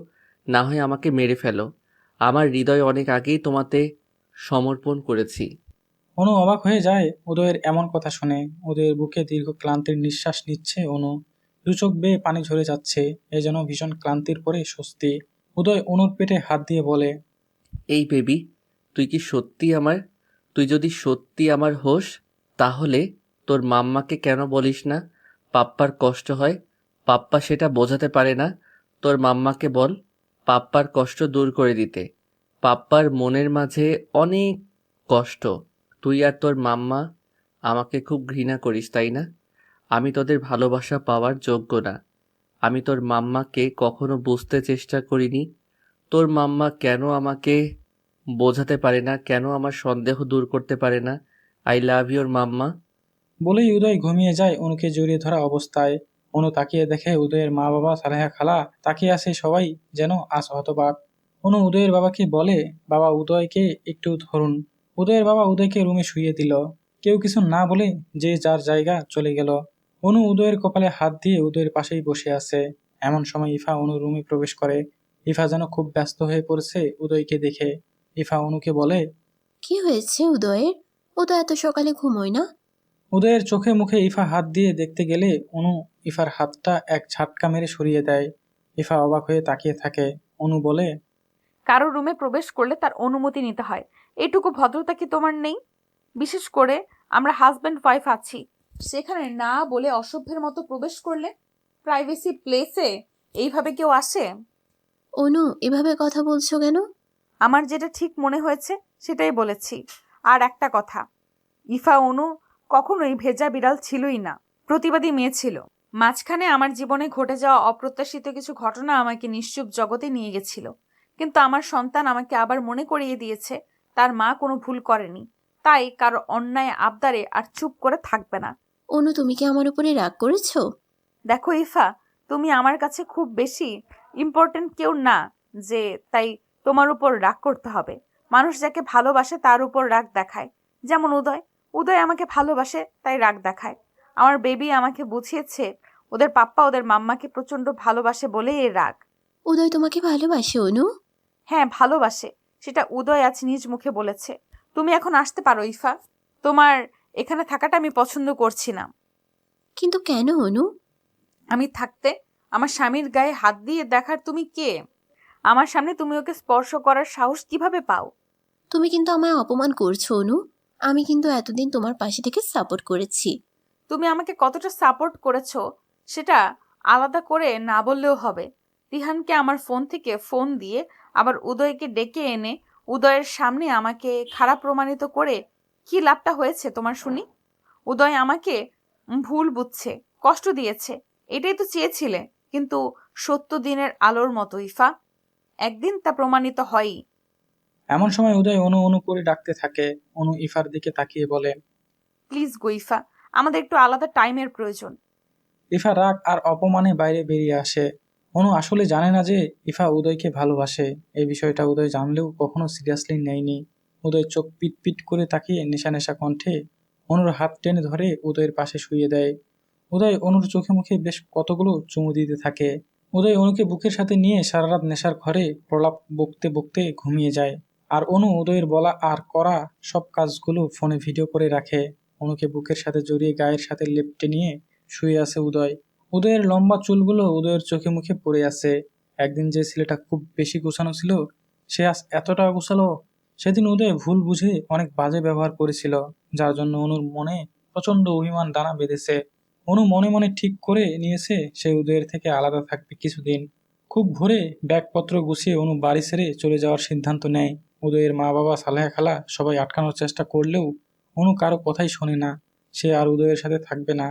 না হয় আমাকে মেরে ফেলো। আমার হৃদয় অনেক আগেই তোমাতে সমর্পণ করেছি। অনু অবাক হয়ে যায় উদয়ের এমন কথা শুনে। উদয়ের বুকে দীর্ঘ ক্লান্তির নিঃশ্বাস নিচ্ছে অনু। দু চোখ বেয়ে পানি ঝরে যাচ্ছে। এ যেন ভীষণ ক্লান্তির পরে স্বস্তি। উদয় অনুর পেটে হাত দিয়ে বলে, এই বেবি, তুই যদি সত্যি আমার হোস, তাহলে তোর মাম্মাকে কেন বলিস না পাপ্পার কষ্ট হয়? পাপ্পা সেটা বোঝাতে পারে না। তোর মাম্মাকে বল পাপ্পার কষ্ট দূর করে দিতে। পাপ্পার মনের মাঝে অনেক কষ্ট। তুই আর তোর মাম্মা আমাকে খুব ঘৃণা করিস, তাই না? আমি তোদের ভালোবাসা পাওয়ার যোগ্য না। আমি তোর মাম্মাকে কখনো বুঝতে চেষ্টা করিনি। তোর মাম্মা কেন আমাকে বোঝাতে পারে না, কেন আমার সন্দেহ দূর করতে পারে না? আই লাভ ইউর মাম্মা। বলেই উদয় ঘুমিয়ে যায় অনুকে জড়িয়ে ধরা অবস্থায়। অনু তাকিয়ে দেখে উদয়ের মা বাবা, সালেহা খালা তাকিয়ে আছে, সবাই যেন আজ হতবাক। অনু উদয়ের বাবাকে বলে, বাবা উদয়কে একটু ধরুন। উদয়ের বাবা উদয়কে রুমে শুইয়ে দিল। কেউ কিছু না বলে যে যার জায়গা চলে গেল। অনু উদয়ের কপালে হাত দিয়ে উদয়ের পাশেই বসে আছে। এমন সময় ইফা অনুর রুমে প্রবেশ করে। ইফা যেন খুব ব্যস্ত হয়ে পড়েছে উদয়কে দেখে। ইফা অনুকে বলে, কি হয়েছে উদয়ের? ও তো এত সকালে ঘুমোয় না। উদয়ের চোখে মুখে ইফা হাত দিয়ে দেখতে গেলে অনু ইফার হাতটা এক ঝাটকা মেরে সরিয়ে দেয়। ইফা অবাক হয়ে তাকিয়ে থাকে। অনু বলে, কারো রুমে প্রবেশ করলে তার অনুমতি নিতে হয়, এইটুকু ভদ্রতা কি তোমার নেই? বিশেষ করে আমরা হাজব্যান্ড ওয়াইফ আছি, সেখানে না বলে অসভ্যের মতো প্রবেশ করলে? প্রাইভেসি প্লেসে এইভাবে কেউ আসে? অনু, এভাবে কথা বলছো কেন? আমার যেটা ঠিক মনে হয়েছে সেটাই বলেছি। আর একটা কথা, ইফা অনু কখনোই ভেজা বিড়াল ছিলই না, প্রতিবাদী মেয়ে ছিল। মাঝখানে আমার জীবনে ঘটে যাওয়া অপ্রত্যাশিত কিছু ঘটনা আমাকে নিশ্চুপ জগতে নিয়ে গেছিল, কিন্তু আমার সন্তান আমাকে আবার মনে করিয়ে দিয়েছে তার মা কোনো ভুল করেনি, তাই কারো অন্যায় আবদারে আর চুপ করে থাকবে না। অনু, তুমি কি আমার উপরে রাগ করেছো? দেখো ইফা, তুমি আমার কাছে খুব বেশি ইম্পর্টেন্ট কেউ না যে তাই তোমার উপর রাগ করতে হবে। মানুষ যাকে ভালোবাসে তার উপর রাগ দেখায়, যেমন উদয়। উদয় আমাকে ভালোবাসে তাই রাগ দেখায়। আমার বেবি আমাকে বুঝিয়েছে ওদের পাপ্পা ওদের মাম্মাকে প্রচন্ড ভালোবাসে বলেই এর রাগ। উদয় তোমাকে ভালোবাসে অনু? হ্যাঁ, ভালোবাসে, সেটা উদয় আজ নিজ মুখে বলেছে। তুমি এখন আসতে পারো ইফা, তোমার এখানে থাকাটা আমি পছন্দ করছি না। কিন্তু কেন অনু? আমি থাকতে আমার স্বামীর গায়ে হাত দিয়ে দেখার তুমি কে? আমার সামনে তুমি ওকে স্পর্শ করার সাহস কিভাবে পাও? তুমি কিন্তু আমায় অপমান করছো অনু। আমি কিন্তু এতদিন তোমার পাশে থেকে সাপোর্ট করেছি। তুমি আমাকে কতটা সাপোর্ট করেছো সেটা আলাদা করে না বললেও হবে। তিহানকে আমার ফোন থেকে ফোন দিয়ে আবার উদয়কে ডেকে এনে উদয়ের সামনে আমাকে খারাপ প্রমাণিত করে কি লাভটা হয়েছে তোমার শুনি? উদয় আমাকে ভুল বুঝছে, কষ্ট দিয়েছে, এটাই তো চেয়েছিলে। কিন্তু সত্য দিনের আলোর মতো ইফা, একদিন তা প্রমাণিত হয়ই। এমন সময় উদয় অনু অনু করে ডাকতে থাকে। অনু ইফার দিকে তাকিয়ে বলে, প্লিজ গো ইফা, আমাদের একটু আলাদা টাইমের প্রয়োজন। ইফা রাগ আর অপমানে বাইরে বেরিয়ে আসে। অনু আসলে জানে না যে ইফা উদয়কে ভালোবাসে। এই বিষয়টা উদয় জানলেও কখনো সিরিয়াসলি নেয়নি। উদয় চোখ পিট পিট করে তাকিয়ে নেশা নেশা কণ্ঠে অনুর হাত টেনে ধরে উদয়ের পাশে শুইয়ে দেয়। উদয় অনুর চোখে মুখে বেশ কতগুলো চুমু দিতে থাকে। উদয় অনুকে বুকের সাথে নিয়ে সারা রাত নেশার ঘরে প্রলাপ বকতে বকতে ঘুমিয়ে যায়। আর অনু উদয়ের বলা আর করা সব কাজগুলো ফোনে ভিডিও করে রাখে। অনুকে বুকের সাথে জড়িয়ে গায়ের সাথে লেপ্টে নিয়ে শুয়ে আছে উদয়। উদয়ের লম্বা চুলগুলো উদয়ের চোখে মুখে পড়ে আছে। একদিন যে ছেলেটা খুব বেশি গোছানো ছিল, সে আজ এতটা গোছালো। সেদিন উদয় ভুল বুঝে অনেক বাজে ব্যবহার করেছিল, যার জন্য অনুর মনে প্রচন্ড অভিমান দানা বেঁধেছে। অনু মনে মনে ঠিক করে নিয়েছে সে উদয়ের থেকে আলাদা থাকবে কিছুদিন। খুব ভোরে ব্যাগপত্র গুছিয়ে অনু বাড়ি ছেড়ে চলে যাওয়ার সিদ্ধান্ত নেয়। উদয়ের মা বাবা, সালেহা খালা সবাই আটকানোর চেষ্টা করলেও অনু কারো কথাই শোনে না। সে আর উদয়ের সাথে থাকবে না।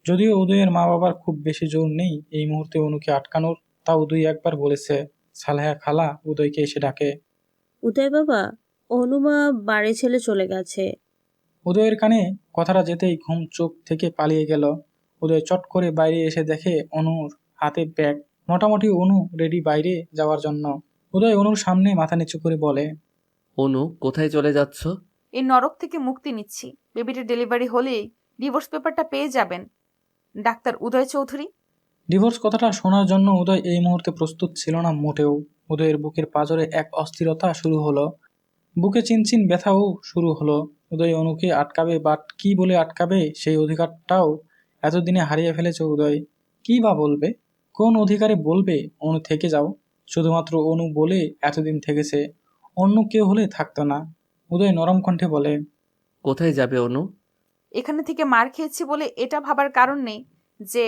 যদিও উদয়ের মা বাবার খুব বেশি জোর নেই এই মুহূর্তে অনুকে আটকানোর, তাও দুই একবার বলেছে। সালেহা খালা উদয়কে এসে ডাকে। উদয় বাবা, অনুমা বাড়ি ছেড়ে চলে গেছে। উদয়ের কানে কথাটা যেতেই ঘুম চোখ থেকে পালিয়ে গেল। উদয় চট করে বাইরে এসে দেখে অনুর হাতে ব্যাগ। মোটামুটি অনু রেডি বাইরে যাওয়ার জন্য। উদয় অনুর সামনে মাথা নিচু করে বলে, অনু, কোথায় চলে যাচ্ছ? এই নরক থেকে মুক্তি নিচ্ছি। বেবিটা ডেলিভারি হলেই ডিভোর্স পেপারটা পেয়ে যাবেন ডাক্তার উদয় চৌধুরী। ডিভোর্স কথাটা শোনার জন্য উদয় এই মুহূর্তে প্রস্তুত ছিল না মোটেও। উদয়ের বুকের পাঁজরে এক অস্থিরতা শুরু হলো। বুকে চিনচিন ব্যথাও শুরু হলো। উদয় অনুকে আটকাবে, বাট কি বলে আটকাবে সেই অধিকারটাও এতদিনে হারিয়ে ফেলেছে উদয়। কি বা বলবে? কোন অধিকারে বলবে অনু থেকে যাও? শুধুমাত্র অনু বলে এতদিন থেকেছে, অন্য কেউ হলে থাকতো না। উদয় নরম কণ্ঠে বলে, কোথায় যাবে অনু? এখানে থেকে মার খেয়েছি বলে এটা ভাবার কারণ নেই যে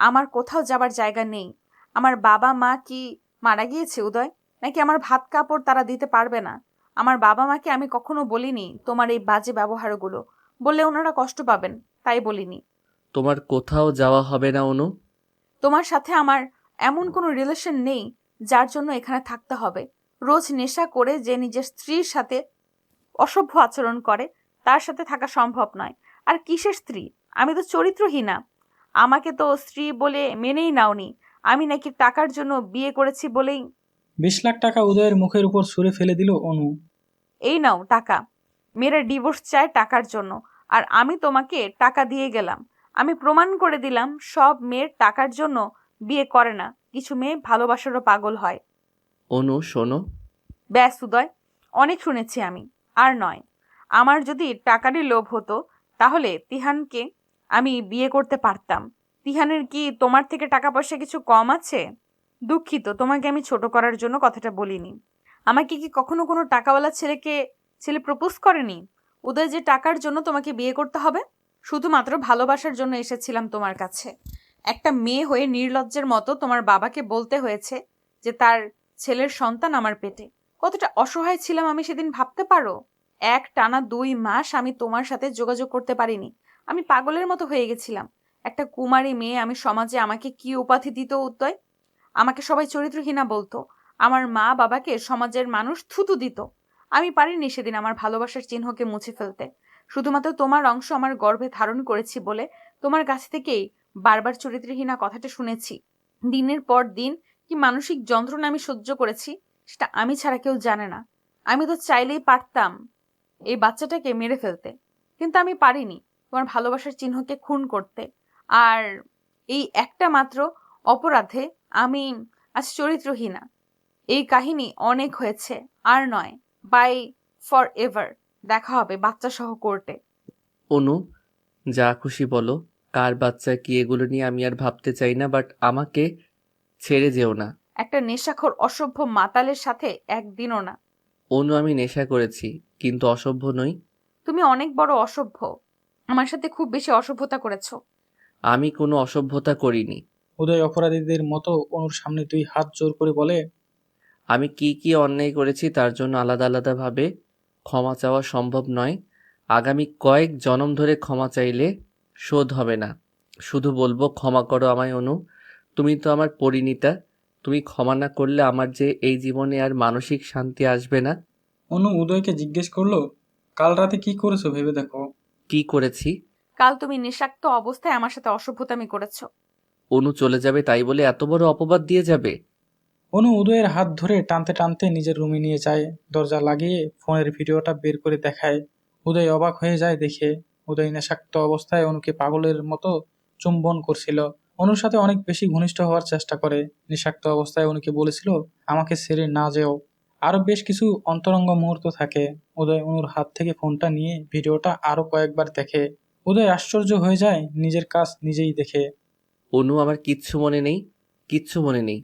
আমার কোথাও যাবার জায়গা নেই। আমার বাবা মা কি মারা গিয়েছে উদয়? নাকি আমার ভাত কাপড় তারা দিতে পারবে না? আমার বাবা মাকে আমি কখনো বলিনি তোমার এই বাজে ব্যবহারগুলো, বললে ওনারা কষ্ট পাবেন, তাই বলিনি। তোমার কোথাও যাওয়া হবে না অনু। তোমার সাথে আমার এমন কোনো রিলেশন নেই যার জন্য এখানে থাকতে হবে। রোজ নেশা করে যে নিজের স্ত্রীর সাথে অসভ্য আচরণ করে তার সাথে থাকা সম্ভব নয়। আর কিসের স্ত্রী? আমি তো চরিত্রহীনা। আমাকে তো স্ত্রী বলে মেনেই নাওনি। আমি নাকি টাকার জন্য বিয়ে করেছি বলেই। 20 লাখ টাকা উদয়ের মুখের উপর ছুঁড়ে ফেলে দিল অনু। এই নাও টাকা। মেয়েরা ডিভোর্স চায় টাকার জন্য, আর আমি তোমাকে টাকা দিয়ে গেলাম। আমি প্রমাণ করে দিলাম সব মেয়ের টাকার জন্য বিয়ে করে না, কিছু মেয়ে ভালোবাসারও পাগল হয়। অনু শোনো। ব্যাস উদয়, অনেক শুনেছি আমি, আর নয়। আমার যদি টাকারই লোভ হতো তাহলে তিহানকে আমি বিয়ে করতে পারতাম। তিহানের কি তোমার থেকে টাকা পয়সা কিছু কম আছে? দুঃখিত, তোমাকে আমি ছোট করার জন্য কথাটা বলিনি। আমাকে কি কখনো কোনো টাকাওয়ালা ছেলে প্রপোজ করেনি? উদয় যে টাকার জন্য তোমাকে বিয়ে করতে হবে? শুধুমাত্র ভালোবাসার জন্য এসেছিলাম তোমার কাছে। একটা মেয়ে হয়ে নির্লজ্জের মতো তোমার বাবাকে বলতে হয়েছে যে তার ছেলের সন্তান আমার পেটে। কতটা অসহায় ছিলাম আমি সেদিন ভাবতে পারো? টানা 2 মাস আমি তোমার সাথে যোগাযোগ করতে পারিনি। আমি পাগলের মতো হয়ে গেছিলাম। একটা কুমারী মেয়ে, আমি সমাজে আমাকে কি উপাধি দিত উদয়? আমাকে সবাই চরিত্রহীনা বলতো। আমার মা বাবাকে সমাজের মানুষ থুতু দিত। আমি পারিনি সেদিন আমার ভালোবাসার চিহ্নকে মুছে ফেলতে। শুধুমাত্র তোমার অংশ আমার গর্ভে ধারণ করেছি বলে তোমার কাছ থেকেই বারবার চরিত্রহীনা কথাটা শুনেছি। দিনের পর দিন কি মানসিক যন্ত্রণা আমি সহ্য করেছি সেটা আমি ছাড়া কেউ জানে না। আমি তো চাইলেই পারতাম এই বাচ্চাটাকে মেরে ফেলতে, কিন্তু আমি পারিনি তোমার ভালোবাসার চিহ্নকে খুন করতে। আর এই একটা মাত্র অপরাধে আমি আজ চরিত্রহীনা। এই কাহিনী অনেক হয়েছে, আর নয়। Bye forever. দেখা হবে বাচ্চা সহ কোর্টে। অনু যা খুশি বলো। কার বাচ্চা কি এগুলো নিয়ে আমি আর ভাবতে চাই না, বাট আমাকে ছেড়ে যেও না। একটা নেশাখোর অসভ্য মাতালের সাথে একদিনও না। অনু আমি নেশা করেছি, কিন্তু অসভ্য নই। তুমি অনেক বড় অসভ্য। আমার সাথে খুব বেশি অসভ্যতা করেছো। আমি কোনো অসভ্যতা করিনি। উদয় অপরাধীদের মতো অনুর সামনে 2 হাত জোর করে বলে, আমি কি কি অন্যায় করেছি তার জন্য আলাদা আলাদাভাবে ক্ষমা চাওয়া সম্ভব নয়। আগামী কয়েক জনম ধরে ক্ষমা চাইলে শোধ হবে না। শুধু বলবো ক্ষমা করো আমায় অনু। তুমি তো আমার পরিণীতা। তুমি ক্ষমা না করলে আমার যে এই জীবনে আর মানসিক শান্তি আসবে না। অনু উদয়কে জিজ্ঞেস করলো, কাল রাতে কি করেছো ভেবে দেখো। কি করেছি? কাল তুমি নেশাক্ত অবস্থায় আমার সাথে অসভ্যতামি করেছো। অনু চলে যাবে তাই বলে এত বড় অপবাদ দিয়ে যাবে? অনু উদয়ের হাত ধরে টানতে টানতে নিজের রুমে নিয়ে যায়। দরজা লাগিয়ে ফোনের ভিডিওটা বের করে দেখায়। উদয় অবাক হয়ে যায় দেখে। উদয় নেশাক্ত অবস্থায় অনুকে পাগলের মতো চুম্বন করছিল। অনুর সাথে অনেক বেশি ঘনিষ্ঠ হওয়ার চেষ্টা করে। নেশাক্ত অবস্থায় অনুকে বলেছিল, আমাকে ছেড়ে না যেও। আরো বেশ কিছু অন্তরঙ্গ মুহূর্ত থাকে। উদয় অনুর হাত থেকে ফোনটা নিয়ে ভিডিওটা আরো কয়েকবার দেখে। উদয় আশ্চর্য হয়ে যায় নিজের কাজ নিজেই দেখে। অনু আমার কিচ্ছু মনে নেই, কিচ্ছু মনে নেই।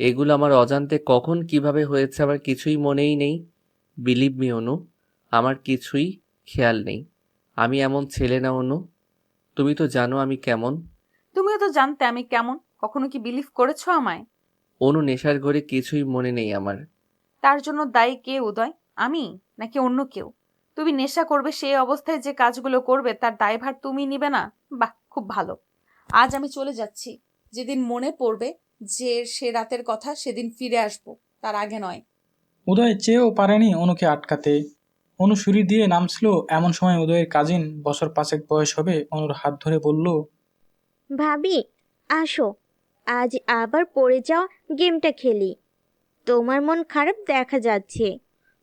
এগুলো আমার অজান্তে কখন কিভাবে হয়েছে আমার কিছুই মনেই নেই। বিলিভ মি অনু, আমার কিছুই খেয়াল নেই। আমি এমন ছেলে না অনু। তুমি তো জানো আমি কেমন। তুমিও তো জানতে আমি কেমন। কখনো কি বিলিভ করেছো আমায়? অনু নেশার ঘরে কিছুই মনে নেই আমার। তার জন্য দায়ী কে উদয়? আমি নাকি অন্য কেউ? তুমি নেশা করবে সেই অবস্থায় যে কাজগুলো করবে তার দায়ভার তুমি নিবে না? বাহ, খুব ভালো। আজ আমি চলে যাচ্ছি। যেদিন মনে পড়বে যে সে রাতের কথা সেদিন ফিরে আসবো, তার আগে নয়। উদয় চেয়েও পারেনি অনুকে আটকাতে। অনু সিঁড়ি দিয়ে নামছিল, এমন সময় উদয়ের কাজিন, বছর 5 বয়স হবে, অনুর হাত ধরে বলল, ভাবি আসো, আজ আবার পড়ে যাওয়া গেমটা খেলি। তোমার মন খারাপ দেখা যাচ্ছে।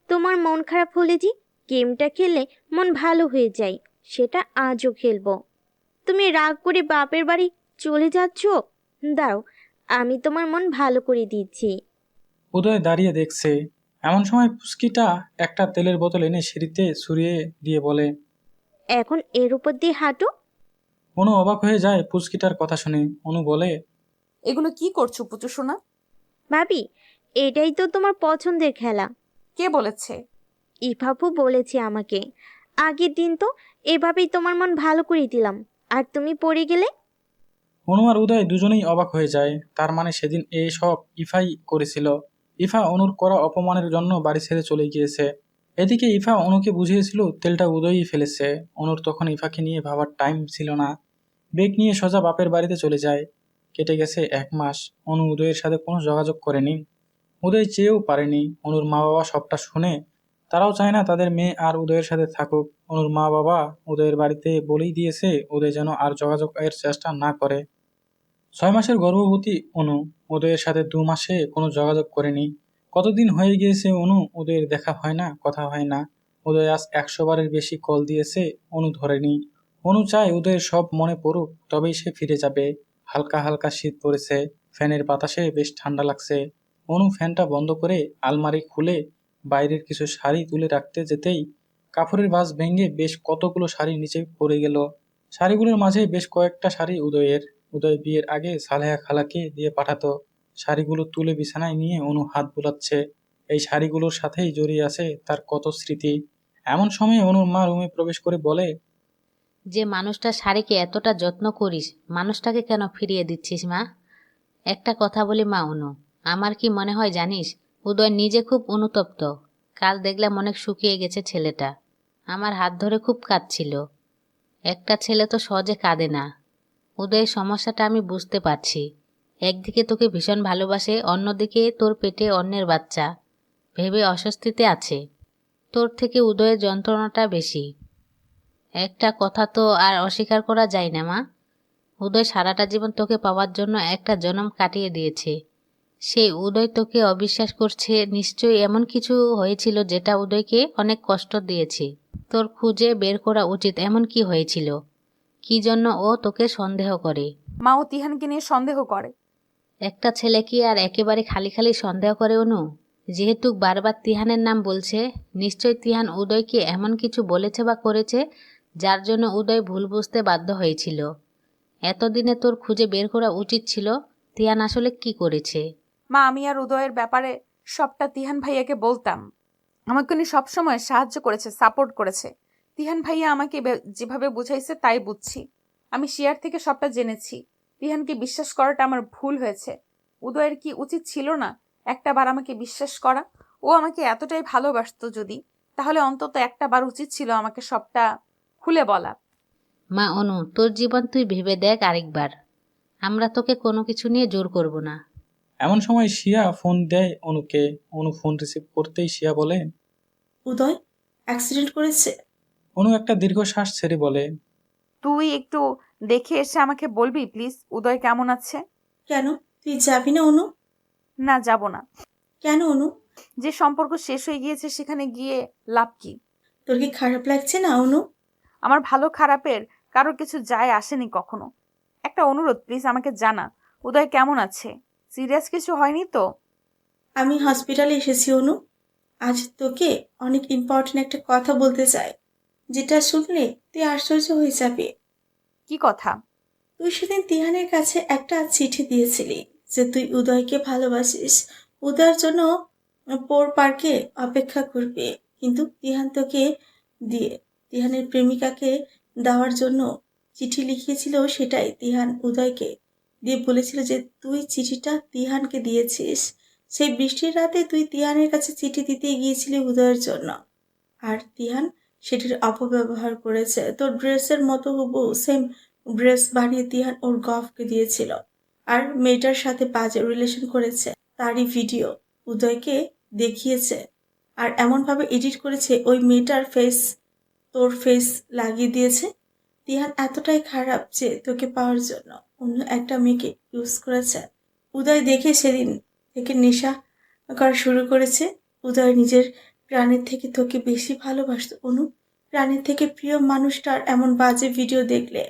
তোমার মন খারাপ হলে যে গেমটা খেললে মন ভালো হয়ে যায়, সেটা আজও খেলবো। তুমি রাগ করে বাপের বাড়ি চলে যাচ্ছ? দাঁড়াও, আমি তোমার মন ভালো করে দিচ্ছি। উদয় দাঁড়িয়ে দেখছে। এমন সময় পুচকিটা একটা তেলের বোতল এনে সিঁড়িতে ছড়িয়ে দিয়ে বলে, এখন এর উপর দিয়ে হাঁটো। অনু অবাক হয়ে যায় পুচকিটার কথা শুনে। অনু বলে, এগুলো কি করছো পুচু সোনা? ভাবি, এটাই তো তোমার পছন্দের খেলা। কে বলেছে? ইফাপু বলেছে আমাকে। আগের দিন তো এভাবেই তোমার মন ভালো করে দিলাম, আর তুমি পড়ে গেলে। অনু আর উদয় দুজনেই অবাক হয়ে যায়। তার মানে সেদিন সব ইফাই করেছিল। ইফা অনুর করা অপমানের জন্য বাড়ি ছেড়ে চলে গিয়েছে। এদিকে ইফা অনুকে বুঝিয়েছিল তেলটা উদয়ই ফেলেছে। অনুর তখন ইফাকে নিয়ে ভাবার টাইম ছিল না। বেগ নিয়ে সোজা বাপের বাড়িতে চলে যায়। কেটে গেছে 1 মাস। অনু উদয়ের সাথে কোনো যোগাযোগ করেনি। উদয় চেয়েও পারেনি। অনুর মা বাবা সবটা শুনে তারাও চায় না তাদের মেয়ে আর উদয়ের সাথে থাকুক। অনুর মা বাবা উদয়ের বাড়িতে বলেই দিয়েছে উদয় যেন আর যোগাযোগের চেষ্টা না করে। 6 মাসের গর্ভবতী অনু উদয়ের সাথে 2 মাসে কোনো যোগাযোগ করেনি। কতদিন হয়ে গিয়েছে অনু উদয়ের দেখা হয় না, কথা হয় না। উদয় আজ 100 বারের বেশি কল দিয়েছে, অনু ধরেনি। অনু চায় উদয়ের সব মনে পড়ুক, তবেই সে ফিরে যাবে। হালকা হালকা শীত পড়েছে, ফ্যানের বাতাসে বেশ ঠান্ডা লাগছে। অনু ফ্যানটা বন্ধ করে আলমারি খুলে বাইরের কিছু শাড়ি তুলে রাখতে যেতেই কাপড়ের ভাঁজ ভেঙে বেশ কতগুলো শাড়ি নিচে পড়ে গেল। শাড়িগুলোর মাঝে বেশ কয়েকটা শাড়ি উদয়ের। উদয় বিয়ের আগে সালেহা খালাকে দিয়ে পাঠাতো। শাড়িগুলো তুলে বিছানায় নিয়ে অনু হাত বুলাচ্ছে। এই শাড়িগুলোর সাথেই জড়িয়ে আছে তার কত স্মৃতি। এমন সময় অনুর মা রুমে প্রবেশ করে বলে, যে মানুষটার শাড়িকে এতটা যত্ন করিস, মানুষটাকে কেন ফিরিয়ে দিচ্ছিস মা? একটা কথা বলি মা অনু, আমার কি মনে হয় জানিস, উদয় নিজে খুব অনুতপ্ত। কাল দেখলাম অনেক শুকিয়ে গেছে ছেলেটা। আমার হাত ধরে খুব কাঁদছিল। একটা ছেলে তো সহজে কাঁদে না। উদয়ের সমস্যাটা আমি বুঝতে পারছি। একদিকে তোকে ভীষণ ভালোবাসে, অন্যদিকে তোর পেটে অন্যের বাচ্চা ভেবে অস্বস্তিতে আছে। তোর থেকে উদয়ের যন্ত্রণাটা বেশি। একটা কথা তো আর অস্বীকার করা যায় না মা। উদয় সারাটা জীবন তোকে পাওয়ার জন্য একটা জনম কাটিয়ে দিয়েছে। সেই উদয় তোকে অবিশ্বাস করছে, নিশ্চয়ই এমন কিছু হয়েছিল যেটা উদয়কে অনেক কষ্ট দিয়েছে। তোর খুঁজে বের করা উচিত এমন কি হয়েছিল, কি জন্য ও তোকে সন্দেহ করে। মা ও তিহানকে নিয়ে সন্দেহ করে। একটা ছেলে কি আর একেবারে খালি খালি সন্দেহ করে অনু? যেহেতু বারবার তিহানের নাম বলছে, নিশ্চয় তিহান উদয়কে এমন কিছু বলেছে বা করেছে যার জন্য উদয় ভুল বুঝতে বাধ্য হয়েছিল। এতদিনে তোর খুঁজে বের করা উচিত ছিল তিহান আসলে কি করেছে। মা, আমি আর উদয়ের ব্যাপারে সবটা তিহান ভাইয়াকে বলতাম। আমাকে উনি সবসময় সাহায্য করেছে, সাপোর্ট করেছে। তিহান ভাইয়া আমাকে যেভাবে বুঝাইছে তাই বুঝছি। আমি শিয়ার থেকে সবটা জেনেছি। তিহানকে বিশ্বাস করাটা আমার ভুল হয়েছে। উদয়ের কি উচিত ছিল না একটা বার আমাকে বিশ্বাস করা? ও আমাকে এতটাই ভালোবাসতো যদি, তাহলে অন্তত একটা বার উচিত ছিল আমাকে সবটা খুলে বলা। মা অনু, তোর জীবন তুই ভেবে দেখ আরেকবার। আমরা তোকে কোনো কিছু নিয়ে জোর করব না। এমন সময় শিয়া ফোন দেয় অনুকে। অনু ফোন রিসিভ করতেই শিয়া বলে, উদয় অ্যাক্সিডেন্ট করেছে। অনু একটা দীর্ঘশ্বাস ছেড়ে বলে, তুই একটু দেখে এসে আমাকে বলবি প্লিজ উদয় কেমন আছে? কেন, তুই যাবি না অনু? না, যাব না। কেন অনু? যে সম্পর্ক শেষ হয়ে গিয়েছে সেখানে গিয়ে লাভ কি? তোর কি খারাপ লাগছে না অনু? আমার ভালো খারাপের কারোর কিছু যায় আসেনি কখনো। একটা অনুরোধ, প্লিজ আমাকে জানা উদয় কেমন আছে। সিরিয়াস কিছু হয়নি তো? আমি হসপিটালে এসেছি অনু। আজ তোকে অনেক ইম্পর্টেন্ট একটা কথা বলতে চাই, যেটা শুনলে তুই আশ্চর্য হয়ে যাবে। কি কথা? তুই সেদিন তিহানের কাছে একটা চিঠি দিয়েছিলি যে তুই উদয়কে ভালোবাসিস, উদয়ের জন্য পোর পার্কে অপেক্ষা করবে। কিন্তু তিহান তোকে দিয়ে তিহানের প্রেমিকাকে দেওয়ার জন্য চিঠি লিখিয়েছিল, সেটাই তিহান উদয়কে দিয়ে বলেছিল যে তুই চিঠিটা তিহানকে দিয়েছিস। সেই বৃষ্টির রাতে তুই তিহানের কাছে চিঠি দিতে গিয়েছিলি উদয়ের জন্য, আর তিহান সেটির অপব্যবহার করেছে। তোর ড্রেসের মতো হুবহু সেম ড্রেস বানিয়ে তিহান ওর গফকে দিয়েছিল, আর মেয়েটার সাথে বাজে রিলেশন করেছে। তারই ভিডিও উদয়কে দেখিয়েছে, আর এমনভাবে এডিট করেছে ওই মেয়েটার ফেস তোর ফেস লাগিয়ে দিয়েছে। তিহান এতটাই খারাপ যে তোকে পাওয়ার জন্য অন্য একটা মেয়েকে ইউজ করেছে। উদয় দেখে সেদিন থেকে নেশা করা শুরু করেছে। উদয় নিজের প্রাণের থেকে তোকে বেশি ভালোবাসতো অনু। প্রাণের থেকে প্রিয় মানুষটার এমন বাজে ভিডিও দেখলে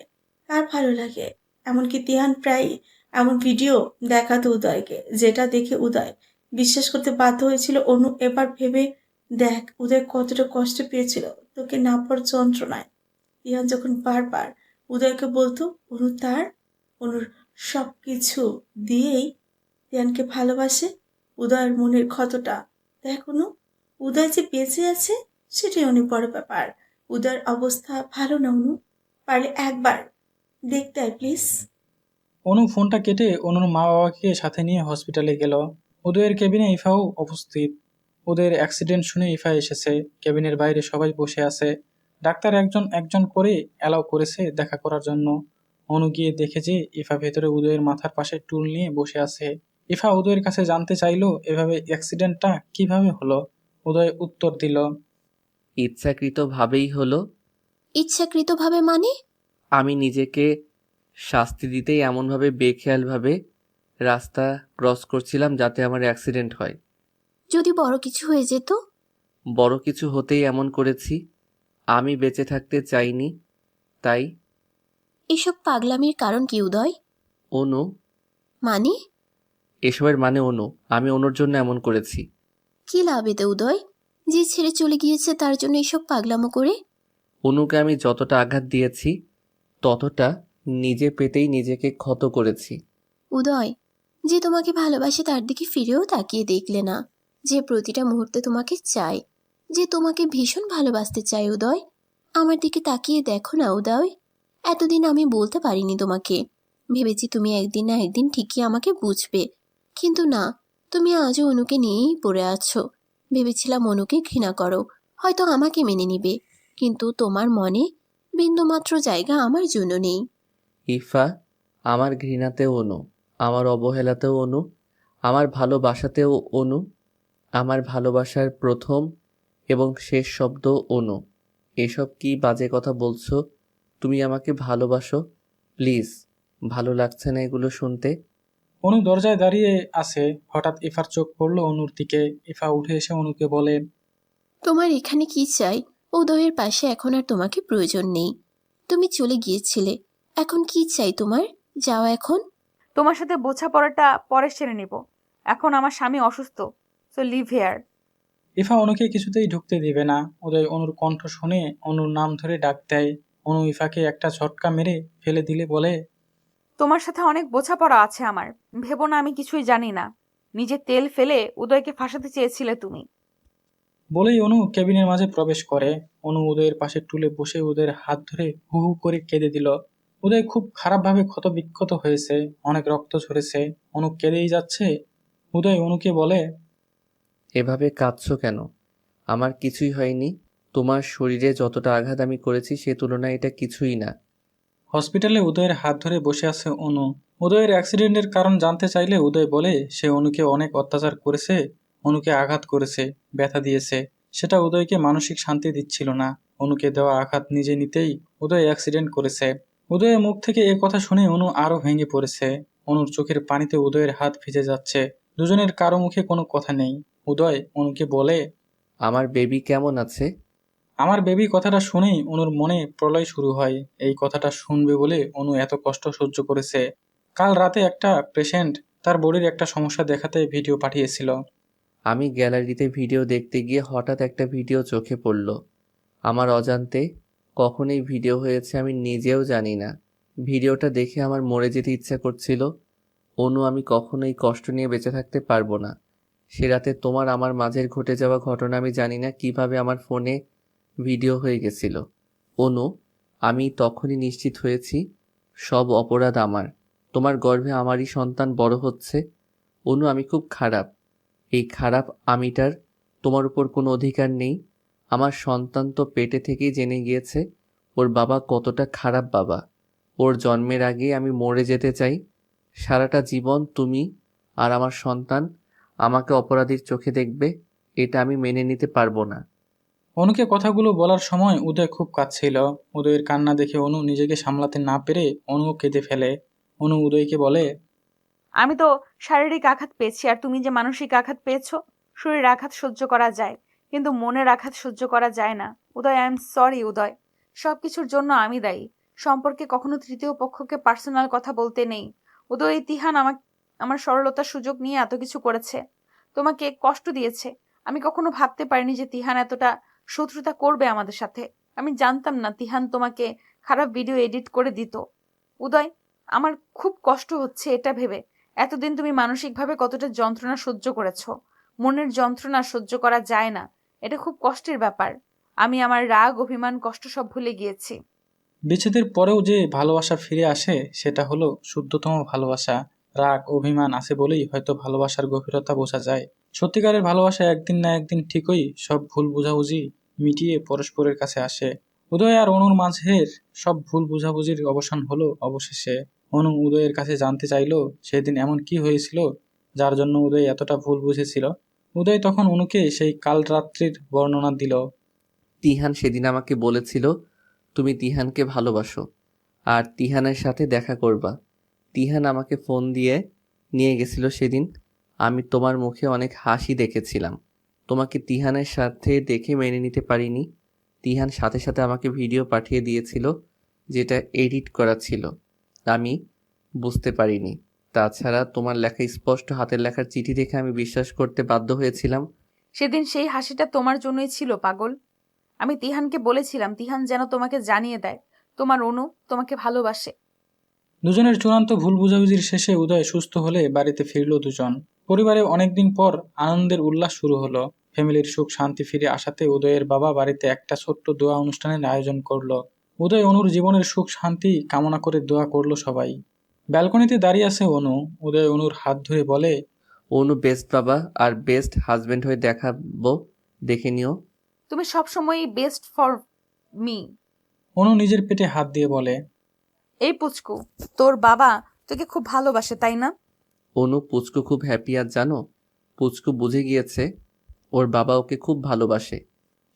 কার ভালো লাগে? এমনকি তিহান প্রায় এমন ভিডিও দেখাতো উদয়কে, যেটা দেখে উদয় বিশ্বাস করতে বাধ্য হয়েছিল অনু। এবার ভেবে দেখ উদয় কতটা কষ্ট পেয়েছিল তোকে না পাওয়ার যন্ত্রণায়। তিহান যখন বারবার উদয়কে বলতো অনু তার, অনুর সব কিছু দিয়েই তিহানকে ভালোবাসে। উদয়ের মনের ক্ষতটা দেখ অনু, উদয় যে বেঁচে আছে সেটাই অনেক বড় ব্যাপার। উদয়ের অবস্থা ভালো না অনু, পারলে একবার দেখতে আয় প্লিজ। অনু ফোনটা কেটে অনুর মা বাবাকে সাথে নিয়ে হসপিটালে গেল। উদয়ের কেবিনে ইফাও উপস্থিত। ওদের অ্যাক্সিডেন্ট শুনে ইফা এসেছে। কেবিনের বাইরে সবাই বসে আছে। ডাক্তার একজন একজন করে অ্যালাউ করেছে দেখা করার জন্য। অনু গিয়ে দেখে যে ইফা ভেতরে উদয়ের মাথার পাশে টুল নিয়ে বসে আছে। ইফা উদয়ের কাছে জানতে চাইলো এভাবে অ্যাক্সিডেন্টটা কিভাবে হলো। উদয় উত্তর দিল, ইচ্ছাকৃতভাবেই হলো। ইচ্ছাকৃতভাবে মানে? আমি নিজেকে শাস্তি দিতেই এমনভাবে বেখেয়ালভাবে রাস্তা ক্রস করছিলাম যাতে আমার অ্যাক্সিডেন্ট হয়। যদি বড় কিছু হয়ে যেত? বড় কিছু হতেই এমন করেছি। আমি বেঁচে থাকতে চাইনি, তাই। এসব পাগলামির কারণ কি উদয়? অনু, মানে? এসবের মানে অনু, আমি অনুর জন্য এমন করেছি। কি লাভ এতে উদয়? যে ছেড়ে চলে গিয়েছে তার জন্য এসব পাগলামো করে? অনুকে আমি যতটা আঘাত দিয়েছি ততটা নিজে পেতেই নিজেকে ক্ষত করেছি। উদয়, যে তোমাকে ভালোবাসে তার দিকে ফিরেও তাকিয়ে দেখলে না, যে প্রতিটা মুহূর্তে তোমাকে চায়, যে তোমাকে ভীষণ ভালোবাসতে চায় উদয়, আমার দিকে তাকিয়ে দেখো না উদয়। এতদিন আমি বলতে পারিনি তোমাকে, ভেবেছি তুমি একদিন না একদিন ঠিকই আমাকে বুঝবে, কিন্তু না, তুমি আজও অনুকে নিয়েই পড়ে আছো। ভেবেছিলাম অনুকে ঘৃণা করো, হয়তো আমাকে মেনে নিবে, কিন্তু তোমার মনে বিন্দুমাত্র জায়গা আমার জন্য নেই। ইফা, আমার ঘৃণাতেও অনু, আমার অবহেলাতেও অনু, আমার ভালোবাসাতেও অনু, আমার ভালোবাসার প্রথম এবং শেষ শব্দ অনু। এসব কি বাজে কথা বলছো? তুমি আমাকে ভালোবাসো? প্লিজ, ভালো লাগছে না এগুলো শুনতে। অনু দরজায় দাঁড়িয়ে আছে। হঠাৎ ইফার চোখ পড়লো অনুর দিকে। ইফা উঠে এসে অনুকে বলে, তোমার এখানে কি চাই? উদয়ের পাশে এখন আর তোমাকে প্রয়োজন নেই, তুমি চলে গিয়েছিলে, এখন কি চাই তোমার? যাও এখন। তোমার সাথে বোঝাপড়াটা পরে সেরে নিব। এখন আমার স্বামী অসুস্থ, সো লিভ হেয়ার। ইফা অনুকে কিছুতেই ঢুকতে দিবে না। উদয় অনুর কণ্ঠ শুনে অনুর নাম ধরে ডাক দেয়। অনু ইফাকে একটা ঝটকা মেরে ফেলে দিলে বলে, তোমার সাথে অনেক বোঝাপড়া আছে আমার, ভেবো না আমি কিছুই জানি না। নিজে তেল ফেলে উদয়কে ফাঁসাতে চেয়েছিলে তুমি। বলেই অনু কেবিনের মাঝে প্রবেশ করে। অনু উদয়ের পাশে টুলে বসে উদয়ের হাত ধরে হু হু করে কেঁদে দিল। উদয় খুব খারাপভাবে ক্ষতবিক্ষত হয়েছে, অনেক রক্ত ঝরেছে। অনু কেঁদেই যাচ্ছে। উদয় অনুকে বলে, এভাবে কাঁদছো কেন? আমার কিছুই হয়নি। তোমার শরীরে যতটা আঘাত আমি করেছি সে তুলনায় এটা কিছুই না। হসপিটালে উদয়ের হাত ধরে বসে আছে অনু। উদয়ের অ্যাক্সিডেন্টের কারণ জানতে চাইলে উদয় বলে সে অনুকে অনেক অত্যাচার করেছে, অনুকে আঘাত করেছে, ব্যথা দিয়েছে। সেটা উদয়কে মানসিক শান্তি দিচ্ছিল না। অনুকে দেওয়া আঘাত নিজে নিতেই উদয় অ্যাক্সিডেন্ট করেছে। উদয়ের মুখ থেকে এ কথা শুনে অনু আরো ভেঙে পড়েছে। অনুর চোখের পানিতে উদয়ের হাত ভিজে যাচ্ছে। দুজনের কারো মুখে কোনো কথা নেই। উদয় অনুকে বলে, আমার বেবি কেমন আছে? আমার বেবি কথাটা শুনেই অনুর মনে প্রলয় শুরু হয়। এই কথাটা শুনবে বলে অনু এত কষ্ট সহ্য করেছে। কাল রাতে একটা পেশেন্ট তার বডির একটা সমস্যা দেখাতে ভিডিও পাঠিয়েছিল। আমি গ্যালারিতে ভিডিও দেখতে গিয়ে হঠাৎ একটা ভিডিও চোখে পড়ল। আমার অজান্তে কখন এই ভিডিও হয়েছে আমি নিজেও জানি না। ভিডিওটা দেখে আমার মরে যেতে ইচ্ছা করছিল। অনু, আমি কখনোই কষ্ট নিয়ে বেঁচে থাকতে পারবো না। সে রাতে তোমার আমার মাঝের ঘটে যাওয়া ঘটনা আমি জানি না কিভাবে আমার ফোনে ভিডিও হয়ে গেছিল। অনু, আমি তখনই নিশ্চিত হয়েছি সব অপরাধ আমার। তোমার গর্ভে আমারই সন্তান বড় হচ্ছে। অনু, আমি খুব খারাপ। এই খারাপ আমিটার তোমার উপর কোনো অধিকার নেই। আমার সন্তান তো পেটে থেকেই জেনে গিয়েছে ওর বাবা কতটা খারাপ বাবা। ওর জন্মের আগে আমি মরে যেতে চাই। সারাটা জীবন তুমি আর আমার সন্তান আমাকে অপরাধীর চোখে দেখবে, এটা আমি মেনে নিতে পারবো না। অনুকে কথাগুলো বলার সময় উদয় খুব কাঁদছিল। উদয়ের কান্না দেখে অনু নিজেকে সামলাতে না পেরে অনুও কেঁদে ফেলে। অনু উদয়কে বলে, আমি তো শারীরিক আঘাত পেয়েছি, আর তুমি যে মানসিক আঘাত পেয়েছো। শরীরের আঘাত সহ্য করা যায়, কিন্তু মনের আঘাত সহ্য করা যায় না। উদয়, আই এম সরি উদয়। সবকিছুর জন্য আমি দায়ী। সম্পর্কে কখনো তৃতীয় পক্ষকে পার্সোনাল কথা বলতে নেই। উদয়, তিহান আমার সরলতার সুযোগ নিয়ে এত কিছু করেছে, তোমাকে কষ্ট দিয়েছে। আমি কখনো ভাবতে পারিনি যে তিহান এতটা শত্রুতা করবে আমাদের সাথে। আমি জানতাম না তিহান তোমাকে খারাপ ভিডিও এডিট করে দিত। উদয়, আমার খুব কষ্ট হচ্ছে এটা ভেবে। এতদিন তুমি মানসিকভাবে কতটা যন্ত্রণা সহ্য করেছো। মনের যন্ত্রণা সহ্য করা যায় না, এটা খুব কষ্টের ব্যাপার। আমি আমার রাগ, অভিমান, কষ্ট সব ভুলে গিয়েছি। বিচ্ছেদের পরেও যে ভালোবাসা ফিরে আসে সেটা হলো শুদ্ধতম ভালোবাসা। রাগ অভিমান আছে বলেই হয়তো ভালোবাসার গভীরতা বোঝা যায়। সত্যিকারের ভালোবাসা একদিন না একদিন ঠিকই সব ভুল বোঝাবুঝি মিটিয়ে পরস্পরের কাছে আসে। উদয় আর অনুর মাঝের সব ভুল বোঝাবুঝির অবসান হলো অবশেষে। অনু উদয়ের কাছে জানতে চাইলো সেদিন এমন কি হয়েছিল যার জন্য উদয় এতটা ভুল বুঝেছিল। উদয় তখন অনুকে সেই কাল রাত্রির বর্ণনা দিল। তিহান সেদিন আমাকে বলেছিল তুমি তিহানকে ভালোবাসো আর তিহানের সাথে দেখা করবা। তিহান আমাকে ফোন দিয়ে নিয়ে গেছিল সেদিন। আমি তোমার মুখে অনেক হাসি দেখেছিলাম। তোমাকে তিহানের সাথে দেখে মেনে নিতে পারিনি। তিহান সাথে সাথে আমাকে ভিডিও পাঠিয়ে দিয়েছিল যেটা এডিট করা ছিল। আমি বুঝতে পারিনি। তাছাড়া তোমার লেখা স্পষ্ট হাতের লেখার চিঠি দেখে আমি বিশ্বাস করতে বাধ্য হয়েছিলাম। সেদিন সেই হাসিটা তোমার জন্যই ছিল পাগল। আমি তিহানকে বলেছিলাম তিহান যেন তোমাকে জানিয়ে দেয় তোমার অনু তোমাকে ভালোবাসে। দুজনের চূড়ান্ত ভুল বোঝাবুঝির শেষে উদয় সুস্থ হলে বাড়িতে ফিরল দুজন। পরিবারে অনেকদিন পর আনন্দের উল্লাস শুরু হলো। ফ্যামিলির সুখ শান্তি ফিরে আসাতে উদয়ের বাবা বাড়িতে একটা ছোট্ট দোয়া অনুষ্ঠানের আয়োজন করলো। উদয় অনুর জীবনের সুখ শান্তি কামনা করে দোয়া করলো সবাই। ব্যালকনিতে দাঁড়িয়ে আছে অনু। উদয় অনুর হাত ধরে বলে, অনু বেস্ট বাবা আর বেস্ট হাজবেন্ড হয়ে দেখাবো, দেখে নিও। তুমি সবসময়ই বেস্ট ফর মি। অনু নিজের পেটে হাত দিয়ে বলে, এই পুচকু, তোর বাবা তোকে খুব ভালোবাসে তাই না? অনু পুচকু খুব হ্যাপি আর জানো, পুচকু বুঝে গিয়েছে ওর বাবা ওকে খুব ভালোবাসে।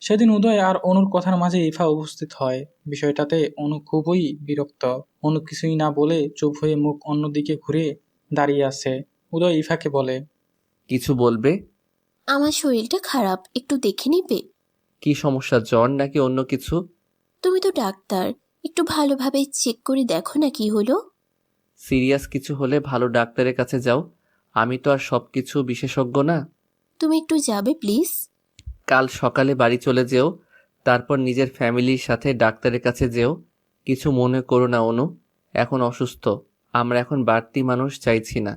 সেদিন উদয় আর অনুর কথার মাঝে ইফা উপস্থিত হয়। বিষয়টাতে অনু খুবই বিরক্ত। অনু কিছুই না বলে চুপ হয়ে মুখ অন্যদিকে ঘুরে দাঁড়িয়ে আছে। উদয় ইফাকে বলে, কিছু বলবে? আমার শরীরটা খারাপ, একটু দেখে নিবে? কি সমস্যা, জ্বর নাকি অন্য কিছু? তুমি তো ডাক্তার, একটু ভালোভাবে চেক করে দেখো না কি হলো। সিরিয়াস কিছু হলে ভালো ডাক্তারের কাছে যাও। আমি তো আর সব কিছু বিশেষজ্ঞ না। তুমি একটু যাবে প্লিজ? কাল সকালে বাড়ি চলে যেও, তারপর নিজের ফ্যামিলির সাথে ডাক্তারের কাছে যেও। কিছু মনে করো না অনু, এখন অসুস্থ। আমরা এখন বাড়তি মানুষ চাইছি না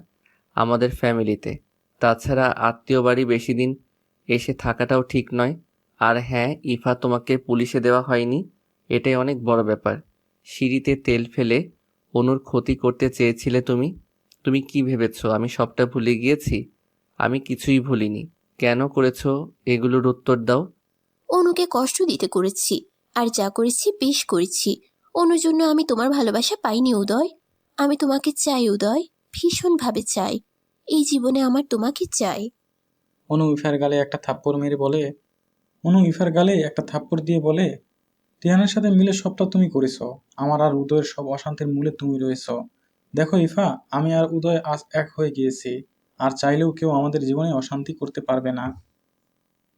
আমাদের ফ্যামিলিতে। তাছাড়া আত্মীয় বাড়ি বেশি দিন এসে থাকাটাও ঠিক নয়। আর হ্যাঁ, ইফা, তোমাকে পুলিশে দেওয়া হয়নি, এটাই অনেক বড় ব্যাপার। সিঁড়িতে তেল ফেলে অনুর ক্ষতি করতে চেয়েছিলে তুমি। তুমি কি ভেবেছ আমি সবটা ভুলে গিয়েছি? আমি কিছুই ভুলিনি। কেন করেছো এগুলোর উত্তর দাও। অনুকে কষ্ট দিতে করেছি, আর যা করেছি বেশ করেছি। অনুর জন্য আমি তোমার ভালোবাসা পাইনি উদয়। আমি তোমাকে চাই উদয়, ভীষণভাবে চাই। এই জীবনে আমার তোমাকে চাই। অনু ইফার গালে একটা থাপ্পড় মেরে বলে, অনু ইফার গালে একটা থাপ্পড় দিয়ে বলে, টিয়ানের সাথে মিলে সবটা তুমি করেছ। আমার আর উদয়ের সব অশান্তির মূলে তুমি রয়েছ। দেখো ইফা, আমি আর উদয় আজ এক হয়ে গিয়েছি। আর চাইলেও কেউ আমাদের জীবনে অশান্তি করতে পারবে না।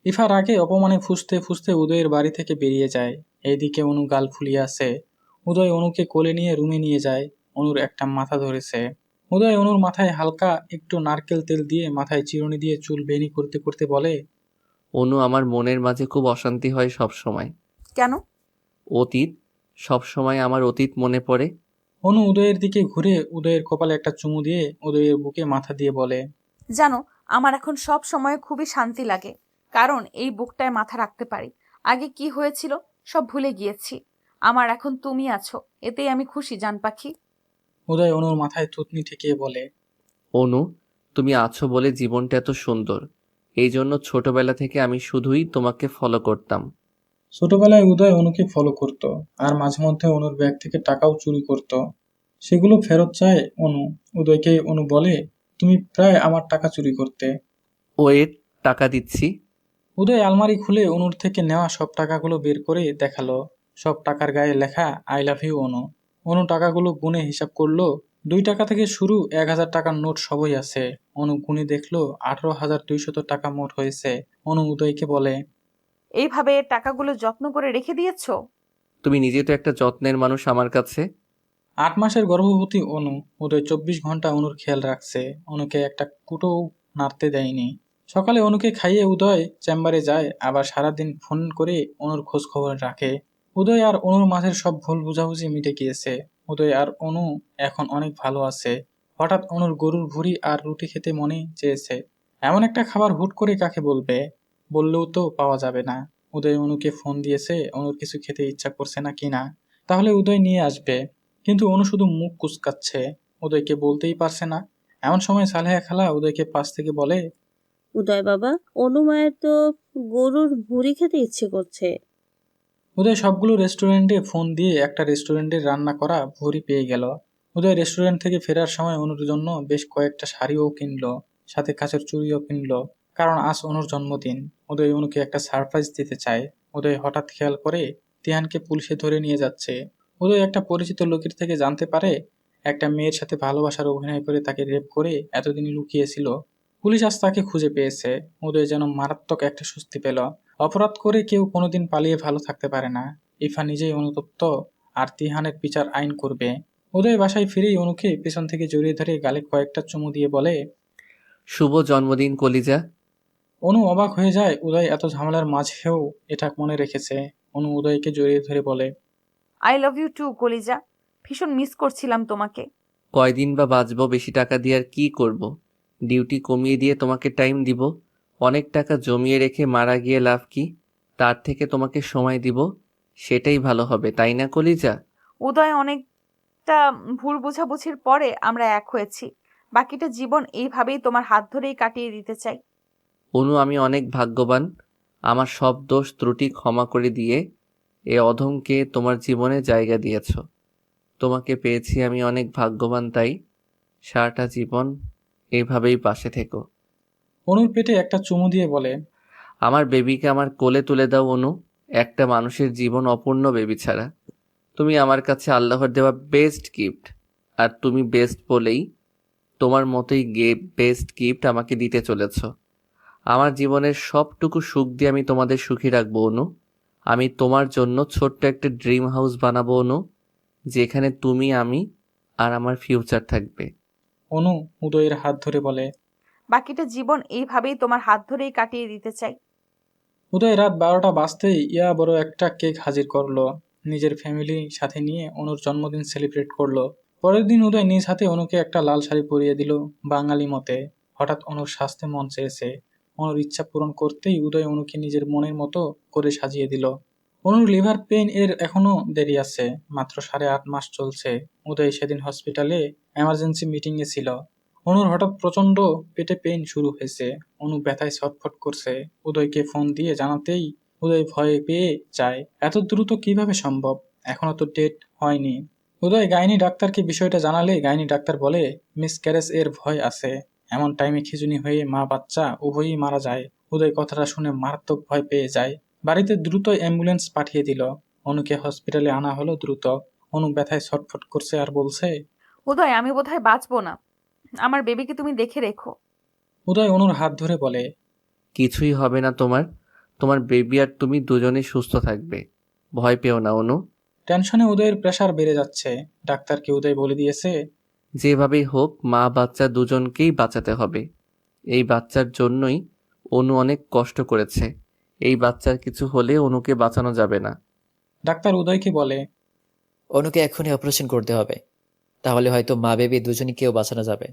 ইফা রাগে অপমানে ফুঁসতে ফুঁসতে উদয়ের বাড়ি থেকে বেরিয়ে যায়। এইদিকে অনু গাল ফুলিয়ে আসে। উদয় অনুকে কোলে নিয়ে রুমে নিয়ে যায়। অনুর একটা মাথা ধরেছে। উদয় অনুর মাথায় হালকা একটু নারকেল তেল দিয়ে মাথায় চিরুনি দিয়ে চুল বেনি করতে করতে বলে, অনু, আমার মনের মাঝে খুব অশান্তি হয় সব সময়। কেন? অতীত, সব সময় আমার অতীত মনে পড়ে। অনু উদয়ের দিকে ঘুরে উদয়ের কপালে একটা চুমু দিয়ে উদয়ের বুকে মাথা দিয়ে বলে, জানো, আমার এখন সব সময় খুবই শান্তি লাগে, কারণ এই বুকটায় মাথা রাখতে পারি। আগে কি হয়েছিল সব ভুলে গিয়েছি। আমার এখন তুমি আছো, এতেই আমি খুশি জান পাখি। উদয় অনুর মাথায় থুতনি ঠেকিয়ে বলে, অনু, তুমি আছো বলে জীবনটা এত সুন্দর। এই জন্য ছোটবেলা থেকে আমি শুধুই তোমাকে ফলো করতাম। ছোটবেলায় উদয় অনুকে ফলো করত, আর মাঝে মধ্যে অনুর ব্যাগ থেকে টাকাও চুরি করত। সেগুলো ফেরত চায় অনু। উদয়কে অনু বলে, তুমি প্রায় আমার টাকা চুরি করতে। ওয়েট, টাকা দিচ্ছি। উদয় আলমারি খুলে অনুর থেকে নেওয়া সব টাকাগুলো বের করে দেখালো। সব টাকার গায়ে লেখা আই লাভ ইউ অনু। অনু টাকাগুলো গুনে হিসাব করলো। 2 টাকা থেকে শুরু 1000 টাকার নোট সবই আছে। অনু গুনে দেখলো 18,200 টাকা মোট হয়েছে। অনু উদয়কে বলে, এইভাবে টাকাগুলো যত্ন করে রেখে দিয়েছো? তুমি নিজে তো একটা যত্নের মানুষ আমার কাছে। 8 মাসের গর্ভবতী অনু। উদয় 24 ঘন্টা অনুর খেয়াল রাখছে। অনুকে একটা কুটোও নাড়তে দেয়নি। সকালে অনুকে খাইয়ে উদয় চেম্বারে যায়, আবার সারাদিন ফোন করে অনুর খোঁজ খবর রাখে। উদয় আর অনুর মাঝের সব ভুল বুঝাবুঝি মিটে গিয়েছে। উদয় আর অনু এখন অনেক ভালো আছে। হঠাৎ অনুর গরুর ভুঁড়ি আর রুটি খেতে মনে চেয়েছে। এমন একটা খাবার হুট করে কাকে বলবে? বললেও তো পাওয়া যাবে না। উদয় অনুকে ফোন দিয়েছে অনুর কিছু খেতে ইচ্ছা করছে না কিনা, তাহলে উদয় নিয়ে আসবে। কিন্তু অনু শুধু মুখ কুচকাচ্ছে, উদয়কে বলতেই পারছে না। এমন সময় সালেহা খালা উদয়কে পাশ থেকে বলে, উদয় বাবা, অনুমায়ের তো গরুর ভুঁড়ি খেতে ইচ্ছে করছে। উদয় সবগুলো রেস্টুরেন্টে ফোন দিয়ে একটা রেস্টুরেন্টের রান্না করা ভুঁড়ি পেয়ে গেল। উদয় রেস্টুরেন্ট থেকে ফেরার সময় অনুর জন্য বেশ কয়েকটা শাড়িও কিনলো, সাথে কাচের চুড়িও কিনলো, কারণ আজ অনুর জন্মদিন। উদয় অনুকে একটা সারপ্রাইজ দিতে চায়। উদয় হঠাৎ খেয়াল করে তিহানকে পুলিশে ধরে নিয়ে যাচ্ছে। উদয় একটা পরিচিত লোকের থেকে জানতে পারে একটা মেয়ের সাথে ভালোবাসার অভিনয় করে তাকে রেপ করে এতদিন লুকিয়েছিল। পুলিশ আজ তাকে খুঁজে পেয়েছে। উদয় যেন মারাত্মক একটা স্বস্তি পেল। অপরাধ করে কেউ কোনোদিন পালিয়ে ভালো থাকতে পারে না। ইফা নিজেই অনুতপ্ত, আর তিহানের বিচার আইন করবে। উদয় বাসায় ফিরেই অনুকে পেছন থেকে জড়িয়ে ধরে গালে কয়েকটা চুমু দিয়ে বলে, শুভ জন্মদিন কলিজা। অনু অবাক হয়ে যায় উদয় এত ঝামেলার মাঝেও এটা মনে রেখেছে। অনু উদয়কে জড়িয়ে ধরে বলে, আই লাভ ইউ টু কলিজা, ভীষণ মিস করছিলাম তোমাকে। কয়দিন বা বাঁচবো, বেশি টাকা দিয়ে আর কি করব? ডিউটি কমিয়ে দিয়ে তোমাকে টাইম দিব। অনেক টাকা জমিয়ে রেখে মারা গিয়ে লাভ কি? তার থেকে তোমাকে সময় দিব, সেটাই ভালো হবে, তাই না কলিজা? উদয়, অনেকটা ভুল বোঝাবুঝির পরে আমরা এক হয়েছি। বাকিটা জীবন এইভাবেই তোমার হাত ধরেই কাটিয়ে দিতে চাই। অনু, আমি অনেক ভাগ্যবান। আমার সব দোষ ত্রুটি ক্ষমা করে দিয়ে এ অধমকে তোমার জীবনে জায়গা দিয়েছ। তোমাকে পেয়েছি, আমি অনেক ভাগ্যবান। তাই সারাটা জীবন এইভাবেই পাশে থেকো। অনুর পেটে একটা চুমু দিয়ে বলে, আমার বেবিকে আমার কোলে তুলে দাও অনু। একটা মানুষের জীবন অপূর্ণ বেবি ছাড়া। তুমি আমার কাছে আল্লাহর দেওয়া বেস্ট গিফট। আর তুমি বেস্ট বলেই তোমার মতোই বেস্ট গিফট আমাকে দিতে চলেছ। আমার জীবনের সবটুকু সুখ দিয়ে আমি তোমাদের সুখী রাখবো অনু। আমি তোমার জন্য ছোট্ট একটা ড্রিম হাউস বানাবো অনু, যেখানে তুমি, আমি আর আমার ফিউচার থাকবে। অনু উদয়ের হাত ধরে বলে, বাকিটা জীবন এইভাবেই তোমার হাত ধরেই কাটিয়ে দিতে চাই। উদয় রাত 12টা বাজতেই ইয়া বড় একটা কেক হাজির করলো। নিজের ফ্যামিলি সাথে নিয়ে অনুর জন্মদিন সেলিব্রেট করলো। পরের দিন উদয় নিজ হাতে অনুকে একটা লাল শাড়ি পরিয়ে দিল বাঙালি মতে। হঠাৎ অনুর সাজতে মন চেয়েছে। অনুর ইচ্ছা পূরণ করতেই উদয় অনুকে নিজের মনের মতো করে সাজিয়ে দিল। অনুর লিভার পেইন এর এখনো দেরি আছে, মাত্র 8.5 মাস চলছে। উদয় সেদিন হসপিটালে এমার্জেন্সি মিটিংয়ে ছিল। অনুর হঠাৎ প্রচন্ড পেটে পেইন শুরু হয়েছে। অনু ব্যথায় ছটফট করছে। উদয়কে ফোন দিয়ে জানাতেই উদয় ভয়ে পেয়ে যায়। এত দ্রুত কিভাবে সম্ভব? এখনো তো ডেট হয়নি। উদয় গাইনি ডাক্তারকে বিষয়টা জানালে গাইনি ডাক্তার বলে মিসক্যারেজ এর ভয় আছে। এমন টাইমে খিঁচুনি হয়ে মা বাচ্চা উভয়ই মারা যায়। উদয় কথাটা শুনে মারাত্মক ভয় পেয়ে যায়। বাড়িতে দ্রুত অ্যাম্বুলেন্স পাঠিয়ে দিল। অনুকে হসপিটালে আনা হলো দ্রুত। অনু ব্যথায় ছটফট করছে আর বলছে, উদয়, আমি বোধহয় বাঁচবো না। আমার বেবিকে তুমি দেখে রেখো। উদয় অনুর হাত ধরে বলে, কিছুই হবে না তোমার। তোমার বেবি আর তুমি দুজনেই সুস্থ থাকবে। ভয় পেও না অনু। টেনশনে উদয়ের প্রেসার বেড়ে যাচ্ছে। ডাক্তারকে উদয় বলে দিয়েছে, যেভাবেই হোক মা বাচ্চা দুজনকেই বাঁচাতে হবে। এই বাচ্চার জন্যই অনু অনেক কষ্ট করেছে। এই বাচ্চার কিছু হলে অনুকে বাঁচানো যাবে না। ডাক্তার উদয়কে বলে, অনুকে এখনই অপারেশন করতে হবে, তাহলে হয়তো মা বেবি দুজনকেও বাঁচানো যাবে।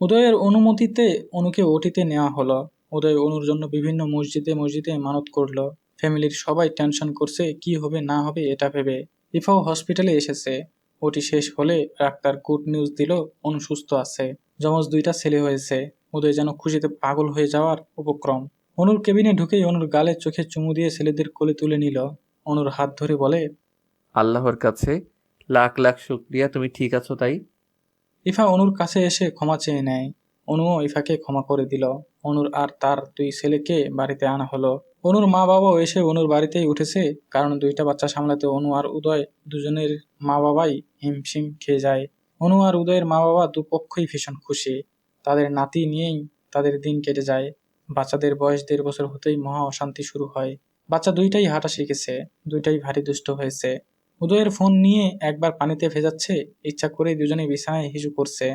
উদয়ের অনুমতিতে অনুকে ওটিতে নেওয়া হলো। উদয় অনুর জন্য বিভিন্ন মসজিদে মসজিদে মানত করলো। ফ্যামিলির সবাই টেনশন করছে কি হবে না হবে এটা ভেবে। ইফাও হসপিটালে এসেছে। ওটি শেষ হলে ডাক্তার গুড নিউজ দিল, অনু সুস্থ আছে। যমজ 2টা ছেলে হয়েছে। উদয় যেন খুশিতে পাগল হয়ে যাওয়ার উপক্রম। অনুর কেবিনে ঢুকেই অনুর গালে চোখে চুমু দিয়ে ছেলেদের কোলে তুলে নিল। অনুর হাত ধরে বলে, আল্লাহর কাছে লাখ লাখ শুক্রিয়া, তুমি ঠিক আছো তাই। ইফা অনুর কাছে এসে ক্ষমা চেয়ে নেয়। অনুও ইফাকে ক্ষমা করে দিল। অনুর আর তার 2 ছেলেকে বাড়িতে আনা হলো। অনুর মা বাবাও এসে অনুর বাড়িতেই উঠেছে, কারণ 2টা বাচ্চা সামলাতে অনু আর উদয় দুজনের মা বাবাই হিমশিম খেয়ে যায়। অনু আর উদয়ের মা বাবা দুপক্ষই ভীষণ খুশি। তাদের নাতি নিয়েই তাদের দিন কেটে যায়। বাচ্চাদের বয়স 1.5 বছর হতেই মহা অশান্তি শুরু হয়। বাচ্চা 2টাই হাঁটা শিখেছে। 2টাই ভারী দুষ্ট হয়েছে। উদয়ের ফোন নিয়ে একবার পানিতে ভেজাচ্ছে, ইচ্ছা করে দুজনে বিছানায় হিসু করছে।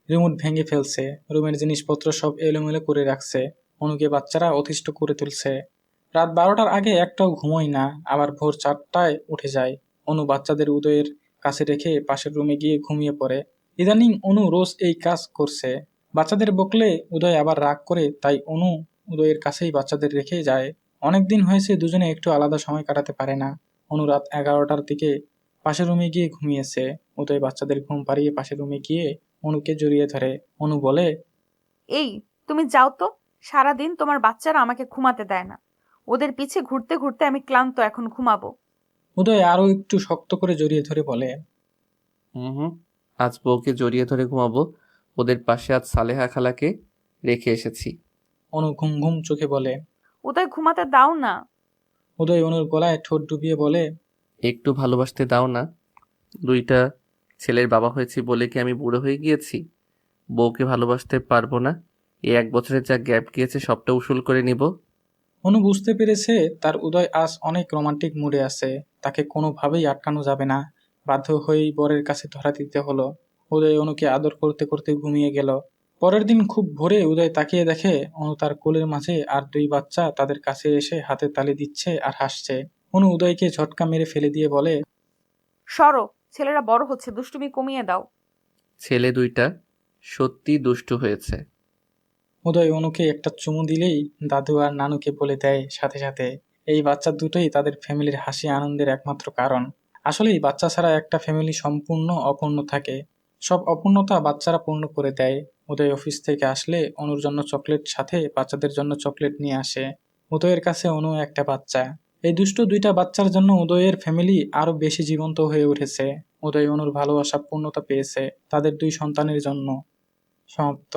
রিমোট ভেঙে ফেলছে। রুমের জিনিসপত্র সব এলোমেলো করে রাখছে। অনুকে বাচ্চারা অতিষ্ঠ করে তুলছে। রাত 12টার আগে একটাও ঘুমোয় না, আবার ভোর 4টায় উঠে যায়। অনু বাচ্চাদের উদয়ের কাছে রেখে পাশের রুমে গিয়ে ঘুমিয়ে পড়ে। ইদানিং অনু রোজ এই কাজ করছে। বাচ্চাদের বকলে উদয় আবার রাগ করে, তাই অনু উদয়ের কাছেই বাচ্চাদের রেখে যায়। অনেকদিন হয়েছে দুজনে একটু আলাদা সময় কাটাতে পারে না। অনু রাত 11টার দিকে পাশের রুমে গিয়ে ঘুমিয়েছে। উদয় বাচ্চাদের ঘুম পাড়িয়ে পাশের রুমে গিয়ে অনুকে জড়িয়ে ধরে। অনু বলে, এই তুমি যাও তো, সারাদিন তোমার বাচ্চারা আমাকে ঘুমাতে দেয় না। ওদের পিছে ঘুরতে ঘুরতে আমি ক্লান্ত, এখন ঘুমাবো। উদয় আরো একটু শক্ত করে জড়িয়ে ধরে বলে, হুম, আজ বউকে জড়িয়ে ধরে ঘুমাবো। ওদের পাশে আজ সালেহা খালাকে রেখে এসেছি। অনু ঘুম ঘুম চোখে বলে। ওদের ঘুমাতে দাও না। উদয় অনুর গলায় ঠোঁট ডুবিয়ে বলে, একটু ভালোবাসতে দাও না। দুইটা ছেলের বাবা হয়েছি বলে কি আমি বুড়ো হয়ে গিয়েছি? বউকে ভালোবাসতে পারবো না? এই 1 বছরের যা গ্যাপ গিয়েছে সবটা উসুল করে নিব। অনু বুঝতে পেরেছে তার উদয় আজ অনেক রোমান্টিক মুডে আছে, তাকে কোনোভাবেই আটকানো যাবে না। বাধ্য হয়েই বরের কাছে ধরা দিতে হলো। উদয় অনুকে আদর করতে করতে ঘুমিয়ে গেল। পরের দিন খুব ভোরে উদয় তাকিয়ে দেখে অনু তার কোলের মাঝে আর 2 বাচ্চা তাদের কাছে এসে হাতে তালি দিচ্ছে আর হাসছে। অনু উদয়কে ঝটকা মেরে ফেলে দিয়ে বলে, সরো, ছেলেরা বড় হচ্ছে, দুষ্টুমি কমিয়ে দাও। ছেলে দুইটা সত্যি দুষ্টু হয়েছে। উদয় অনুকে একটা চুমু দিলেই দাদু আর নানুকে বলে দেয় সাথে সাথে। এই বাচ্চা দুটোই তাদের ফ্যামিলির হাসি আনন্দের একমাত্র কারণ। আসলেই বাচ্চা ছাড়া একটা ফ্যামিলি সম্পূর্ণ অপূর্ণ থাকে। সব অপূর্ণতা বাচ্চারা পূর্ণ করে দেয়। উদয় অফিস থেকে আসলে অনুর জন্য চকলেট সাথে বাচ্চাদের জন্য চকলেট নিয়ে আসে। উদয়ের কাছে অনু একটা বাচ্চা। এই দুষ্ট 2টা বাচ্চার জন্য উদয়ের ফ্যামিলি আরো বেশি জীবন্ত হয়ে উঠেছে। উদয় অনুর ভালোবাসা পূর্ণতা পেয়েছে তাদের 2 সন্তানের জন্য। সমাপ্ত।